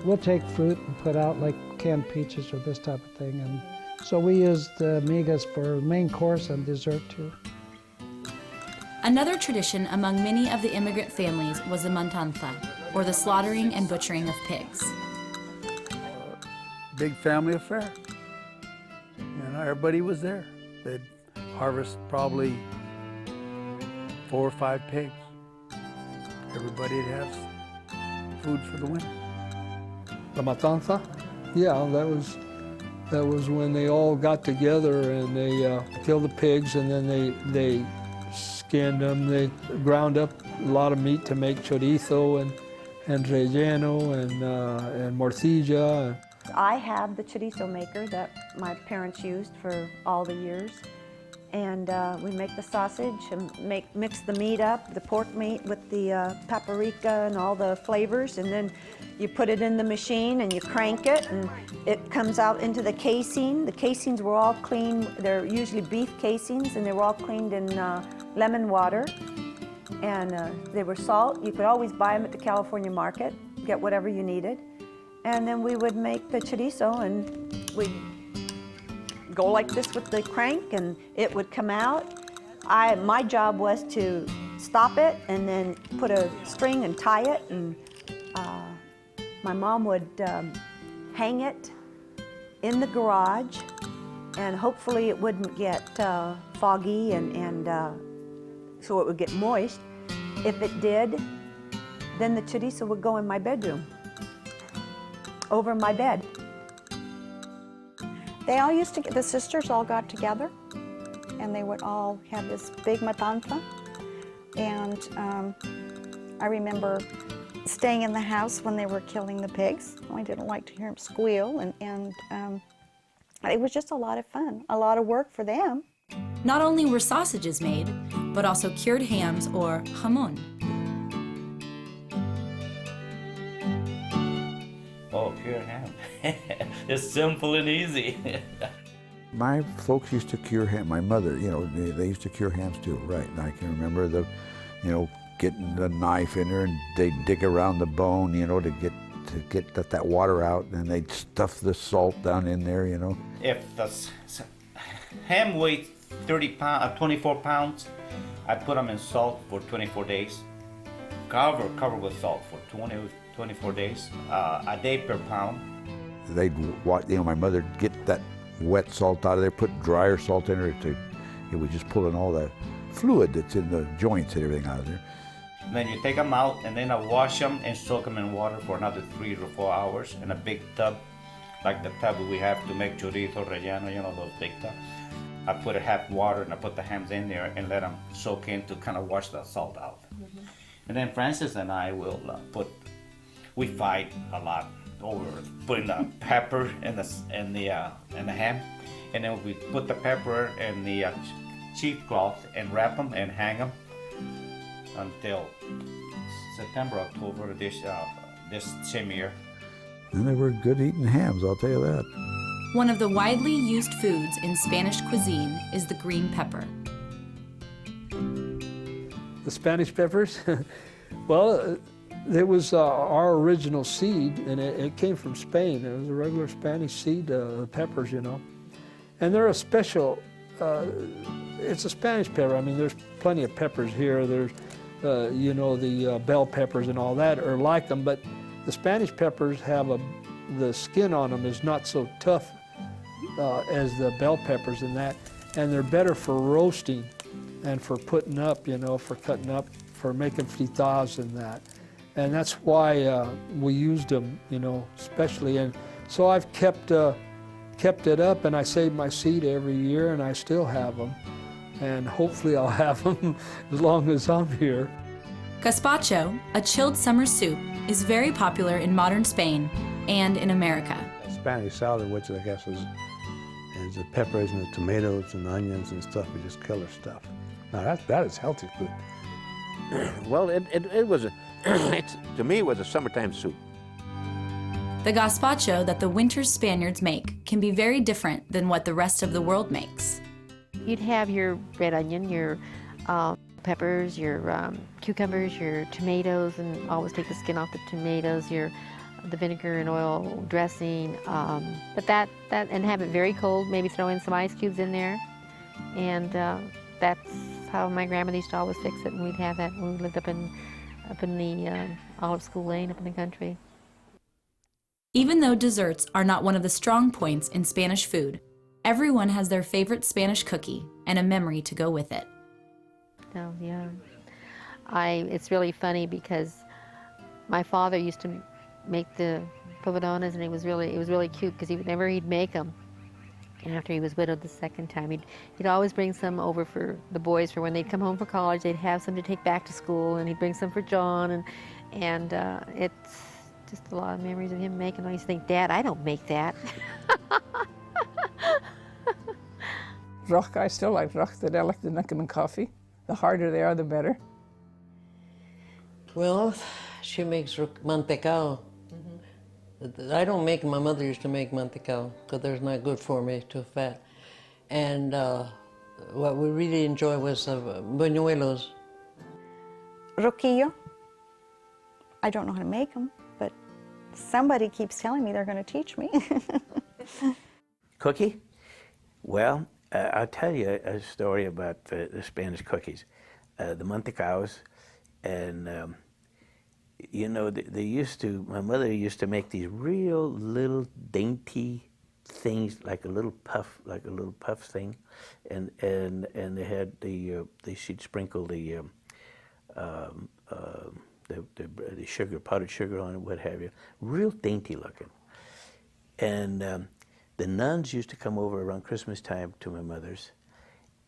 we'll take fruit and put out like canned peaches or this type of thing, and so we use the migas for main course and dessert too. Another tradition among many of the immigrant families was the matanza, or the slaughtering and butchering of pigs. Big family affair. Everybody was there. They'd harvest probably 4 or 5 pigs. Everybody'd have food for the winter. La matanza? Yeah, that was when they all got together and they killed the pigs, and then they skinned them. They ground up a lot of meat to make chorizo and relleno and morcilla. I have the chorizo maker that my parents used for all the years. And we make the sausage and mix the meat up, the pork meat with the paprika and all the flavors, and then you put it in the machine and you crank it, and it comes out into the casing. The casings were all clean. They're usually beef casings, and they were all cleaned in lemon water. And they were salt. You could always buy them at the California market, get whatever you needed. And then we would make the chorizo, and we'd go like this with the crank, and it would come out. My job was to stop it and then put a string and tie it, and my mom would hang it in the garage, and hopefully it wouldn't get foggy and so it would get moist. If it did, then the chorizo would go in my bedroom, over my bed. They all used to, the sisters all got together, and they would all have this big matanza. And I remember staying in the house when they were killing the pigs. I didn't like to hear them squeal, and it was just a lot of fun, a lot of work for them. Not only were sausages made, but also cured hams or jamon. Oh, cured ham. It's simple and easy. My folks used to cure ham. My mother, they used to cure hams too, right? And I can remember getting the knife in there, and they'd dig around the bone, to get that water out, and they'd stuff the salt down in there, If the ham weighs 24 pounds, I put them in salt for 24 days. Cover with salt for 24 days, a day per pound. They'd my mother'd get that wet salt out of there, put drier salt in there it was just pulling all the fluid that's in the joints and everything out of there. And then you take them out, and then I wash them and soak them in water for another 3 to 4 hours in a big tub, like the tub we have to make chorizo relleno, those big tubs. I put a half water and I put the hams in there and let them soak in to kind of wash the salt out. Mm-hmm. And then Francis and I will we fight a lot over putting the pepper in the ham, and then we put the pepper in the cheesecloth and wrap them and hang them until September, October this same year. And they were good eating hams, I'll tell you that. One of the widely used foods in Spanish cuisine is the green pepper. The Spanish peppers? Well, it was our original seed, and it came from Spain. It was a regular Spanish seed, peppers, And they're a special, it's a Spanish pepper. I mean, there's plenty of peppers here. There's, the bell peppers and all that are like them, but the Spanish peppers have the skin on them is not so tough as the bell peppers and that, and they're better for roasting and for putting up, for cutting up for making fritas and that. And that's why we used them, especially. And so I've kept it up, and I save my seed every year, and I still have them. And hopefully I'll have them as long as I'm here. Gazpacho, a chilled summer soup, is very popular in modern Spain and in America. Spanish salad, which I guess is the peppers and the tomatoes and the onions and stuff, is just killer stuff. Now that is healthy food. Well, it was to me it was a summertime soup. The gazpacho that the winter Spaniards make can be very different than what the rest of the world makes. You'd have your red onion, your peppers, your cucumbers, your tomatoes, and always take the skin off the tomatoes, the vinegar and oil dressing, but that and have it very cold, maybe throw in some ice cubes in there, and that's how my grandmother used to always fix it, and we'd have that when we lived up in the Olive School Lane up in the country. Even though desserts are not one of the strong points in Spanish food, everyone has their favorite Spanish cookie and a memory to go with it. Oh, yeah. It's really funny because my father used to make the povadonas, and it was really cute because whenever he'd make them, and after he was widowed the second time, he'd always bring some over for the boys for when they'd come home from college. They'd have some to take back to school, and he'd bring some for John, and it's just a lot of memories of him making. I used to think, Dad, I don't make that. Rock, I still like rock. I like the Nickerman coffee. The harder they are, the better. Well, she makes mantecao. I don't make, my mother used to make mantecao because they're not good for me, too fat. And what we really enjoy was buñuelos. Roquillo. I don't know how to make them, but somebody keeps telling me they're going to teach me. Cookie? Well, I'll tell you a story about the Spanish cookies, the mantecaos, and my mother used to make these real little dainty things, like a little puff thing, and they had she'd sprinkle the sugar, powdered sugar on it, what have you, real dainty looking, and the nuns used to come over around Christmas time to my mother's,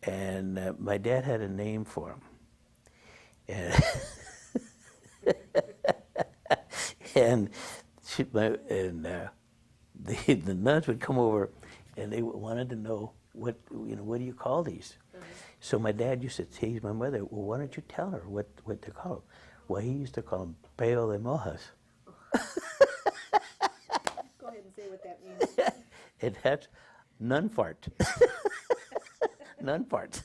and my dad had a name for them. And the nuns would come over, and they wanted to know what do you call these? So my dad used to tease my mother. Well, why don't you tell her what they call them? Well, he used to call them peo de mojas. Go ahead and say what that means. And that's nun fart. Nun fart.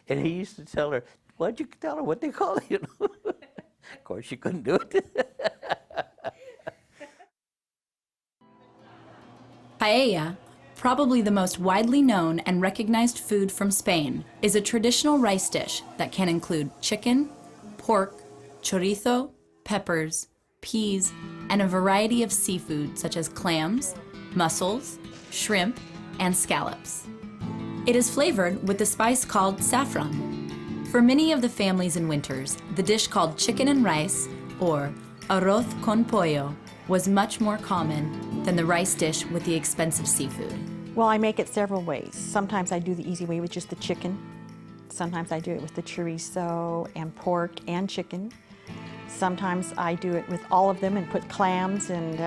And he used to tell her, why'd you tell her what they call it? Of course, she couldn't do it. Paella, probably the most widely known and recognized food from Spain, is a traditional rice dish that can include chicken, pork, chorizo, peppers, peas, and a variety of seafood such as clams, mussels, shrimp, and scallops. It is flavored with the spice called saffron. For many of the families in winters, the dish called chicken and rice, or arroz con pollo, was much more common than the rice dish with the expensive seafood. Well, I make it several ways. Sometimes I do the easy way with just the chicken. Sometimes I do it with the chorizo and pork and chicken. Sometimes I do it with all of them and put clams and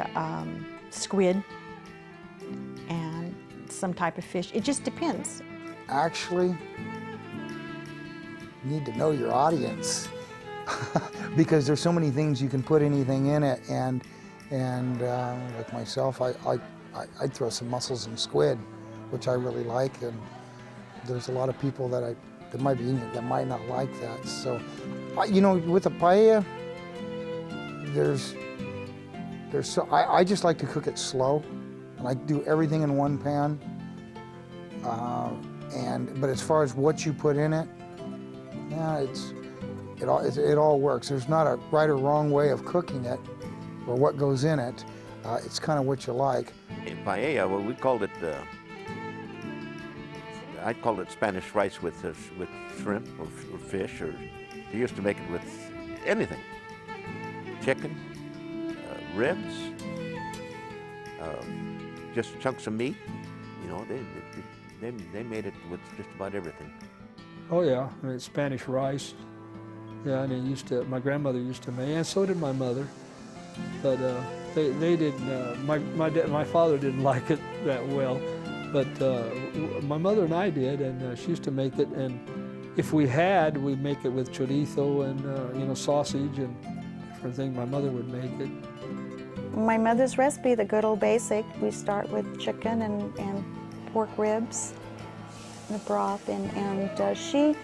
squid and some type of fish. It just depends. Actually, you need to know your audience because there's so many things you can put anything in it, and like myself, I'd throw some mussels and squid, which I really like, and there's a lot of people that might be eating it that might not like that. So, with a paella, I just like to cook it slow, and I do everything in one pan. But as far as what you put in it, yeah, it all works. There's not a right or wrong way of cooking it, or what goes in it. It's kind of what you like. In paella, well, we called it. I called it Spanish rice with shrimp or fish, or He used to make it with anything. Chicken, ribs, just chunks of meat. You know, they made it with just about everything. Oh yeah, I mean, Spanish rice. Yeah, and my grandmother used to make, and so did my mother. But they didn't. My father didn't like it that well, but my mother and I did, and she used to make it. And if we had, we'd make it with chorizo and sausage and different things. My mother would make it. My mother's recipe, the good old basic, we start with chicken and pork ribs, the broth, and she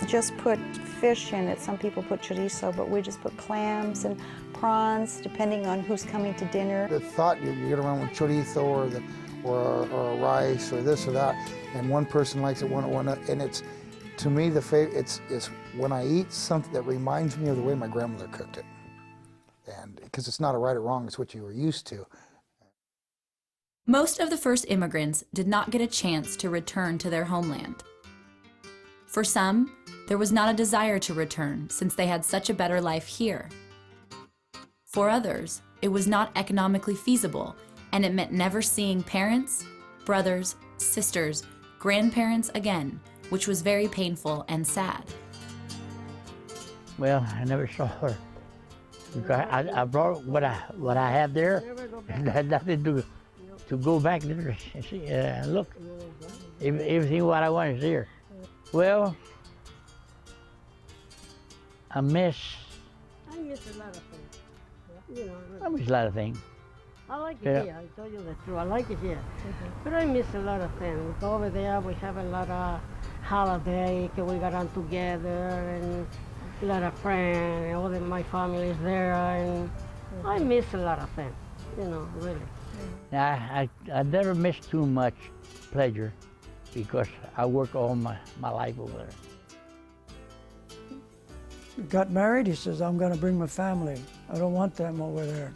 just put fish in it. Some people put chorizo, but we just put clams and prawns, depending on who's coming to dinner. The thought you get around with chorizo or rice or this or that, and one person likes it, and it's, to me, it's when I eat something that reminds me of the way my grandmother cooked it. And because it's not a right or wrong, it's what you were used to. Most of the first immigrants did not get a chance to return to their homeland. For some, there was not a desire to return since they had such a better life here. For others, it was not economically feasible, and it meant never seeing parents, brothers, sisters, grandparents again, which was very painful and sad. Well, I never saw her. I brought what I have there, and had nothing to go back there and see, look. Everything what I want is there. Well, I miss a lot of things. I miss a lot of things. I like it here, I told you the truth. I like it here. But I miss a lot of things. Over there we have a lot of holiday, we got on together, and a lot of friends, and all my family is there, and I miss a lot of things, really. I never miss too much pleasure because I work all my life over there. Got married, he says, I'm going to bring my family. I don't want them over there.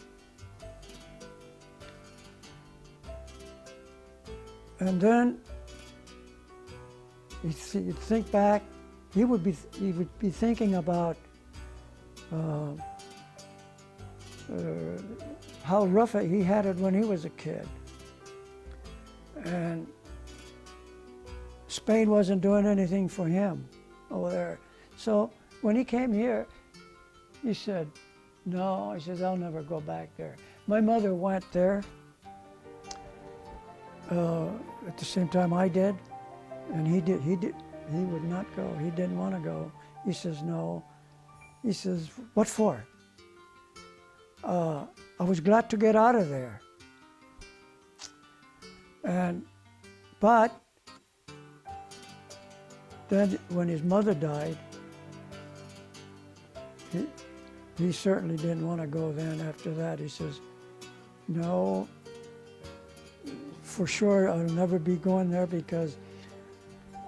And then you'd think back, he would be thinking about how rough he had it when he was a kid. And Spain wasn't doing anything for him over there. So when he came here, he said, no, he says, I'll never go back there. My mother went there at the same time I did, and he would not go. He didn't want to go. He says, no. He says, what for? I was glad to get out of there. But then when his mother died, he certainly didn't want to go then after that. He says, no, for sure I'll never be going there because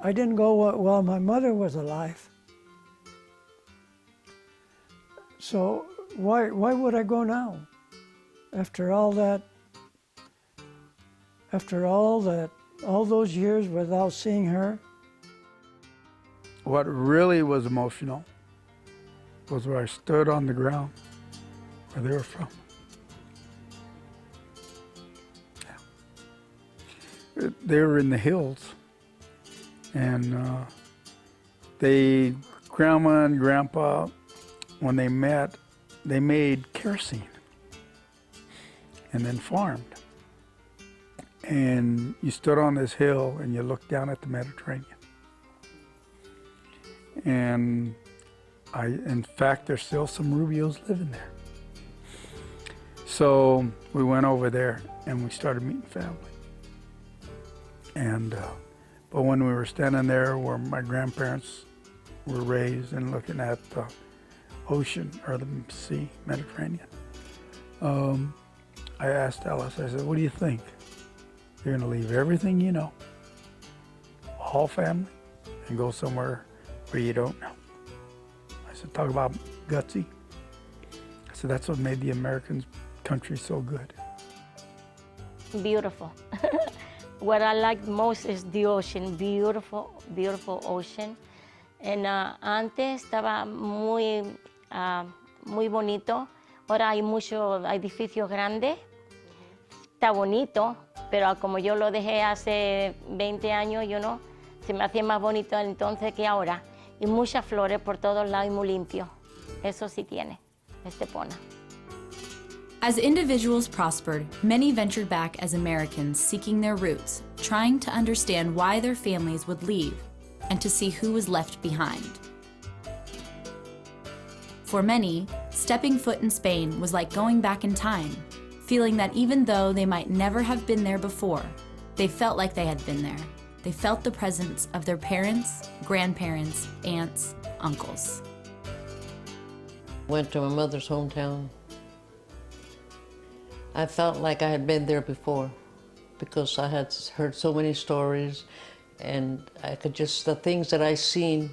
I didn't go while my mother was alive. So why would I go now? After all those years without seeing her? What really was emotional was where I stood on the ground where they were from. Yeah. They were in the hills, and Grandma and Grandpa, when they met, they made kerosene and then farmed. And you stood on this hill and you looked down at the Mediterranean. And in fact, there's still some Rubios living there. So we went over there and we started meeting family. And, but when we were standing there where my grandparents were raised and looking at the ocean or the sea, Mediterranean, I asked Ellis, I said, what do you think? You're gonna leave everything you know, all family, and go somewhere where you don't know. I said, talk about gutsy. I said, that's what made the American country so good. Beautiful. What I like most is the ocean, beautiful, beautiful ocean. Antes estaba muy bonito. Ahora hay muchos edificios grandes. Está bonito, pero como yo lo dejé hace 20 años, se me hacía más bonito entonces que ahora. Y muchas flores por todos lados y muy limpio. Eso sí tiene, Estepona. As individuals prospered, many ventured back as Americans seeking their roots, trying to understand why their families would leave and to see who was left behind. For many, stepping foot in Spain was like going back in time, feeling that even though they might never have been there before, they felt like they had been there. They felt the presence of their parents, grandparents, aunts, uncles. Went to my mother's hometown. I felt like I had been there before because I had heard so many stories, and I could just, the things that I seen,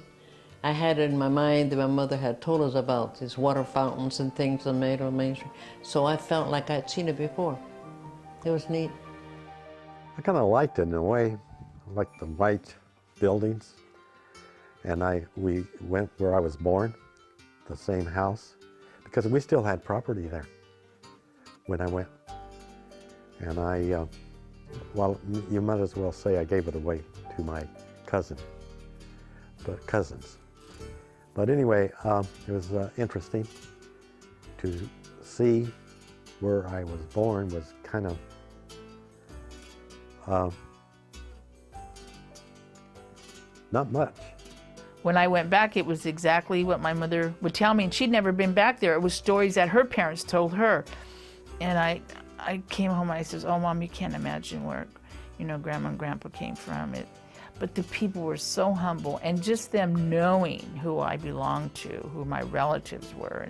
I had in my mind that my mother had told us about, these water fountains and things that made on Main Street. So I felt like I'd seen it before. It was neat. I kind of liked it in a way. I liked the white buildings. And we went where I was born, the same house, because we still had property there when I went. And well, you might as well say I gave it away to my cousins. But anyway, it was interesting to see where I was born. Was kind of not much. When I went back, it was exactly what my mother would tell me, and she'd never been back there. It was stories that her parents told her. And I came home and I says, "Oh, Mom, you can't imagine where, Grandma and Grandpa came from." But the people were so humble, and just them knowing who I belonged to, who my relatives were,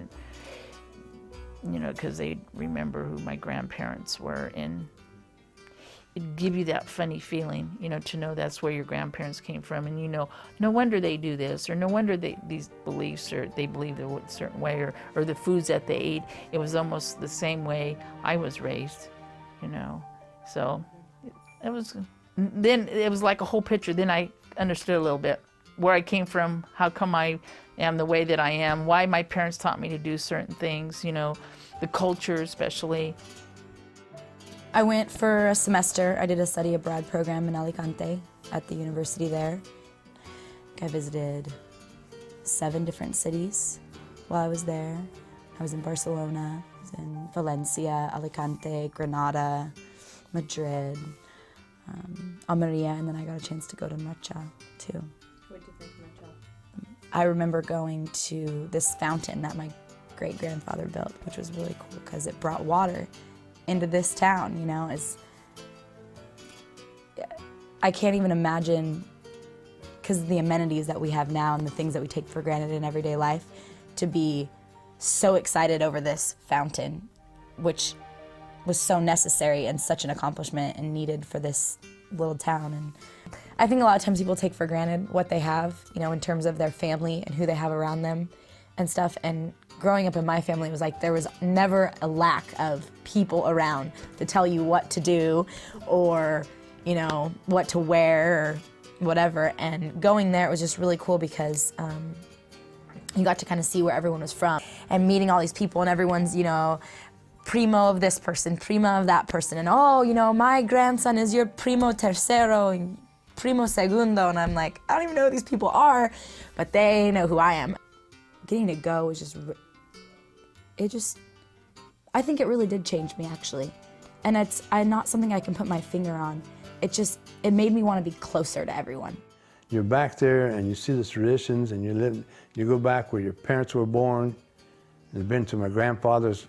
and because they remember who my grandparents were, and it'd give you that funny feeling, to know that's where your grandparents came from, and no wonder they do this, or no wonder these beliefs, or they believe a certain way, or the foods that they ate, it was almost the same way I was raised, So then it was like a whole picture. Then I understood a little bit where I came from, how come I am the way that I am, why my parents taught me to do certain things, the culture especially. I went for a semester. I did a study abroad program in Alicante at the university there. I visited 7 different cities while I was there. I was in Barcelona, I was in Valencia, Alicante, Granada, Madrid, Almeria, and then I got a chance to go to Murcia too. What did you think of Murcia? I remember going to this fountain that my great-grandfather built, which was really cool because it brought water into this town, I can't even imagine, because of the amenities that we have now and the things that we take for granted in everyday life, to be so excited over this fountain, which was so necessary and such an accomplishment and needed for this little town. And I think a lot of times people take for granted what they have, in terms of their family and who they have around them and stuff. And growing up in my family, it was like there was never a lack of people around to tell you what to do or, what to wear or whatever. And going there, it was just really cool because you got to kind of see where everyone was from and meeting all these people, and everyone's, primo of this person, prima of that person, and my grandson is your primo tercero and primo segundo, and I'm like, I don't even know who these people are, but they know who I am. Getting to go was I think it really did change me, actually. And it's not something I can put my finger on. It made me want to be closer to everyone. You're back there and you see the traditions, and you go back where your parents were born. I've been to my grandfather's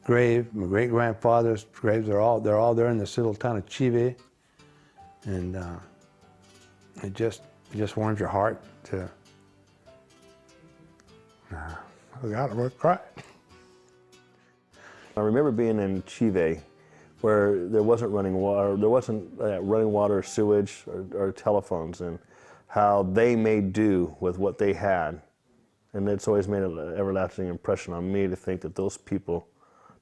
grave, my great-grandfather's graves. They're all there in this little town of Chive. And it just warms your heart to, God, I'm crying. I remember being in Chive, where there wasn't running water, sewage, or telephones, and how they made do with what they had. And it's always made an everlasting impression on me to think that those people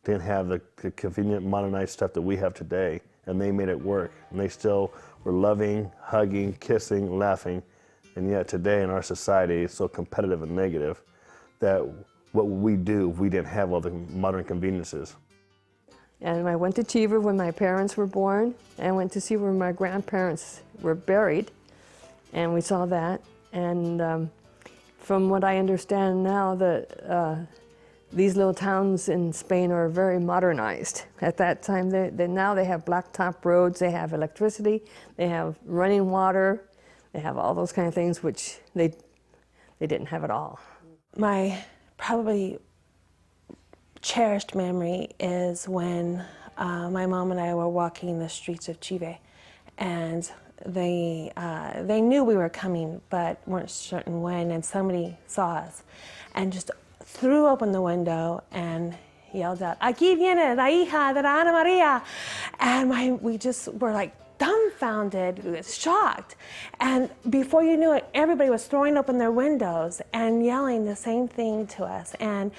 didn't have the convenient, modernized stuff that we have today, and they made it work. And they still were loving, hugging, kissing, laughing, And yet today in our society, it's so competitive and negative that what would we do if we didn't have all the modern conveniences? And I went to Cheever when my parents were born, and went to see where my grandparents were buried, and we saw that. And from what I understand now, that these little towns in Spain are very modernized. At that time, now they have blacktop roads, they have electricity, they have running water, they have all those kind of things, which they didn't have at all. My probably cherished memory is when my mom and I were walking the streets of Chive, and they knew we were coming but weren't certain when, and somebody saw us and just threw open the window and yelled out, "Aquí viene la hija de la Ana Maria," and we just were like dumbfounded, shocked. And before you knew it, everybody was throwing open their windows and yelling the same thing to us. And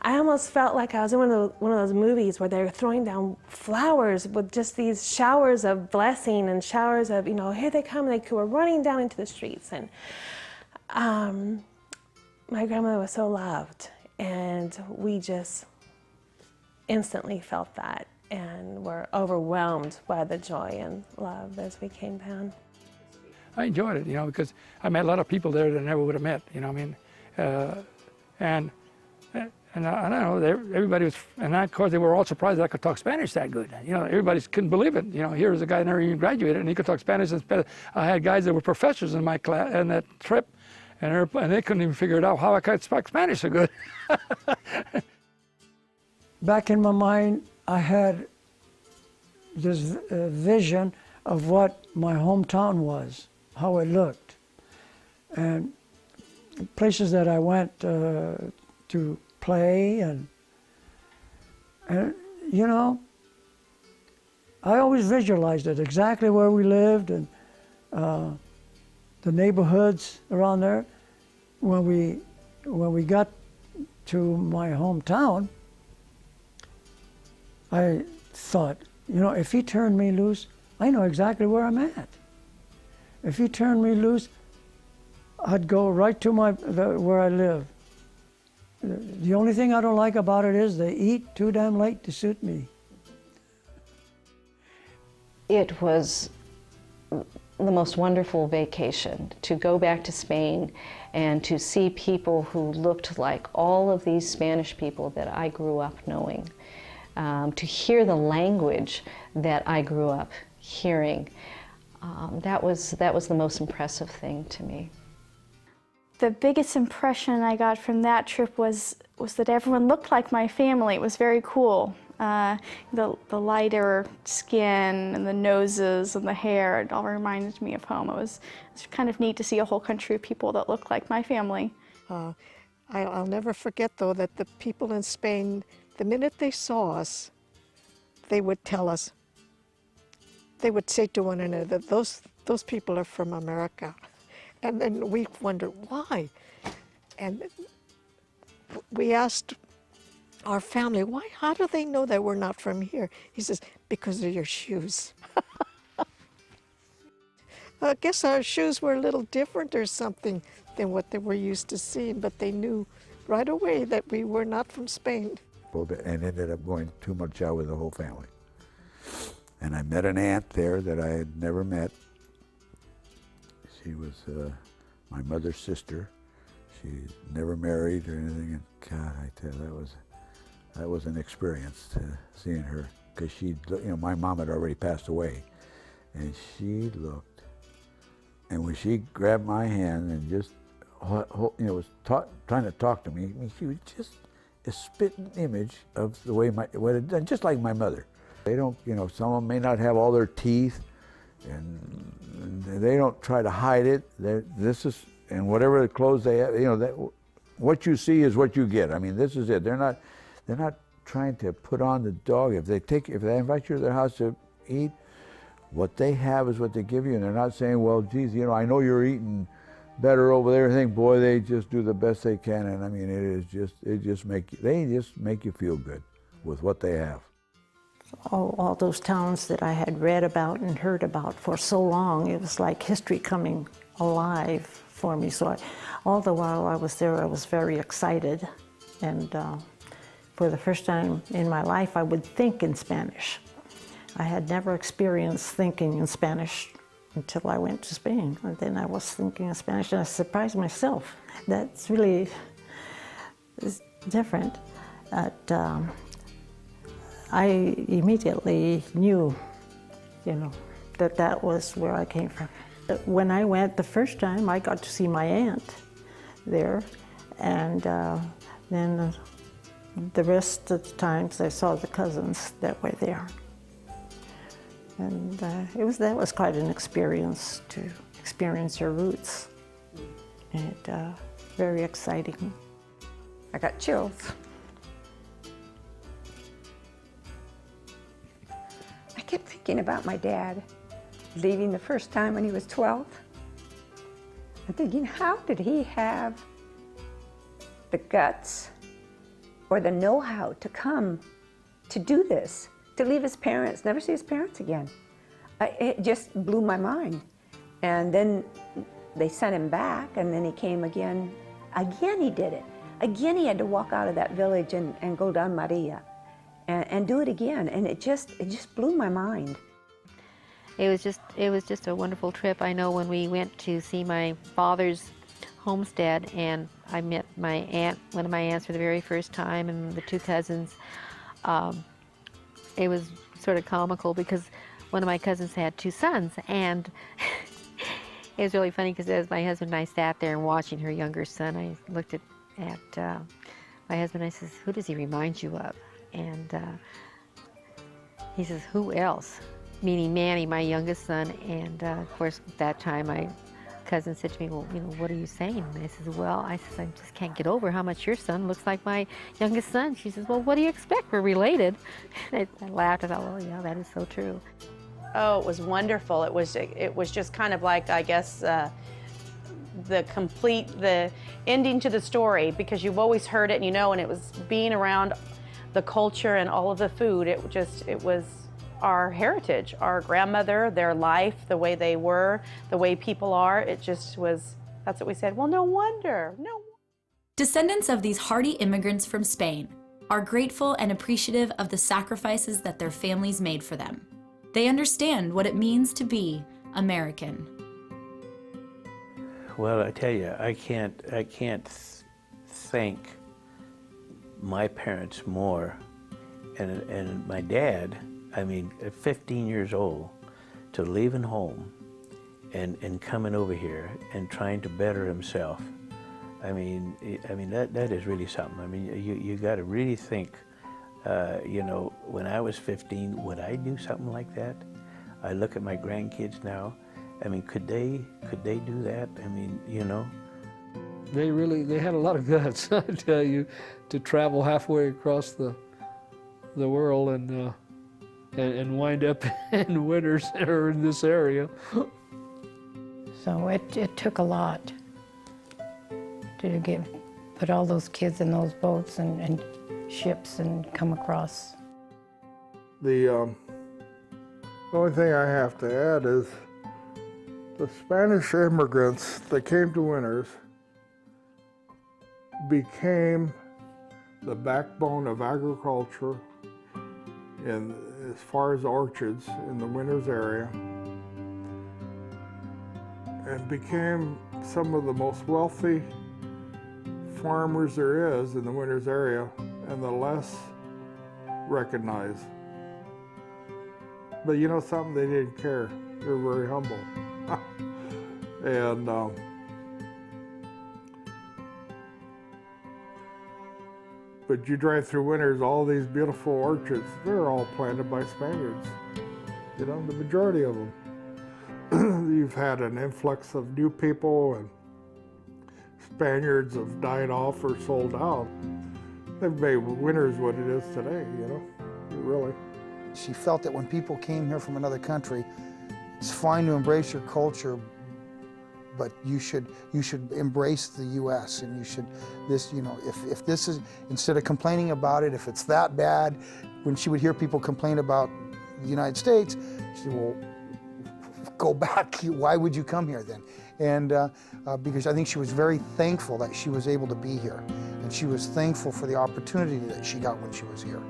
I almost felt like I was in one of those movies where they were throwing down flowers with just these showers of blessing and showers of, here they come, and they were running down into the streets. And my grandmother was so loved, and we just instantly felt that, and were overwhelmed by the joy and love as we came down. I enjoyed it, because I met a lot of people there that I never would have met, and I don't know, everybody was, and of course they were all surprised that I could talk Spanish that good. Everybody couldn't believe it. Here was a guy that never even graduated, and he could talk Spanish. I had guys that were professors in my class, in that trip, and they couldn't even figure it out how I could speak Spanish so good. Back in my mind, I had this vision of what my hometown was, how it looked, and places that I went to play, and I always visualized it, exactly where we lived, and the neighborhoods around there. When we got to my hometown, I thought, if he turned me loose, I know exactly where I'm at. If he turned me loose, I'd go right to where I live. The only thing I don't like about it is they eat too damn late to suit me. It was the most wonderful vacation to go back to Spain and to see people who looked like all of these Spanish people that I grew up knowing. To hear the language that I grew up hearing, that was the most impressive thing to me. The biggest impression I got from that trip was that everyone looked like my family. It was very cool. The lighter skin and the noses and the hair, it all reminded me of home. It was kind of neat to see a whole country of people that looked like my family. I'll never forget, though, that the people in Spain, the minute they saw us, they would tell us, they would say to one another, those people are from America. And then we wondered why. And we asked our family, why? How do they know that we're not from here? He says, because of your shoes. I guess our shoes were a little different or something than what they were used to seeing, but they knew right away that we were not from Spain. And ended up going to Marchal with the whole family. And I met an aunt there that I had never met. She was my mother's sister. She never married or anything, and God, I tell you, that was an experience seeing her, because my mom had already passed away, and she looked, and when she grabbed my hand and just was trying to talk to me, she was just a spitting image of the way just like my mother. They don't, some of them may not have all their teeth, and they don't try to hide it. And whatever the clothes they have, what you see is what you get. I mean, this is it. They're not trying to put on the dog. If they invite you to their house to eat, what they have is what they give you, and they're not saying, well, geez, I know you're eating better over there. I think, boy, they just do the best they can, and I mean, they just make you feel good with what they have. All those towns that I had read about and heard about for so long, it was like history coming alive for me. So all the while I was there, I was very excited. And for the first time in my life, I would think in Spanish. I had never experienced thinking in Spanish until I went to Spain. And then I was thinking in Spanish, and I surprised myself. That's really different. I immediately knew, that was where I came from. When I went the first time, I got to see my aunt there, and then the rest of the times I saw the cousins that were there. And that was quite an experience to experience your roots, and very exciting. I got chills. I kept thinking about my dad leaving the first time when he was 12. I'm thinking, how did he have the guts or the know-how to come to do this, to leave his parents, never see his parents again? It just blew my mind. And then they sent him back, and then he came again. Again he did it. Again he had to walk out of that village and go down Maria and do it again. And it just blew my mind. It was just a wonderful trip. I know when we went to see my father's homestead, and I met my aunt, one of my aunts, for the very first time, and the two cousins. It was sort of comical because one of my cousins had two sons, and it was really funny because as my husband and I sat there and watching her younger son, I looked at my husband and I says, "Who does he remind you of?" And he says, "Who else?" Meaning Manny, my youngest son. And of course, at that time, my cousin said to me, "Well, what are you saying?" And I said, "Well, I just can't get over how much your son looks like my youngest son." She says, "Well, what do you expect? We're related." And I laughed. I thought, well, yeah, that is so true. Oh, it was wonderful. It was just kind of like, I guess, the ending to the story, because you've always heard it, and and it was being around the culture and all of the food. It was our heritage, our grandmother, their life, the way they were, the way people are. It just was, that's what we said. Well, no wonder, no. Descendants of these hardy immigrants from Spain are grateful and appreciative of the sacrifices that their families made for them. They understand what it means to be American. Well, I tell you, I can't thank my parents more, and my dad. I mean, at 15 years old, to leaving home and coming over here and trying to better himself. I mean that is really something. I mean, you got to really think. When I was 15, would I do something like that? I look at my grandkids now. I mean, could they do that? I mean, They had a lot of guts, I tell you, to travel halfway across the world and wind up in winters or in this area. So it took a lot to put all those kids in those boats and ships and come across. The only thing I have to add is the Spanish immigrants that came to Winters became the backbone of agriculture and as far as orchards in the Winters area, and became some of the most wealthy farmers there is in the Winters area, and the less recognized. But something, they didn't care. They were very humble. And but you drive through Winters, all these beautiful orchards, they're all planted by Spaniards. The majority of them. You've had an influx of new people, and Spaniards have died off or sold out. They've made Winters what it is today, really. She felt that when people came here from another country, it's fine to embrace your culture, but you should embrace the U.S. and you should, if this is, instead of complaining about it, if it's that bad, when she would hear people complain about the United States, she said, well, go back. Why would you come here then? And because I think she was very thankful that she was able to be here. And she was thankful for the opportunity that she got when she was here.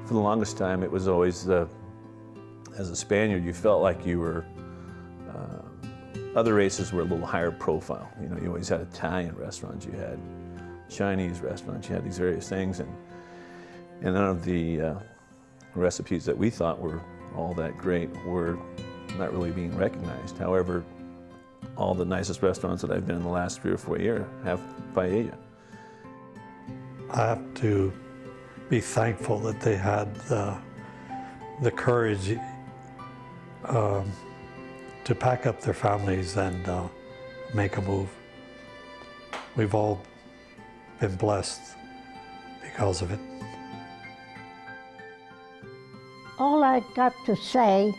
For the longest time, it was always, as a Spaniard, you felt like you were, other races were a little higher profile. You know, you always had Italian restaurants, you had Chinese restaurants, you had these various things, and none of the recipes that we thought were all that great were not really being recognized. However, all the nicest restaurants that I've been in the last 3 or 4 years have paella. I have to be thankful that they had the courage to pack up their families and make a move. We've all been blessed because of it. All I got to say,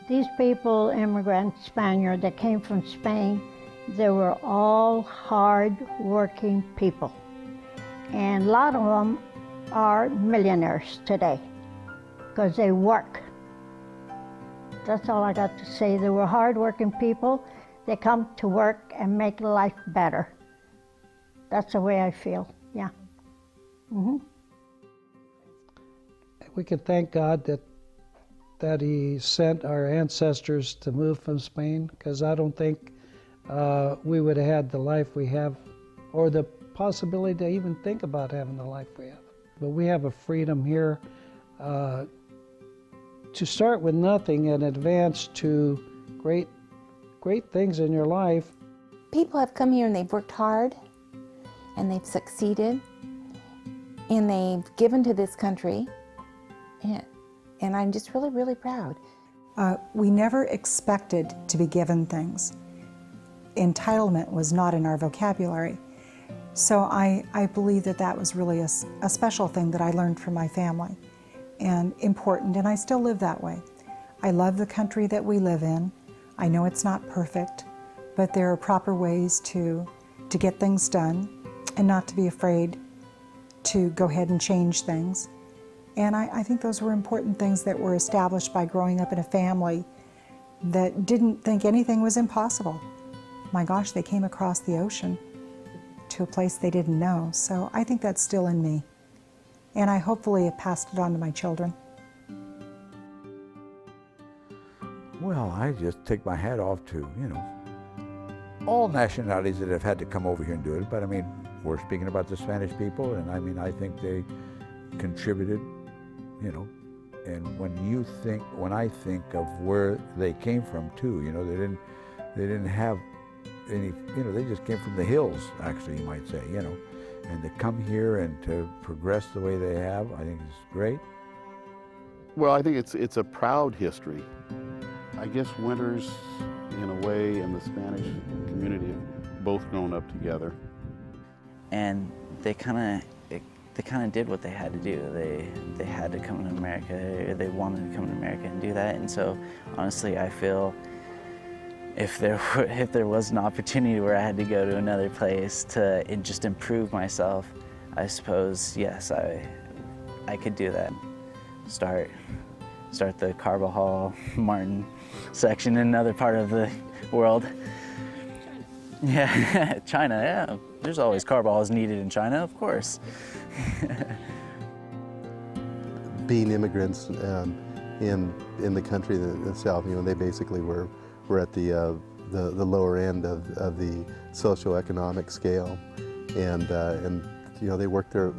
these people, immigrants, Spaniards that came from Spain, they were all hard-working people. And a lot of them are millionaires today because they work. That's all I got to say. They were hard-working people. They come to work and make life better. That's the way I feel, yeah. Mm-hmm. We can thank God that He sent our ancestors to move from Spain, because I don't think we would have had the life we have, or the possibility to even think about having the life we have. But we have a freedom here to start with nothing and advance to great things in your life. People have come here and they've worked hard and they've succeeded and they've given to this country, and I'm just really, really proud. We never expected to be given things. Entitlement was not in our vocabulary. So I believe that was really a special thing that I learned from my family, and important, and I still live that way. I love the country that we live in. I know it's not perfect, but there are proper ways to get things done and not to be afraid to go ahead and change things. And I think those were important things that were established by growing up in a family that didn't think anything was impossible. My gosh, they came across the ocean to a place they didn't know. So I think that's still in me. And I hopefully have passed it on to my children. Well, I just take my hat off to, all nationalities that have had to come over here and do it. But I mean, we're speaking about the Spanish people, and I mean, I think they contributed, and when I think of where they came from too, they didn't have any, they just came from the hills, actually, you might say, and to come here and to progress the way they have, I think is great. Well, I think it's a proud history. I guess Winters, in a way, and the Spanish community have both grown up together. And they kind of did what they had to do. They had to come to America. They wanted to come to America and do that. And so, honestly, I feel if there was an opportunity where I had to go to another place to just improve myself, I suppose, yes, I could do that. Start the Carbajal Martin section in another part of the world. Yeah, China, yeah. There's always Carbajals needed in China, of course. Being immigrants in the country itself, they basically were at the lower end of the socioeconomic scale, and they worked their,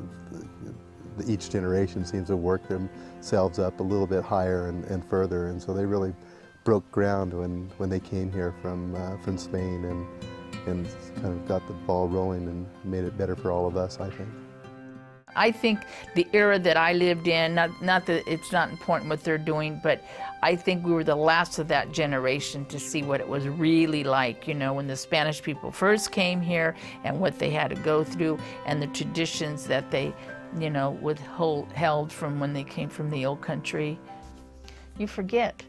each generation seems to work themselves up a little bit higher and further, and so they really broke ground when they came here from Spain and kind of got the ball rolling and made it better for all of us, I think. I think the era that I lived in, not that it's not important what they're doing, but I think we were the last of that generation to see what it was really like, when the Spanish people first came here and what they had to go through and the traditions that they, held from when they came from the old country. You forget.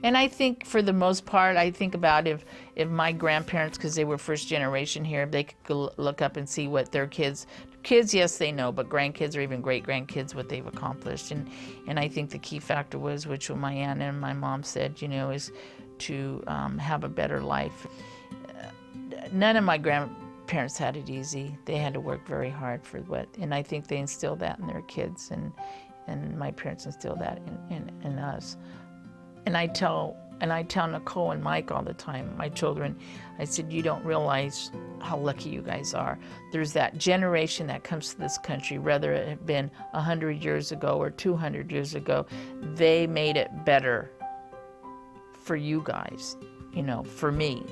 And I think for the most part, I think about if my grandparents, because they were first generation here, they could go look up and see what their kids Kids, yes, they know, but grandkids or even great-grandkids, what they've accomplished. And I think the key factor was, which my aunt and my mom said, you know, is to have a better life. None of my grandparents had it easy. They had to work very hard for and I think they instilled that in their kids, and my parents instilled that in us. And I tell Nicole and Mike all the time, my children, I said, you don't realize how lucky you guys are. There's that generation that comes to this country, whether it had been 100 years ago or 200 years ago, they made it better for you guys, you know, for me,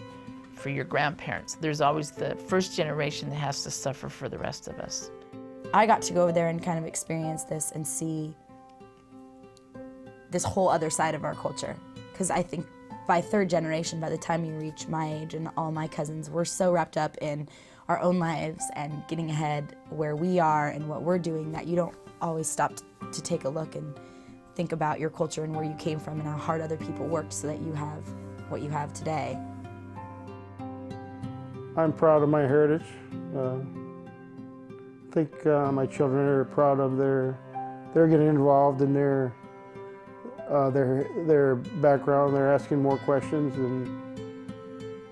for your grandparents. There's always the first generation that has to suffer for the rest of us. I got to go over there and kind of experience this and see this whole other side of our culture. Because I think by third generation, by the time you reach my age and all my cousins, we're so wrapped up in our own lives and getting ahead where we are and what we're doing that you don't always stop to take a look and think about your culture and where you came from and how hard other people worked so that you have what you have today. I'm proud of my heritage. I think my children are proud of they're getting involved in their background. They're asking more questions,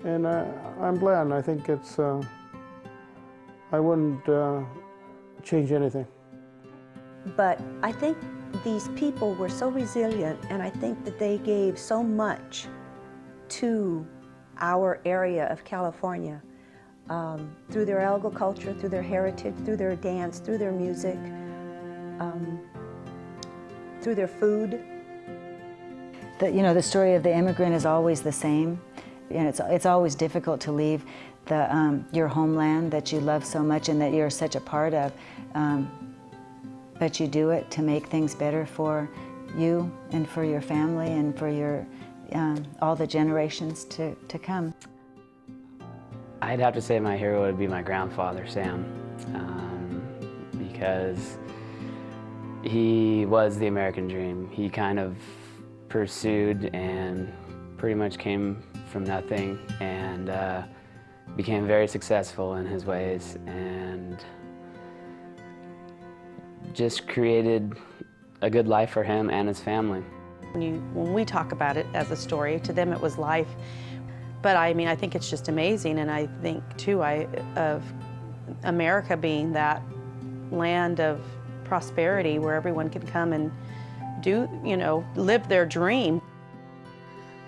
and I'm glad. And I think it's I wouldn't change anything. But I think these people were so resilient, and I think that they gave so much to our area of California through their agriculture, through their heritage, through their dance, through their music, through their food. The story of the immigrant is always the same. It's always difficult to leave your homeland that you love so much and that you're such a part of. But you do it to make things better for you and for your family and for your all the generations to come. I'd have to say my hero would be my grandfather, Sam, because he was the American dream. He kind of pursued and pretty much came from nothing and became very successful in his ways and just created a good life for him and his family. When we talk about it as a story, to them it was life. But I mean, I think it's just amazing, and I think too of America being that land of prosperity where everyone can come and do, live their dream.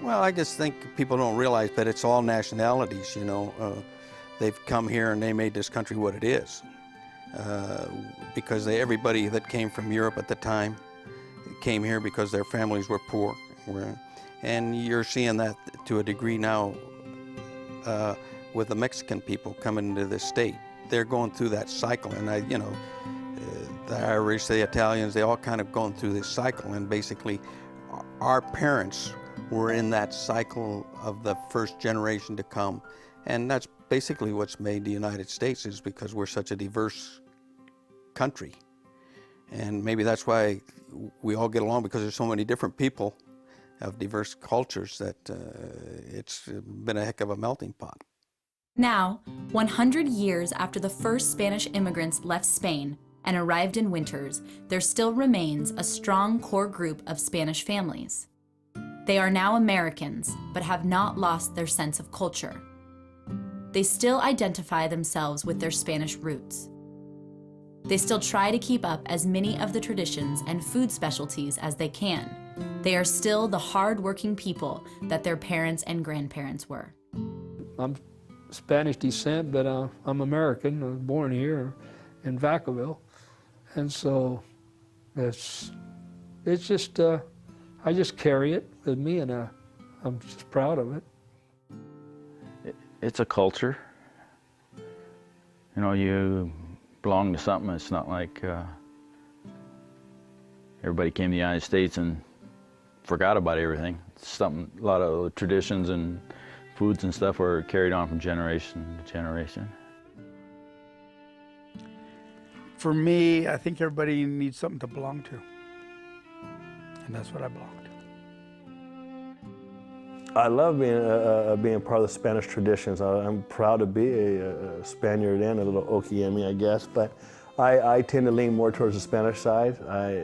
Well, I just think people don't realize that it's all nationalities, they've come here and they made this country what it is. Because everybody that came from Europe at the time came here because their families were poor. And you're seeing that to a degree now with the Mexican people coming into this state. They're going through that cycle, and the Irish, the Italians, they all kind of going through this cycle, and basically our parents were in that cycle of the first generation to come. And that's basically what's made the United States, is because we're such a diverse country. And maybe that's why we all get along, because there's so many different people of diverse cultures that it's been a heck of a melting pot. Now, 100 years after the first Spanish immigrants left Spain and arrived in Winters, there still remains a strong core group of Spanish families. They are now Americans, but have not lost their sense of culture. They still identify themselves with their Spanish roots. They still try to keep up as many of the traditions and food specialties as they can. They are still the hard-working people that their parents and grandparents were. I'm Spanish descent, but I'm American. I was born here in Vacaville. And so it's just, I just carry it with me, and I'm just proud of it. It's a culture. You belong to something. It's not like everybody came to the United States and forgot about everything. It's something, a lot of traditions and foods and stuff are carried on from generation to generation. For me, I think everybody needs something to belong to. And that's what I belong to. I love being part of the Spanish traditions. I'm proud to be a Spaniard and a little Okiemi, I guess. But I tend to lean more towards the Spanish side.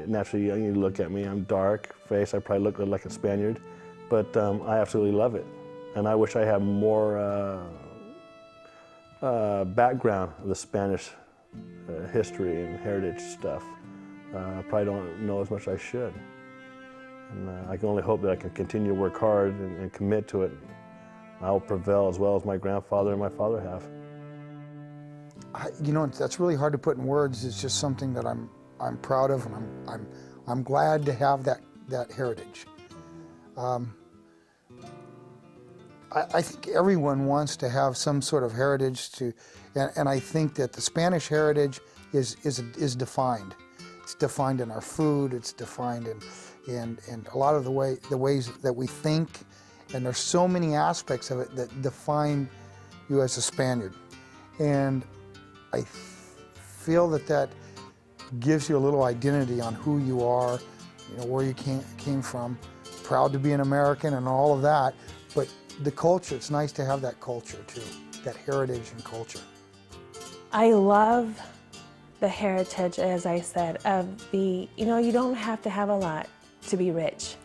Naturally, you look at me, I'm dark face, I probably look like a Spaniard, but I absolutely love it. And I wish I had more background of the Spanish history and heritage stuff. I probably don't know as much as I should. And I can only hope that I can continue to work hard and commit to it. I will prevail as well as my grandfather and my father have. You know, that's really hard to put in words. It's just something that I'm proud of, and I'm glad to have that heritage. I think everyone wants to have some sort of heritage and I think that the Spanish heritage is defined. It's defined in our food. It's defined in a lot of the ways that we think, and there's so many aspects of it that define you as a Spaniard. And I feel that gives you a little identity on who you are, you know, where you came from, proud to be an American and all of that, but the culture, it's nice to have that culture too, that heritage and culture. I love the heritage, as I said, of you know, you don't have to have a lot to be rich.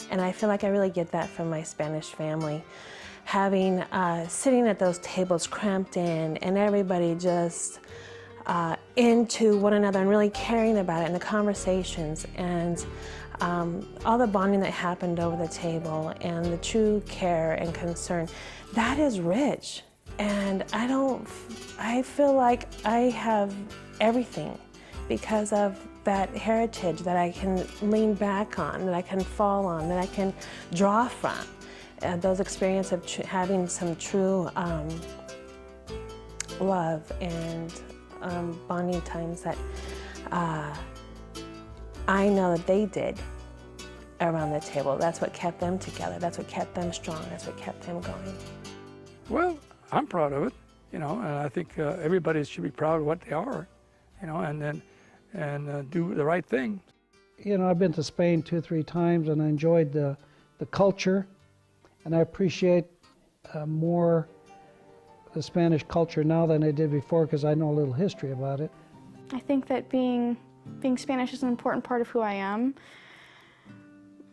And I feel like I really get that from my Spanish family. Having, sitting at those tables cramped in and everybody just into one another and really caring about it and the conversations and all the bonding that happened over the table and the true care and concern, that is rich. And I feel like I have everything because of that heritage that I can lean back on, that I can fall on, that I can draw from. Those experiences of having some true love and bonding times that I know that they did around the table. That's what kept them together. That's what kept them strong. That's what kept them going. Well, I'm proud of it, you know, and I think everybody should be proud of what they are, you know, and do the right thing. You know, I've been to Spain 2 or 3 times, and I enjoyed the culture, and I appreciate more the Spanish culture now than I did before because I know a little history about it. I think that being Spanish is an important part of who I am.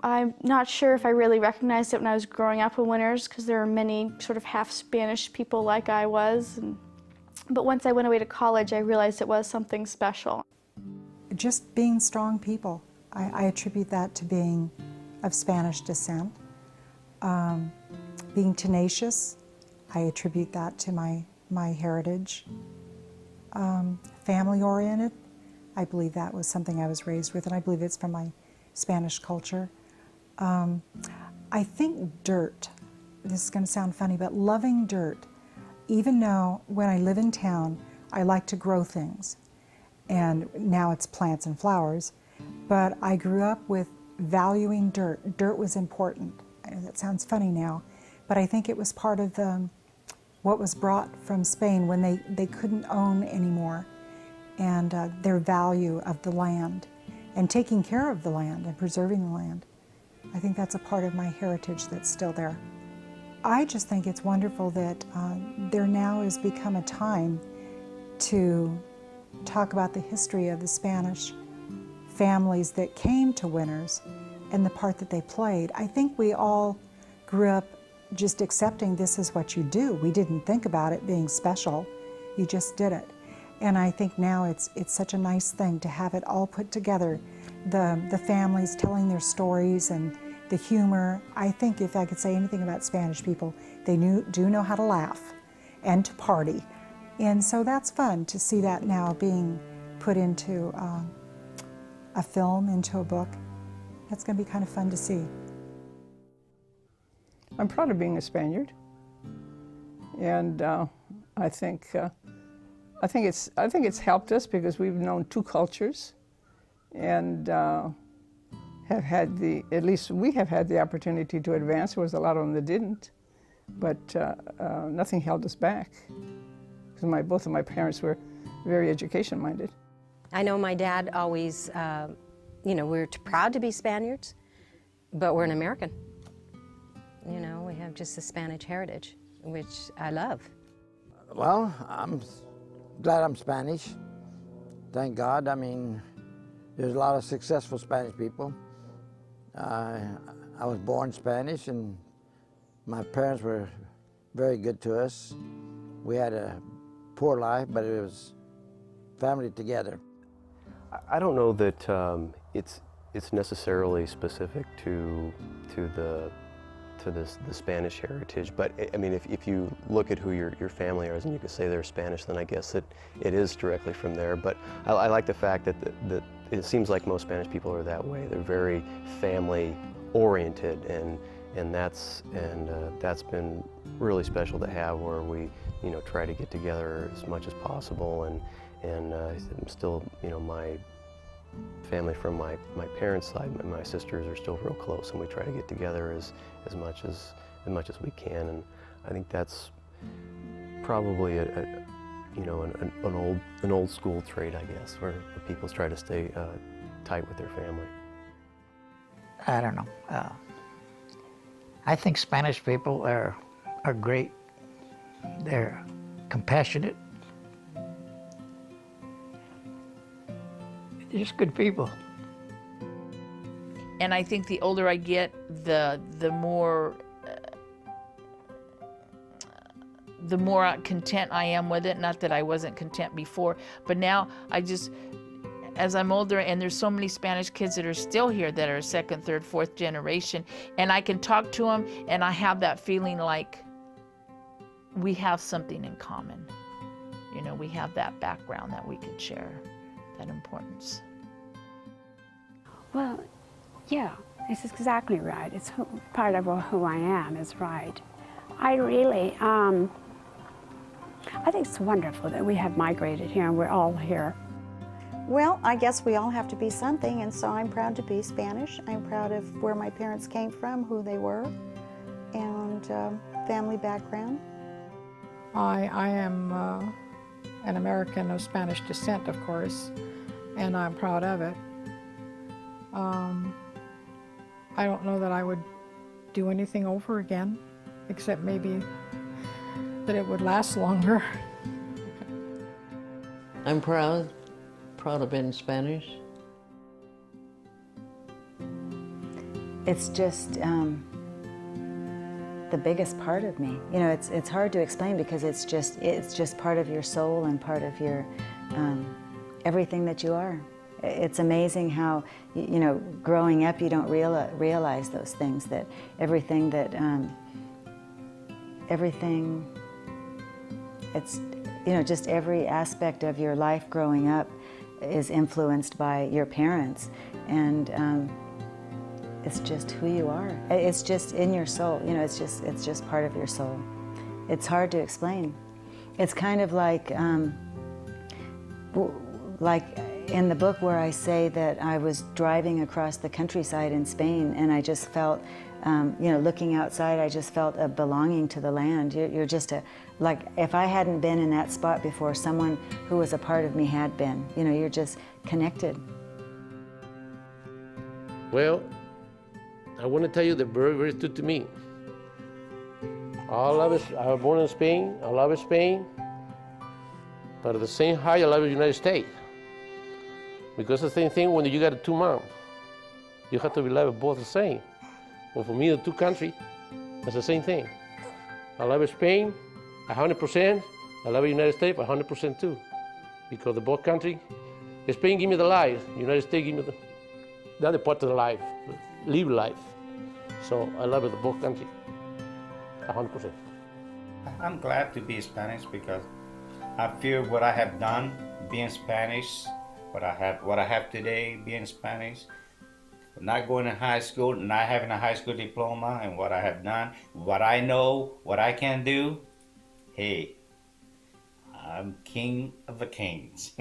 I'm not sure if I really recognized it when I was growing up in Winters because there are many sort of half Spanish people like I was. But once I went away to college, I realized it was something special. Just being strong people. I attribute that to being of Spanish descent. Being tenacious, I attribute that to my heritage. Family-oriented, I believe that was something I was raised with, and I believe it's from my Spanish culture. I think dirt, this is going to sound funny, but loving dirt, even though when I live in town, I like to grow things, and now it's plants and flowers, but I grew up with valuing dirt. Dirt was important. That sounds funny now, but I think it was part of what was brought from Spain when they couldn't own anymore, and their value of the land and taking care of the land and preserving the land. I think that's a part of my heritage that's still there. I just think it's wonderful that there now has become a time to talk about the history of the Spanish families that came to Winters and the part that they played. I think we all grew up just accepting this is what you do. We didn't think about it being special. You just did it. And I think now it's such a nice thing to have it all put together. The families telling their stories and the humor. I think if I could say anything about Spanish people, they do know how to laugh and to party. And so that's fun to see that now being put into a film, into a book. That's going to be kind of fun to see. I'm proud of being a Spaniard, and I think it's helped us because we've known 2 cultures, and have had at least we have had the opportunity to advance. There was a lot of them that didn't, but nothing held us back because both of my parents were very education-minded. I know my dad always, you know, we're proud to be Spaniards, but we're an American. You know, we have just the Spanish heritage, which I love. Well, I'm glad I'm Spanish, thank God. I mean, there's a lot of successful Spanish people. I was born Spanish, and my parents were very good to us. We had a poor life, but it was family together. I don't know that it's necessarily specific to the Spanish heritage, but I mean, if you look at who your family is and you could say they're Spanish, then I guess it is directly from there. But I like the fact that it seems like most Spanish people are that way. They're very family oriented, and that's been really special to have, where we try to get together as much as possible, and still my family from my parents' side, my sisters are still real close, and we try to get together as much as we can, and I think that's probably an old school trait, I guess, where the people try to stay tight with their family. I don't know. I think Spanish people are great. They're compassionate. They're just good people. And I think the older I get, the more content I am with it. Not that I wasn't content before, but now as I'm older, and there's so many Spanish kids that are still here that are second, third, fourth generation, and I can talk to them, and I have that feeling like we have something in common. We have that background that we could share, that importance. Well, yeah, it's exactly right. It's part of who I am is right. I really, I think it's wonderful that we have migrated here and we're all here. Well, I guess we all have to be something, and so I'm proud to be Spanish. I'm proud of where my parents came from, who they were, and family background. I am an American of Spanish descent, of course, and I'm proud of it. I don't know that I would do anything over again, except maybe that it would last longer. I'm proud of being Spanish. It's just the biggest part of me. It's hard to explain because it's just part of your soul and part of your everything that you are. It's amazing how growing up you don't realize those things, that everything it's just every aspect of your life growing up is influenced by your parents, and it's just who you are. It's just in your soul. It's just part of your soul. It's hard to explain. It's kind of like in the book where I say that I was driving across the countryside in Spain, and I just felt, looking outside, I just felt a belonging to the land. You're just like if I hadn't been in that spot before, someone who was a part of me had been. You're just connected. Well, I want to tell you that very, very true to me. I love it. I was born in Spain. I love Spain. But at the same time, I love the United States. Because the same thing when you got two moms. You have to be loved both the same. Well, for me, the two countries, it's the same thing. I love Spain 100%. I love the United States 100% too. Because the both countries, Spain give me the life. United States give me the other part of the life, live life. So I love it, both countries 100%. I'm glad to be Spanish because I feel what I have done being Spanish, what I have today being Spanish, not going to high school, not having a high school diploma, and what I have done, what I know, what I can do. Hey, I'm king of the kings.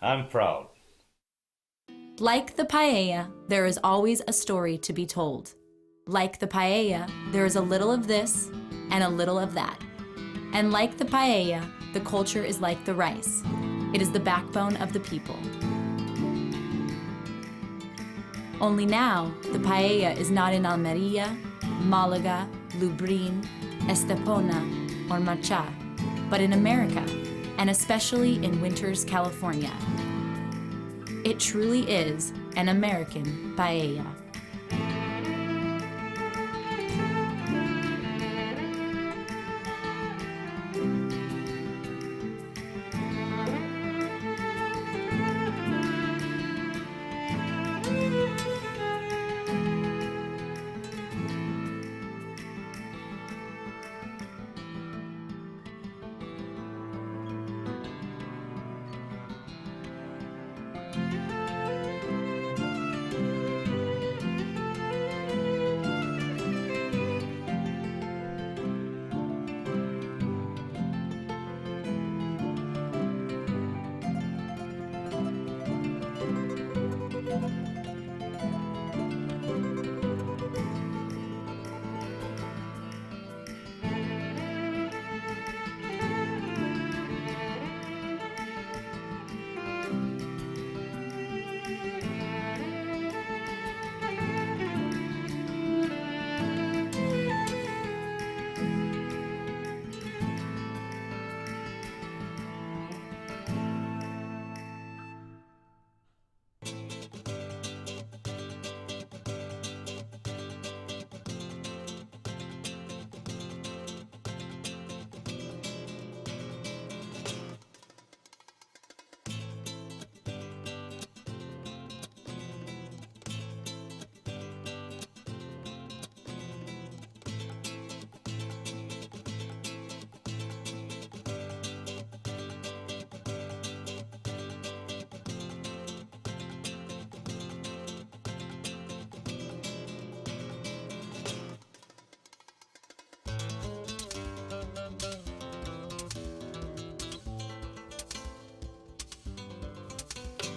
I'm proud. Like the paella, there is always a story to be told. Like the paella, there is a little of this and a little of that. And like the paella, the culture is like the rice. It is the backbone of the people. Only now, the paella is not in Almeria, Malaga, Lublin, Estepona, or Marcha, but in America, and especially in Winters, California. It truly is an American paella.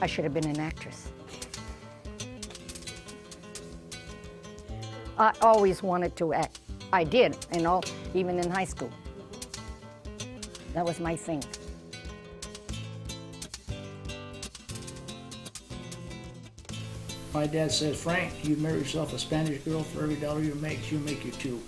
I should have been an actress. I always wanted to act. I did, you know, even in high school. That was my thing. My dad said, Frank, you marry yourself a Spanish girl, for every dollar you make, she'll make you two.